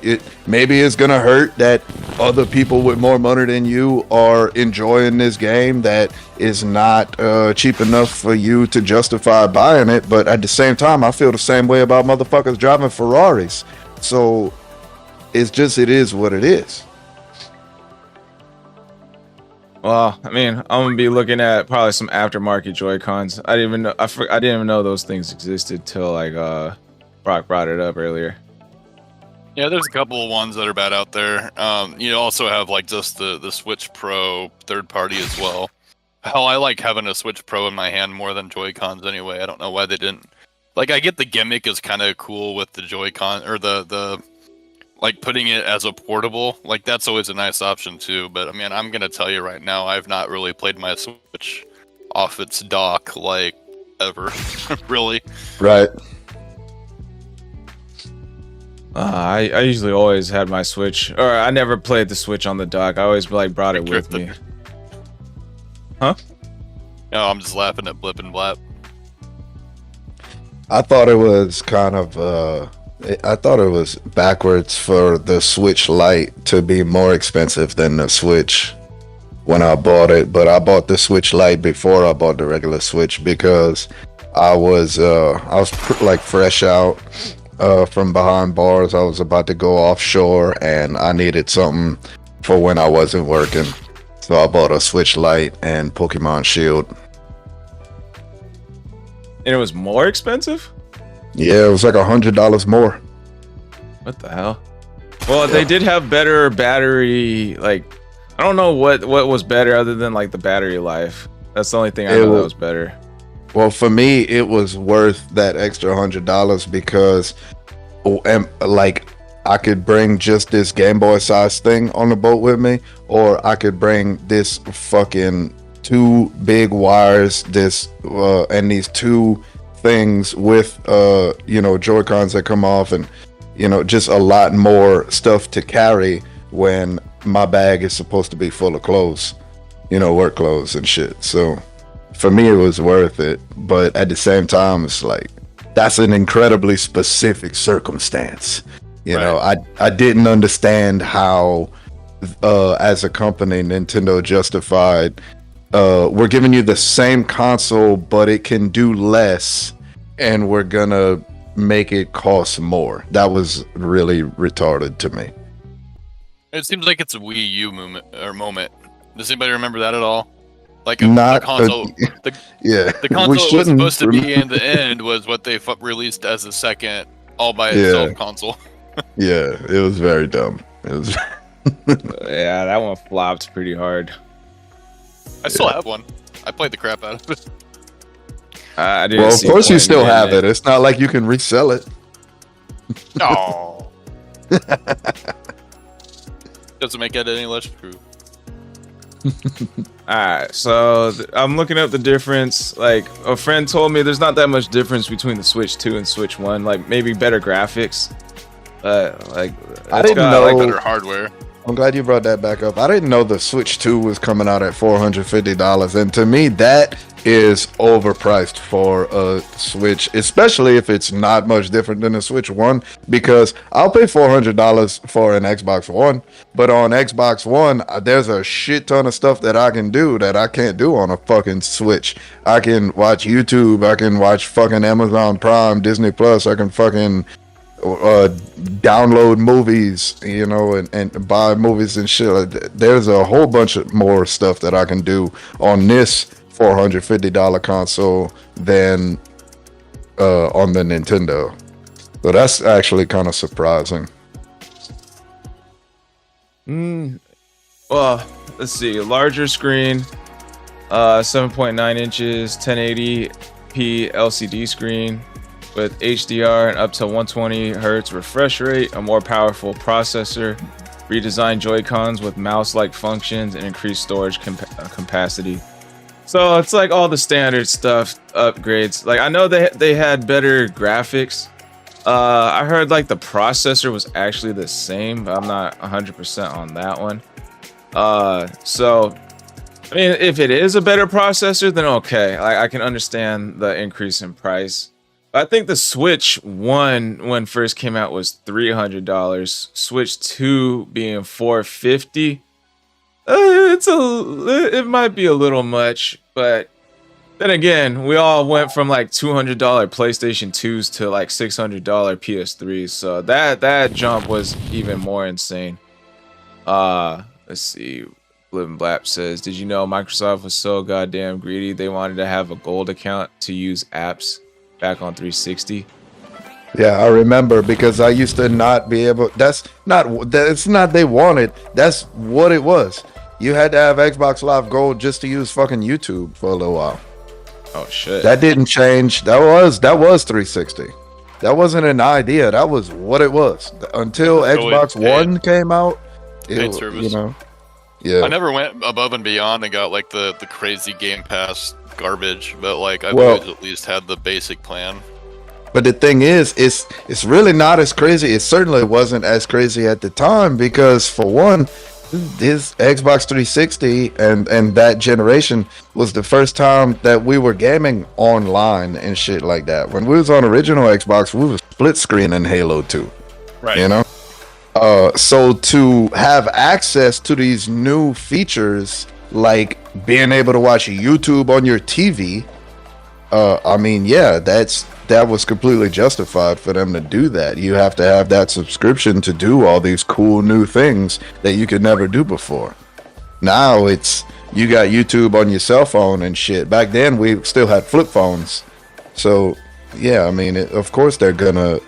maybe it's gonna hurt that other people with more money than you are enjoying this game that is not cheap enough for you to justify buying it. But at the same time, I feel the same way about motherfuckers driving Ferraris. So it is what it is.
Well, I mean, I'm gonna be looking at probably some aftermarket Joy-Cons. I didn't even know those things existed till like Brock brought it up earlier.
Yeah, there's a couple of ones that are bad out there. You also have like just the Switch Pro third party as well. Hell, I like having a Switch Pro in my hand more than Joy-Cons anyway. I don't know why they didn't. Like, I get the gimmick is kind of cool with the Joy-Con, or the like putting it as a portable. Like, that's always a nice option too. But I mean, I'm gonna tell you right now, I've not really played my Switch off its dock like ever, really.
Right.
I usually always had my Switch, or I never played the Switch on the dock. I always like brought it with me. Huh?
No, I'm just laughing at Blip and Blap.
I thought it was kind of I thought it was backwards for the Switch Lite to be more expensive than the Switch when I bought it, but I bought the Switch Lite before I bought the regular Switch because I was like fresh out from behind bars. I was about to go offshore and I needed something for when I wasn't working. So I bought a Switch Lite and Pokemon Shield.
And it was more expensive?
Yeah, it was like $100 more.
What the hell? Well, they did have better battery, like, I don't know what was better other than like the battery life. That's the only thing I know that was better.
Well, for me, it was worth that extra $100 because, like, I could bring just this Game Boy size thing on the boat with me, or I could bring this fucking 2 big wires, and these 2 things with, Joy-Cons that come off, and just a lot more stuff to carry when my bag is supposed to be full of clothes, work clothes and shit. So for me, it was worth it, but at the same time, it's like, that's an incredibly specific circumstance. I didn't understand how, as a company, Nintendo justified, we're giving you the same console, but it can do less, and we're gonna make it cost more. That was really retarded to me.
It seems like it's a Wii U moment. Does anybody remember that at all? Like
Not
the console, the console was supposed to be in the end was what they released as a second all by itself console.
Yeah, it was very dumb. It was.
Yeah, that one flopped pretty hard.
I still have one. I played the crap out of it.
I didn't.
Well, of course you still have it. It's not like you can resell it.
No. Doesn't make it any less true.
Alright, so I'm looking up the difference. Like, a friend told me there's not that much difference between the Switch 2 and Switch 1. Like, maybe better graphics. Like,
I didn't know.
Like better hardware.
I'm glad you brought that back up. I didn't know the Switch 2 was coming out at $450, and to me, that is overpriced for a Switch, especially if it's not much different than a Switch 1, because I'll pay $400 for an Xbox One, but on Xbox One, there's a shit ton of stuff that I can do that I can't do on a fucking Switch. I can watch YouTube, I can watch fucking Amazon Prime, Disney Plus, I can fucking download movies, and buy movies and shit. There's a whole bunch of more stuff that I can do on this $450 console than on the Nintendo. So that's actually kind of surprising.
Well, let's see. Larger screen, 7.9 inches, 1080p LCD screen with HDR and up to 120 hertz refresh rate, a more powerful processor, redesigned Joy-Cons with mouse-like functions and increased storage capacity. So it's like all the standard stuff, upgrades. Like I know they had better graphics. I heard like the processor was actually the same, but I'm not 100% on that one. So I mean, if it is a better processor, then okay, I can understand the increase in price. I think the Switch 1 when first came out was $300. Switch 2 being $450. It might be a little much, but then again, we all went from like $200 PlayStation 2s to like $600 PS3s, so that jump was even more insane. Let's see. Living Blap says, "Did you know Microsoft was so goddamn greedy? They wanted to have a gold account to use apps back on 360."
Yeah, I remember because I used to not be able. That's not they wanted. That's what it was. You had to have Xbox Live Gold just to use fucking YouTube for a little while.
Oh shit.
That didn't change. That was 360. That wasn't an idea. That was what it was until Xbox One came out.
Paid service.
You know. Yeah.
I never went above and beyond and got like the crazy Game Pass garbage, but like I've
Well-
always at least had the basic plan.
But the thing is, it's really not as crazy. It certainly wasn't as crazy at the time because, for one, his Xbox 360 and that generation was the first time that we were gaming online and shit like that. When we was on original Xbox, we was split screening Halo 2.
Right.
You know? So to have access to these new features, like being able to watch YouTube on your TV, I mean, yeah, that was completely justified for them to do that. You have to have that subscription to do all these cool new things that you could never do before. Now it's you got YouTube on your cell phone and shit. Back then we still had flip phones, so yeah, I mean, of course they're gonna,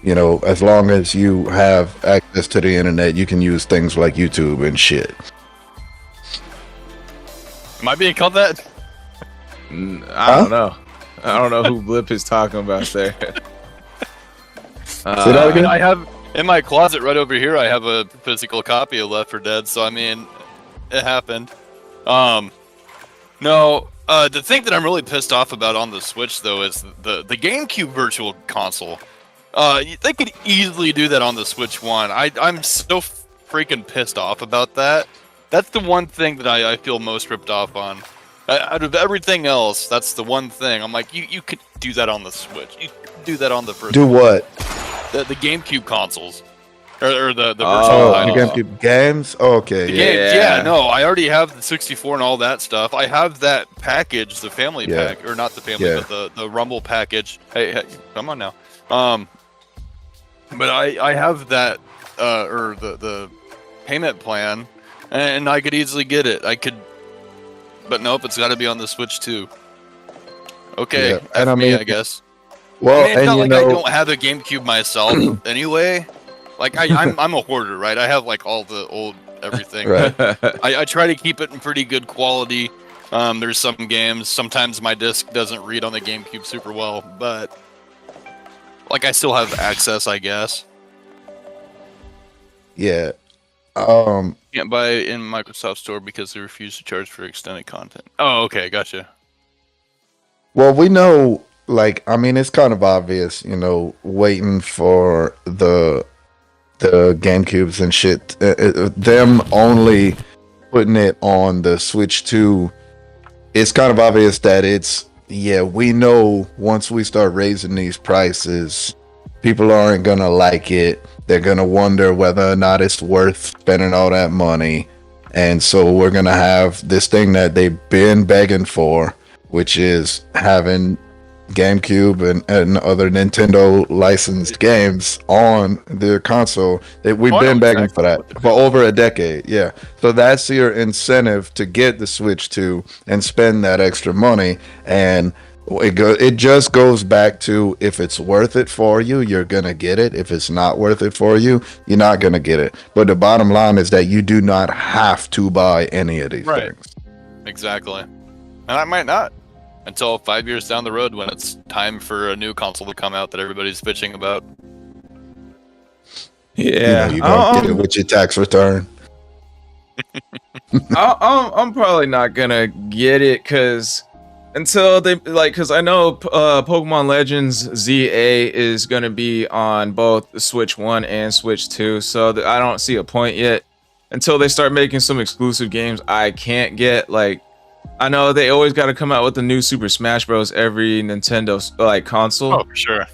you know, as long as you have access to the internet, you can use things like YouTube and shit.
Am I being called that?
I don't know. I don't know who Blip is talking about there.
Say that again?
I have in my closet right over here. I have a physical copy of Left 4 Dead, so I mean, it happened. No, the thing that I'm really pissed off about on the Switch though is the GameCube Virtual Console. They could easily do that on the Switch 1. I'm so freaking pissed off about that. That's the one thing that I feel most ripped off on. Out of everything else, that's the one thing. I'm like, you could do that on the Switch. You could do that on the first.
Do what?
The GameCube consoles. Or the virtual
Oh, the
titles.
GameCube games? Oh, okay,
The
yeah.
games, yeah, no, I already have the 64 and all that stuff. I have that package, the family
Yeah.
pack, or not the family,
Yeah.
but the Rumble package. Hey, come on now. But I have that, or the payment plan, and I could easily get it. I could, but nope, it's got to be on the Switch too. Okay,
Yeah,
and
I mean-
I guess.
Well,
I mean, it's
and
not
you
like
know,
I don't have a GameCube myself anyway. Like I'm a hoarder, right? I have like all the old everything.
Right.
I try to keep it in pretty good quality. There's some games. Sometimes my disc doesn't read on the GameCube super well, but like I still have access, I guess.
yeah.
Can't buy it in Microsoft Store because they refuse to charge for extended content. Oh, okay, gotcha.
Well, we know, like, I mean, it's kind of obvious, you know, waiting for the GameCubes and shit. Them only putting it on the Switch 2, it's kind of obvious that we know once we start raising these prices, people aren't gonna like it. They're gonna wonder whether or not it's worth spending all that money. And so we're gonna have this thing that they've been begging for, which is having GameCube and other Nintendo licensed games on their console. We've been begging for that for over a decade. Yeah. So that's your incentive to get the Switch 2 and spend that extra money. And it just goes back to, if it's worth it for you, you're going to get it. If it's not worth it for you, you're not going to get it. But the bottom line is that you do not have to buy any of these things.
Exactly. And I might not until 5 years down the road when it's time for a new console to come out that everybody's bitching about.
Yeah,
You're gonna get it with your tax return.
I'm probably not gonna get it because until they because I know Pokemon Legends ZA is gonna be on both the Switch 1 and Switch 2, so I don't see a point yet until they start making some exclusive games I can't get. Like, I know they always got to come out with the new Super Smash Bros. Every Nintendo console.
Oh, for sure.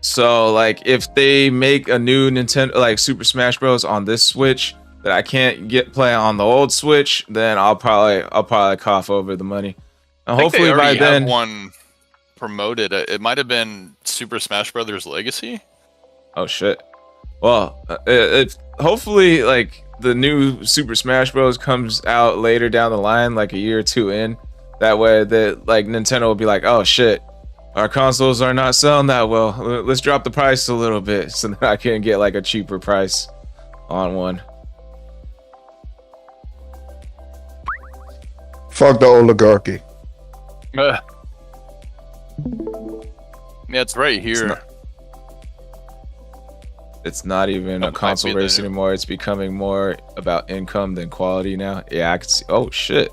So like if they make a new Nintendo like Super Smash Bros. On this Switch that I can't play on the old Switch, then I'll probably cough over the money. And hopefully
they
by
already
then
have one promoted. It might have been Super Smash Brothers Legacy.
Oh shit. Well, hopefully like the new Super Smash Bros. Comes out later down the line, like a year or two in. That way that like Nintendo will be like, oh shit, our consoles are not selling that well. Let's drop the price a little bit so that I can get like a cheaper price on one.
Fuck the oligarchy.
Yeah, it's right here.
It's not even a console race anymore. It's becoming more about income than quality now. Yeah, I can see. Oh shit,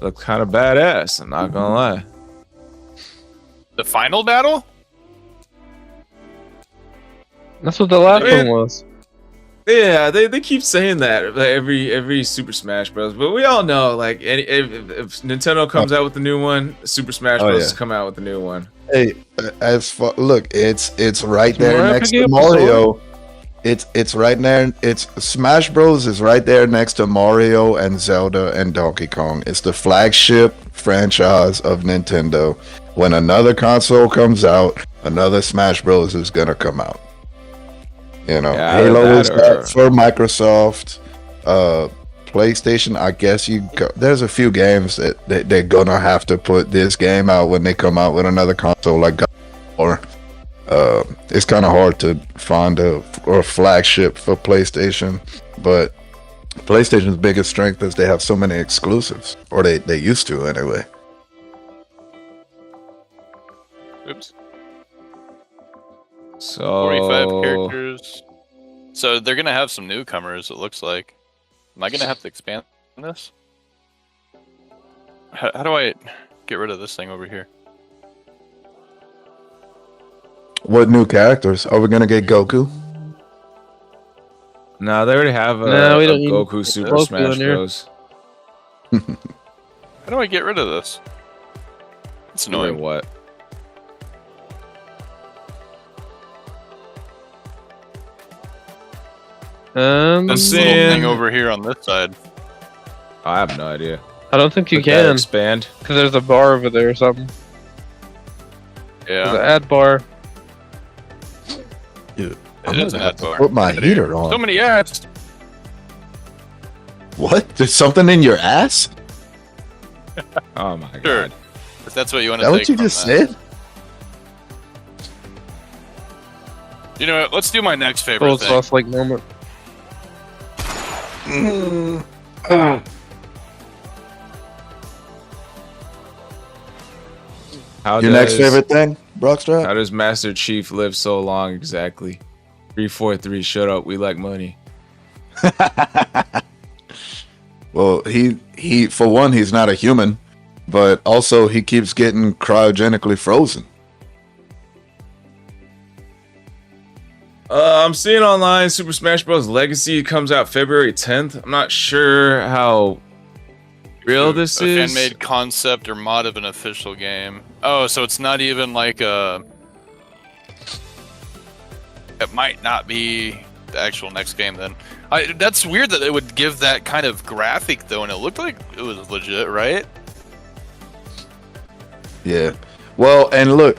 looks kind of badass. I'm not gonna lie.
The final battle?
That's what the last one was.
Yeah, they keep saying that like, every Super Smash Bros. But we all know, like, if Nintendo comes out with a new one, Super Smash Bros. Come out with a new one.
Hey, look, it's right there next to Mario. It's right there. It's Smash Bros. Is right there next to Mario and Zelda and Donkey Kong. It's the flagship franchise of Nintendo. When another console comes out, another Smash Bros. Is gonna come out. You know,
Yeah,
Halo is for Microsoft. PlayStation, I guess there's a few games that they're gonna have to put this game out when they come out with another console like God or it's kind of hard to find a flagship for PlayStation, but PlayStation's biggest strength is they have so many exclusives, or they used to anyway.
Oops.
So
45 characters. So they're gonna have some newcomers. It looks like. Am I gonna have to expand this? How do I get rid of this thing over here?
What new characters? Are we gonna get Goku?
No, they already have
we don't need
Goku Super
Goku
Smash
in there.
Bros.
How do I get rid of this? It's annoying.
Wait, what?
This little thing over here on this side.
I have no idea.
I don't think you
Would that
can
expand.
because there's a bar over there or something. There's an
Yeah,
ad bar.
Dude,
it is an ad bar.
put my heater on.
So many ads.
What? There's something in your ass?
Oh my
Sure.
god.
If that's what you want
Is
to
that
take
what you
from
just
that.
said?
You know what? Let's do my next favorite
Cold
thing.
sauce like moment.
How
Your next favorite thing, Brockstrap?
How does Master Chief live so long exactly? 343. Shut up. We like money.
Well, he for one, he's not a human, but also he keeps getting cryogenically frozen.
I'm seeing online Super Smash Bros. Legacy comes out February 10th. I'm not sure how real this
a
is.
fan-made concept or mod of an official game. Oh, so it's not even like a. It might not be the actual next game then. That's weird that they would give that kind of graphic though, and it looked like it was legit, right?
Yeah. Well, and look,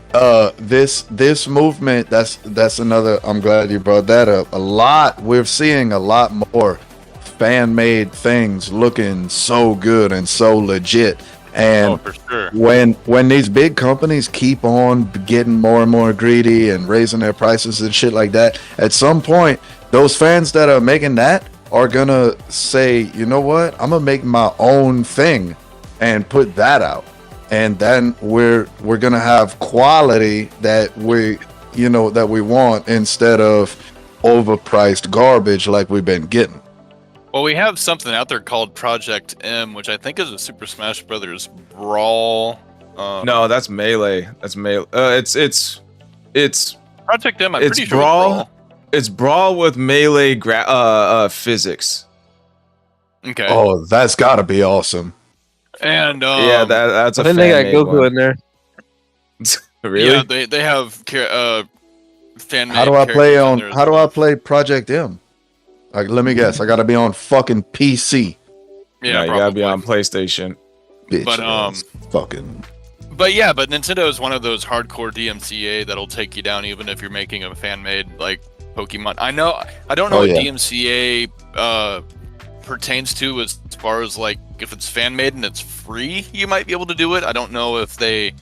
this movement, that's another. I'm glad you brought that up. We're seeing a lot more fan-made things looking so good and so legit. And
For sure.
when these big companies keep on getting more and more greedy and raising their prices and shit like that, at some point, those fans that are making that are gonna say, you know what, I'm gonna make my own thing and put that out. And then we're gonna have quality that we want instead of overpriced garbage like we've been getting.
Well, we have something out there called Project M, which I think is a Super Smash Brothers brawl.
No, that's Melee. That's Melee. It's
Project M. I'm
it's
pretty sure
brawl. It's brawl with Melee physics.
Okay.
Oh, that's gotta be awesome.
And
Yeah, that's a
I think they got
fan-made
Goku
one.
in there.
Really?
Yeah, they have fan.
How do I play Project M? Like, let me guess. I gotta be on fucking PC.
Yeah,
No, you gotta be
probably.
on PlayStation.
Bitch,
But,
ass fucking.
But Nintendo is one of those hardcore DMCA that'll take you down even if you're making a fan-made like Pokemon. I don't know
Oh,
what
yeah.
DMCA pertains to as far as like if it's fan-made and it's free, you might be able to do it. I don't know if they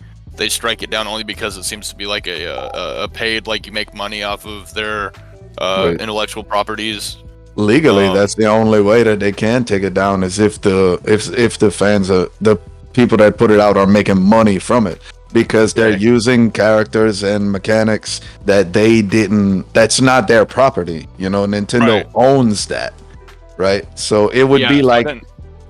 strike it down only because it seems to be like a paid, like you make money off of their
Right.
intellectual properties.
Legally, that's the only way that they can take it down is if the fans are the people that put it out are making money from it because they're using characters and mechanics that they didn't. That's not their property. You know, Nintendo
Right.
owns that, right? So it would be
Yeah,
like
then-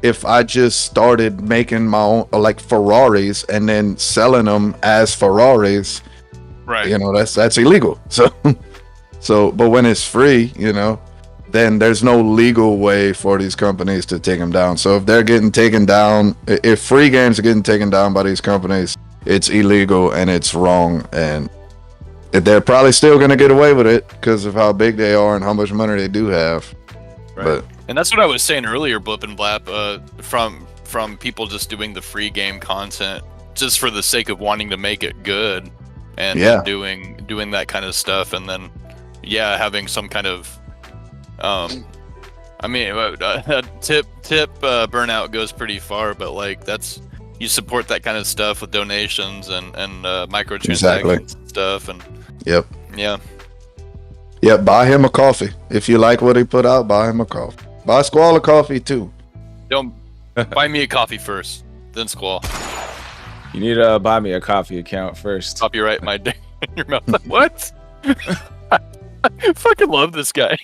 if I just started making my own like Ferraris and then selling them as Ferraris.
right.
You know, that's illegal. So but when it's free, you know, then there's no legal way for these companies to take them down. So if they're getting taken down, if free games are getting taken down by these companies, it's illegal and it's wrong, and they're probably still going to get away with it because of how big they are and how much money they do have.
Right.
But
And that's what I was saying earlier, Blip and Blap, from people just doing the free game content just for the sake of wanting to make it good and
Yeah.
doing that kind of stuff, and then having some kind of tip burnout goes pretty far, but like that's you support that kind of stuff with donations and microtransactions
Exactly.
and stuff, and
yep.
yeah,
Buy him a coffee. If you like what he put out, buy him a coffee. Buy Squall a coffee too.
don't buy me a coffee first, then Squall.
You need to buy me a coffee account first.
Copyright my dick in your mouth. What? I fucking love this guy.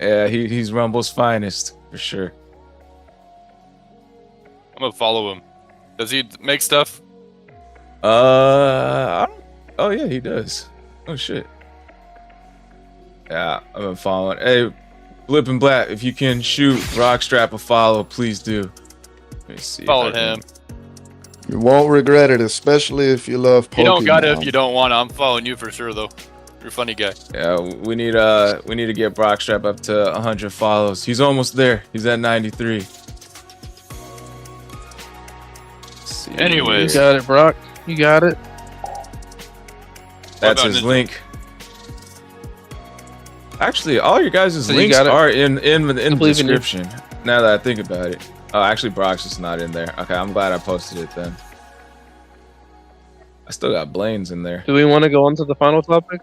Yeah, he's Rumble's finest for sure.
I'm gonna follow him. Does he make stuff?
I don't, oh yeah, he does. Oh shit. Yeah, I've been following. Hey, Blip and Blat, if you can shoot Rockstrap a follow, please do. Let me see. if
Follow
I can-
him.
You won't regret it, especially if you love Pokemon.
You don't got it if you don't want. I'm following you for sure, though. You're a funny guy.
Yeah, we need to get Rockstrap up to 100 follows. He's almost there. He's at 93. Let's see.
You
Anyways.
got it, Brock. You got it.
That's
about
his
Ninja?
link. Actually, all your guys'
So you
links
got it?
are in the
believe in you.
description. Now that I think about it. Oh, actually, Brock's just not in there. Okay, I'm glad I posted it then. I still got Blaine's in there.
Do we want to go on to the final topic?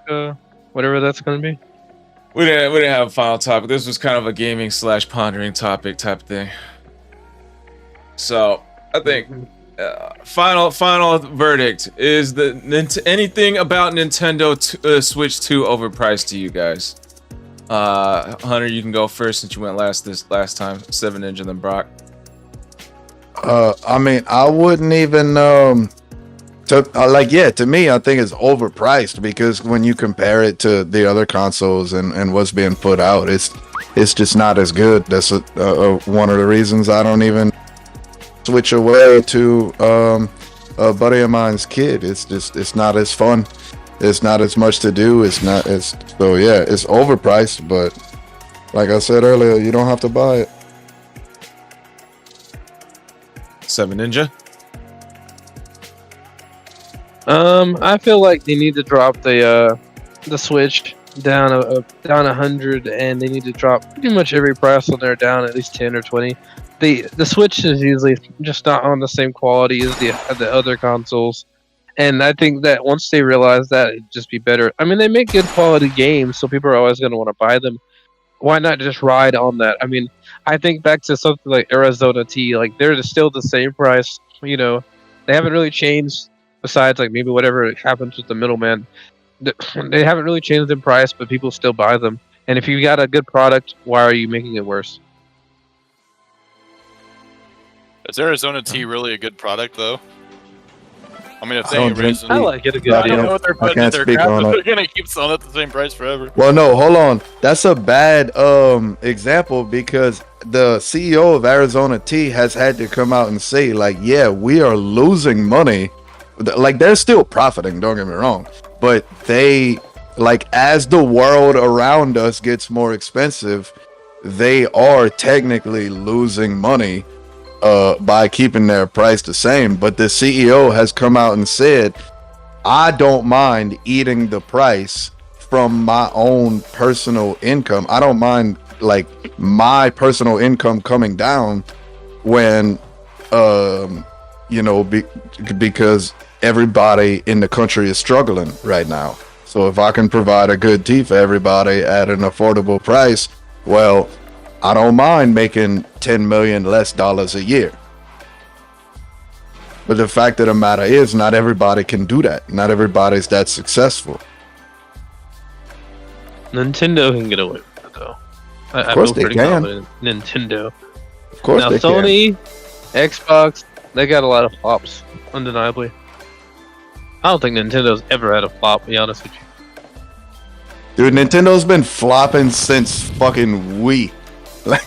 Whatever that's going to be.
We didn't have a final topic. This was kind of a gaming / pondering topic type thing. So I think final verdict is anything about Nintendo Switch 2 overpriced to you guys? Hunter, you can go first since you went last time. 7 Ninja, then Brock.
I mean, I wouldn't even to me, I think it's overpriced because when you compare it to the other consoles and what's being put out, it's just not as good. That's one of the reasons I don't even switch away to a buddy of mine's kid. It's not as fun. It's not as much to do. It's overpriced, but like I said earlier, you don't have to buy it.
7 Ninja.
I feel like they need to drop the Switch down 100, and they need to drop pretty much every price on there down at least 10 or 20. The Switch is usually just not on the same quality as the other consoles, and I think that once they realize that, it'd just be better. I mean, they make good quality games, so people are always going to want to buy them. Why not just ride on that? I mean, I think back to something like Arizona T, like they're still the same price. You know, they haven't really changed besides like maybe whatever happens with the middleman. They haven't really changed in price, but people still buy them. And if you got a good product, why are you making it worse?
Is Arizona tea really a good product though? I mean, if
I
they
don't
ain't
drink
raising,
I like it a good
I
I don't
deal.
know what they're
I
putting in
can't
their
speak
crap,
on
but
it.
they're gonna keep selling at the same price forever.
Well, no, hold on. That's a bad example because the CEO of Arizona Tea has had to come out and say, like, yeah, we are losing money. Like, they're still profiting, don't get me wrong. But they, like, as the world around us gets more expensive, they are technically losing money by keeping their price the same. But the CEO has come out and said, I don't mind eating the price from my own personal income. I don't mind like my personal income coming down when because everybody in the country is struggling right now. So if I can provide a good tea for everybody at an affordable price, well, I don't mind making 10 million less dollars a year. But the fact of the matter is, not everybody can do that. Not everybody's that successful.
Nintendo can get away with it though. I
course
feel
they
pretty
can.
confident in Nintendo.
Of course
Now
they can.
Sony, Xbox, they got a lot of flops, undeniably. I don't think Nintendo's ever had a flop, to be honest with you.
Dude, Nintendo's been flopping since fucking Wii. Like,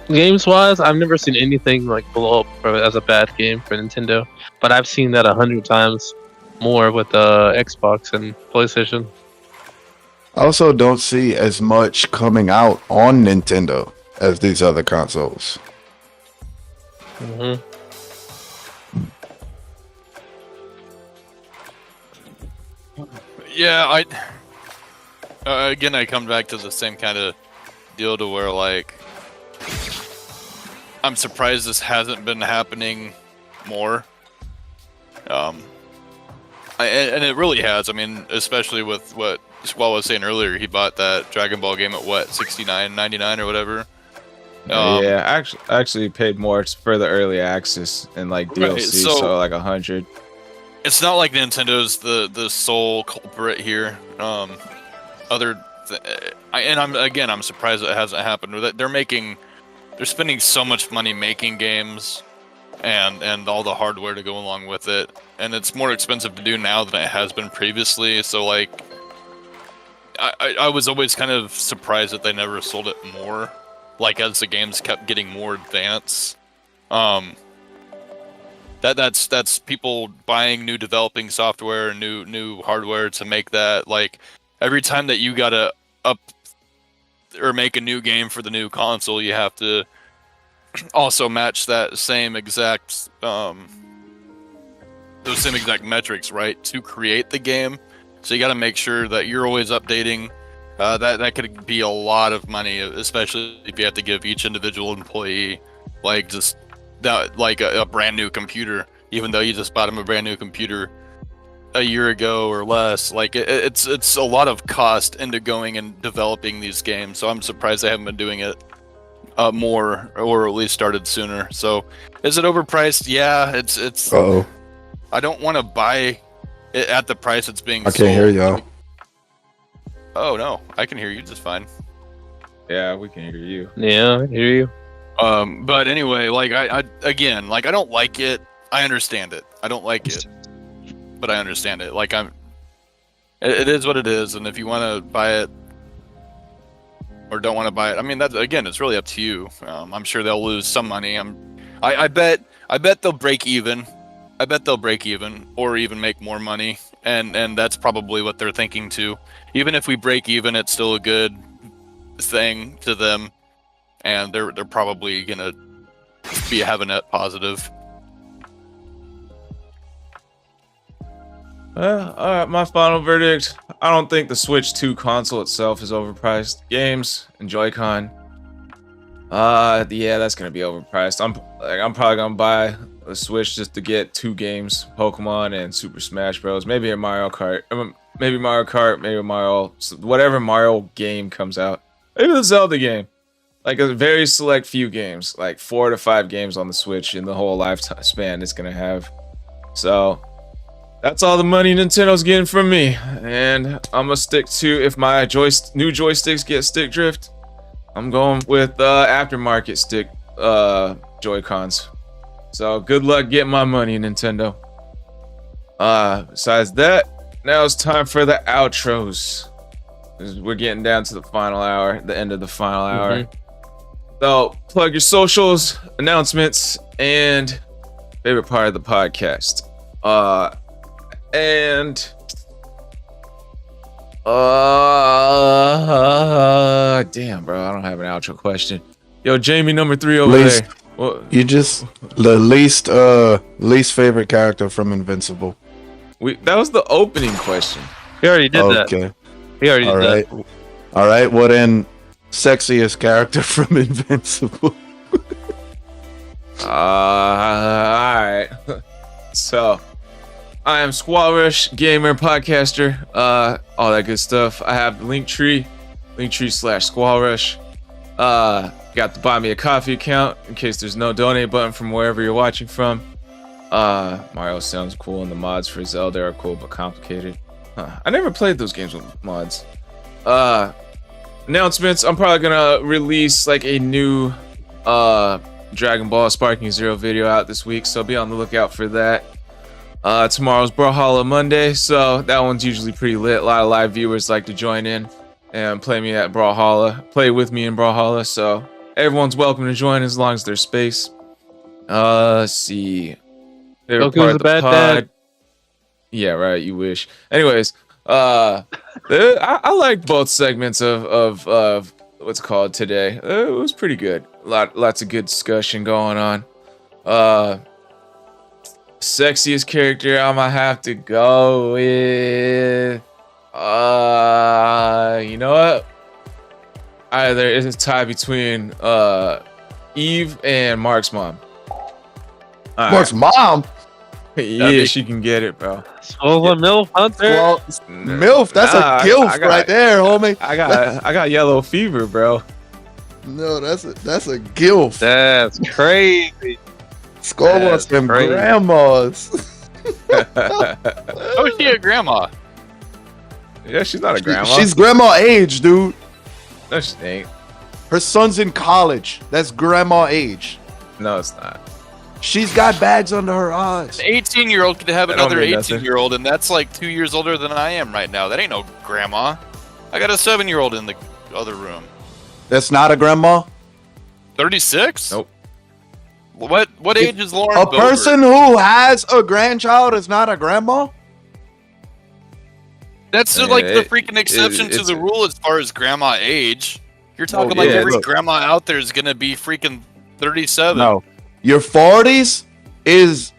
Games wise, I've never seen anything like blow up as a bad game for Nintendo, but I've seen that 100 times more with Xbox and PlayStation.
I also don't see as much coming out on Nintendo as these other consoles.
Mm-hmm.
Yeah, again, I come back to the same kind of deal to where, like, I'm surprised this hasn't been happening more. And it really has. I mean, especially with what Squall was saying earlier, he bought that Dragon Ball game at what, $69.99 or whatever.
Yeah, actually paid more for the early access and like DLC,
Right,
so like 100.
It's not like Nintendo's the sole culprit here. I'm surprised it hasn't happened. They're spending so much money making games, and all the hardware to go along with it, and it's more expensive to do now than it has been previously. So like, I was always kind of surprised that they never sold it more. Like as the games kept getting more advanced. That's people buying new developing software and new hardware to make that. Like every time that you gotta up or make a new game for the new console, you have to also match that same exact those same exact metrics, right, to create the game. So you got to make sure that you're always updating. That could be a lot of money, especially if you have to give each individual employee like just that, like a brand new computer, even though you just bought them a brand new computer a year ago or less. Like it's a lot of cost into going and developing these games. So I'm surprised they haven't been doing it more, or at least started sooner. So is it overpriced? Yeah, it's.
Uh-oh.
I don't want to buy it at the price it's being
I
sold.
can't hear y'all.
Oh no, I can hear you just fine.
Yeah, we can hear you.
Yeah, I hear you.
But anyway, like I again, like I don't like it. I understand it. I don't like it, but I understand it. Like it is what it is, and if you want to buy it or don't want to buy it, I mean that again, it's really up to you. I'm sure they'll lose some money. I bet they'll break even. I bet they'll break even or even make more money, and that's probably what they're thinking too. Even if we break even, it's still a good thing to them, and they're probably gonna have a net positive.
All right, my final verdict. I don't think the Switch 2 console itself is overpriced. Games and Joy-Con. Yeah, that's gonna be overpriced. I'm probably gonna buy a Switch just to get 2 games, Pokemon and Super Smash Bros. Maybe a Mario Kart. Maybe Mario Kart. Maybe Mario. Whatever Mario game comes out. Maybe the Zelda game. like a very select few games, like 4 to 5 games on the Switch in the whole lifetime span it's gonna have. So that's all the money Nintendo's getting from me, and I'm gonna stick to, if my new joysticks get stick drift, I'm going with aftermarket stick Joy-Cons. So good luck getting my money, Nintendo. Besides that, now it's time for the outros. We're getting down to the final hour, the end of the final hour. So plug your socials, announcements, and favorite part of the podcast. Damn, bro, I don't have an outro question. Yo, Jamie, number 3 over there. Well,
You just the least favorite character from Invincible.
that was the opening question.
We already did that.
Okay.
We already
All
did
right.
that.
All right. Well then, sexiest character from Invincible.
Alright. So, I am Squalrush, gamer, podcaster, all that good stuff. I have the Linktree/Squalrush. Got the Buy Me a Coffee account in case there's no donate button from wherever you're watching from. Mario sounds cool, and the mods for Zelda are cool but complicated. I never played those games with mods. Announcements, I'm probably gonna release like a new Dragon Ball Sparking Zero video out this week, so be on the lookout for that. Tomorrow's Brawlhalla Monday, so that one's usually pretty lit. A lot of live viewers like to join in and play with me in Brawlhalla, so everyone's welcome to join as long as there's space. Let's see. Favorite
Goku's a bad dad.
Yeah, right, you wish. Anyways, I liked both segments of what's called today. It was pretty good. Lots of good discussion going on. Sexiest character, I'm gonna have to go with you know what? Either it's a tie between Eve and Mark's mom. All
Mark's mom.
Yeah, she can get it, bro.
Swollen MILF Hunter.
Well, MILF. That's
Nah,
a gilf
I got-
right there, homie.
I got yellow fever, bro.
No, that's a gilf.
That's crazy.
Skull
That's
wants them
crazy.
grandmas.
Oh, she a grandma.
Yeah, she's not a grandma.
She's grandma age, dude.
No, she ain't.
Her son's in college. That's grandma age.
No, it's not.
She's got bags under her eyes.
An 18-year-old could have
That don't
another
mean nothing.
18-year-old, and that's like 2 years older than I am right now. That ain't no grandma. I got a 7-year-old in the other room.
That's not a grandma.
36?
Nope.
What age is Lauren?
A
Boebert?
person who has a grandchild is not a grandma.
That's like the
It-
freaking exception to
it's-
the rule as far as grandma age. You're talking
Oh,
like
yeah,
every
look.
grandma out there is gonna be freaking 37.
No, your 40s is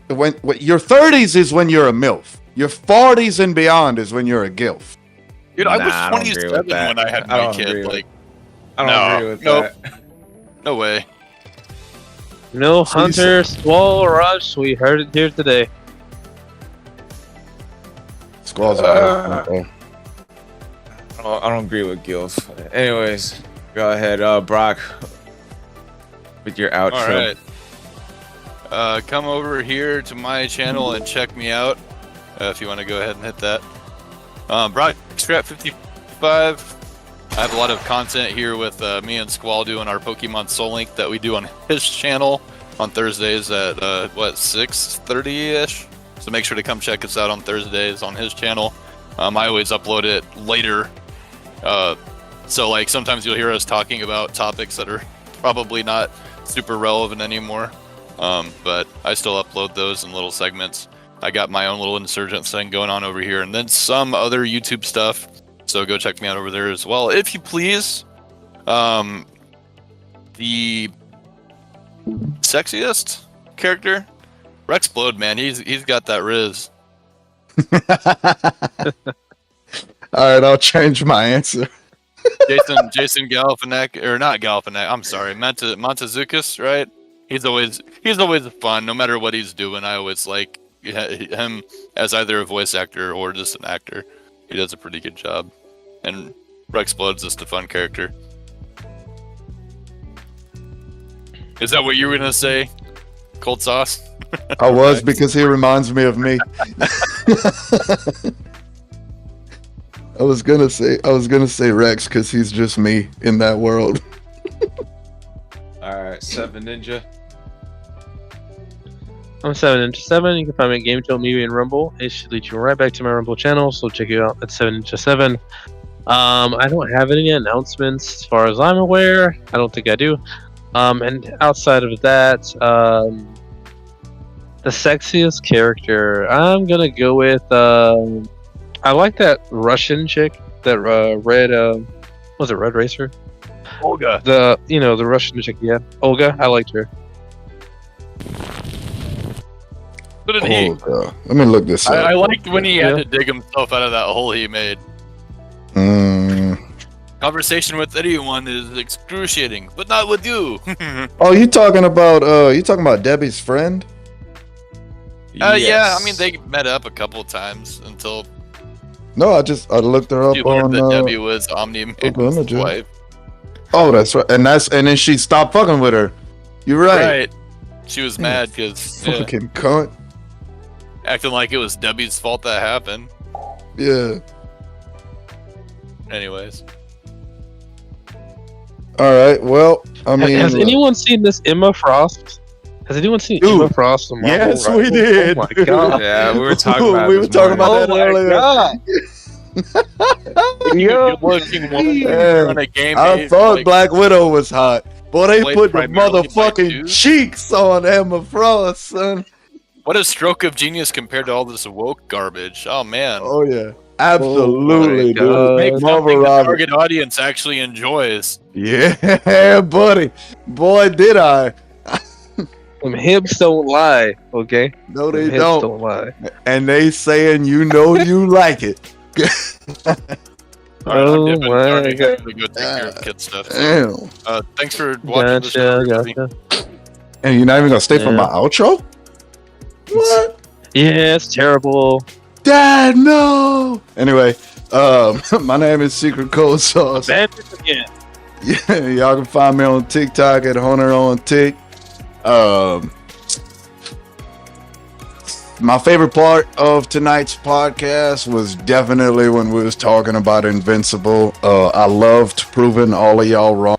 when your 30s is when you're a MILF. Your 40s and beyond is when you're a GILF.
Dude, I was
Nah, I don't agree with
27
that.
when I had
I
my
don't agree
kid.
with-
Like,
I don't
No,
agree with
nope.
that.
no way.
No Hunter Squalrush. We heard it here today.
Squalls
I don't agree with Gilf. Anyways, go ahead, Brock, with your outro.
All right. Come over here to my channel and check me out if you want to go ahead and hit that. Brock Scrap 55. I have a lot of content here with me and Squall doing our Pokemon Soul Link that we do on his channel on Thursdays at 6:30ish. So make sure to come check us out on Thursdays on his channel. I always upload it later. So like sometimes you'll hear us talking about topics that are probably not super relevant anymore. But I still upload those in little segments. I got my own little insurgent thing going on over here, and then some other YouTube stuff. So go check me out over there as well, if you please. The sexiest character, Rexplode, man. He's got that riz.
All right, I'll change my answer.
Jason Galifianek, or not Galifianek. I'm sorry, Montezukas, right? He's always fun, no matter what he's doing. I always like him as either a voice actor or just an actor. He does a pretty good job. And Rexplode's just a fun character. Is that what you were gonna say? Cold sauce?
I was because he reminds me of me. I was gonna say Rex because he's just me in that world.
All right, 7 Ninja.
I'm 7Ninja7. You can find me at Game Jolt Media and Rumble. It should lead you right back to my Rumble channel, so check it out at 7Ninja7. I don't have any announcements as far as I'm aware. I don't think I do. And outside of that, the sexiest character, I'm gonna go with. I like that Russian chick, that red. Was it Red Racer?
Olga.
The Russian chick, yeah, Olga. I liked her.
So did he.
God. Let me look this up.
I liked when he had to dig himself out of that hole he made. Conversation with anyone is excruciating, but not with you.
Oh, you talking about Debbie's friend?
Yeah, I mean they met up a couple of times until
No, I looked her up
you learned
on
that Debbie was Omni-Man's wife.
Oh, that's right. And then she stopped fucking with her. You're right.
She was mad because
Fucking cunt.
acting like it was Debbie's fault that happened.
Yeah.
Anyways.
All right. Well, I mean,
Has anyone seen this Emma Frost? Has anyone seen
Dude,
Emma Frost? On Marvel
yes, we
Rivals?
did.
Oh my god!
Yeah, we were talking about.
we were talking about that earlier.
Good looking woman
Man,
on a game.
I thought Black Widow was hot. Boy, they
Played
put the
primarily by
motherfucking
dudes.
cheeks on Emma Frost, son.
What a stroke of genius compared to all this woke garbage. Oh man.
Oh yeah, absolutely,
Oh,
Make
dude.
something
Marvel
the
Robert.
target audience actually enjoys.
Yeah, buddy. Boy, did I.
Them hips don't lie, okay?
No,
Them
they
hips
don't.
lie.
And they saying you like it.
Oh
I'm dipping.
my
Sorry, I
God.
have to go take care of kid stuff. So,
Damn.
thanks for watching this.
Gotcha,
everybody.
gotcha.
And you're not even gonna stay for
Yeah.
my outro? What?
Yeah, it's terrible.
Dad, no. Anyway, my name is Secret Cold Sauce.
Bandits again.
Yeah, y'all can find me on TikTok at Hunter on Tik. My favorite part of tonight's podcast was definitely when we was talking about Invincible. I loved proving all of y'all wrong.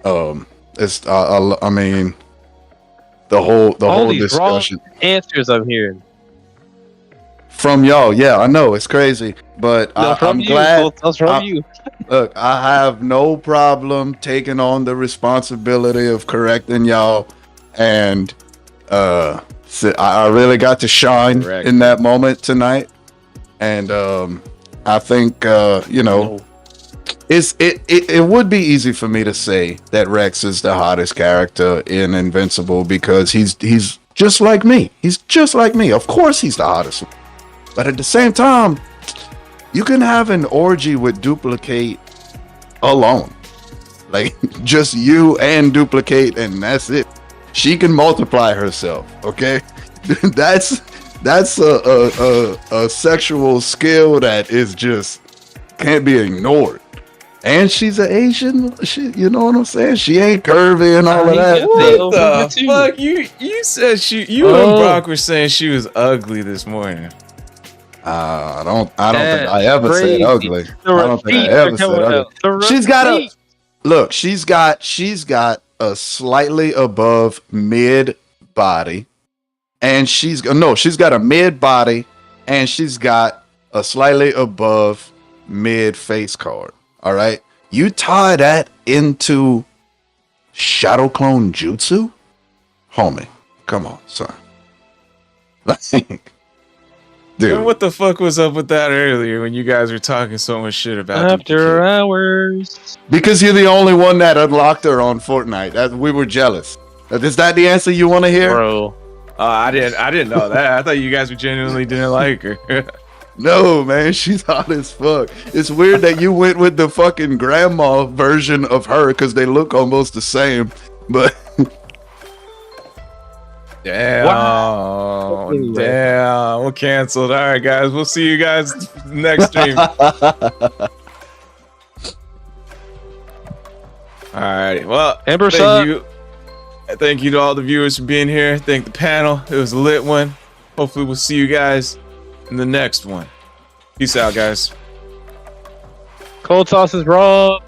I mean, the whole
these
discussion
Answers I'm hearing.
from y'all. Yeah, I know it's crazy, but
No, from
I'm
you.
glad.
That's from
I-
you.
Look, I have no problem taking on the responsibility of correcting y'all, and so I really got to shine
Correct.
in that moment tonight, and I think it would be easy for me to say that Rex is the hottest character in Invincible because he's just like me. He's just like me. Of course, he's the hottest, but at the same time, you can have an orgy with Duplicate alone. Like, just you and Duplicate, and that's it. She can multiply herself, okay? that's a sexual skill that is just can't be ignored. And she's an Asian. You know what I'm saying? She ain't curvy and all of that.
What the fuck? You said you and Brock were saying she was ugly this morning.
I don't think I
That's
ever
crazy.
said ugly. I don't think I
receipts
ever
are
said
coming
ugly.
out. The
She's got a
receipts.
look. She's got a slightly above mid body, and she's got a mid body, and she's got a slightly above mid face card. All right, you tie that into shadow clone jutsu, homie. Come on, son. Like, dude.
And what the fuck was up with that earlier when you guys were talking so much shit about
After
Duplicate?
hours.
Because you're the only one that unlocked her on Fortnite. We were jealous. Is that the answer you want to hear?
Bro.
I didn't know that. I thought you guys genuinely didn't like her.
No, man, she's hot as fuck. It's weird that you went with the fucking grandma version of her because they look almost the same. But
Damn.
Wow.
Damn. We're canceled. All right, guys. We'll see you guys next stream. All right. Well,
Amber
thank
suck.
you. Thank you to all the viewers for being here. Thank the panel. It was a lit one. Hopefully we'll see you guys in the next one. Peace out, guys.
Cold sauce is wrong.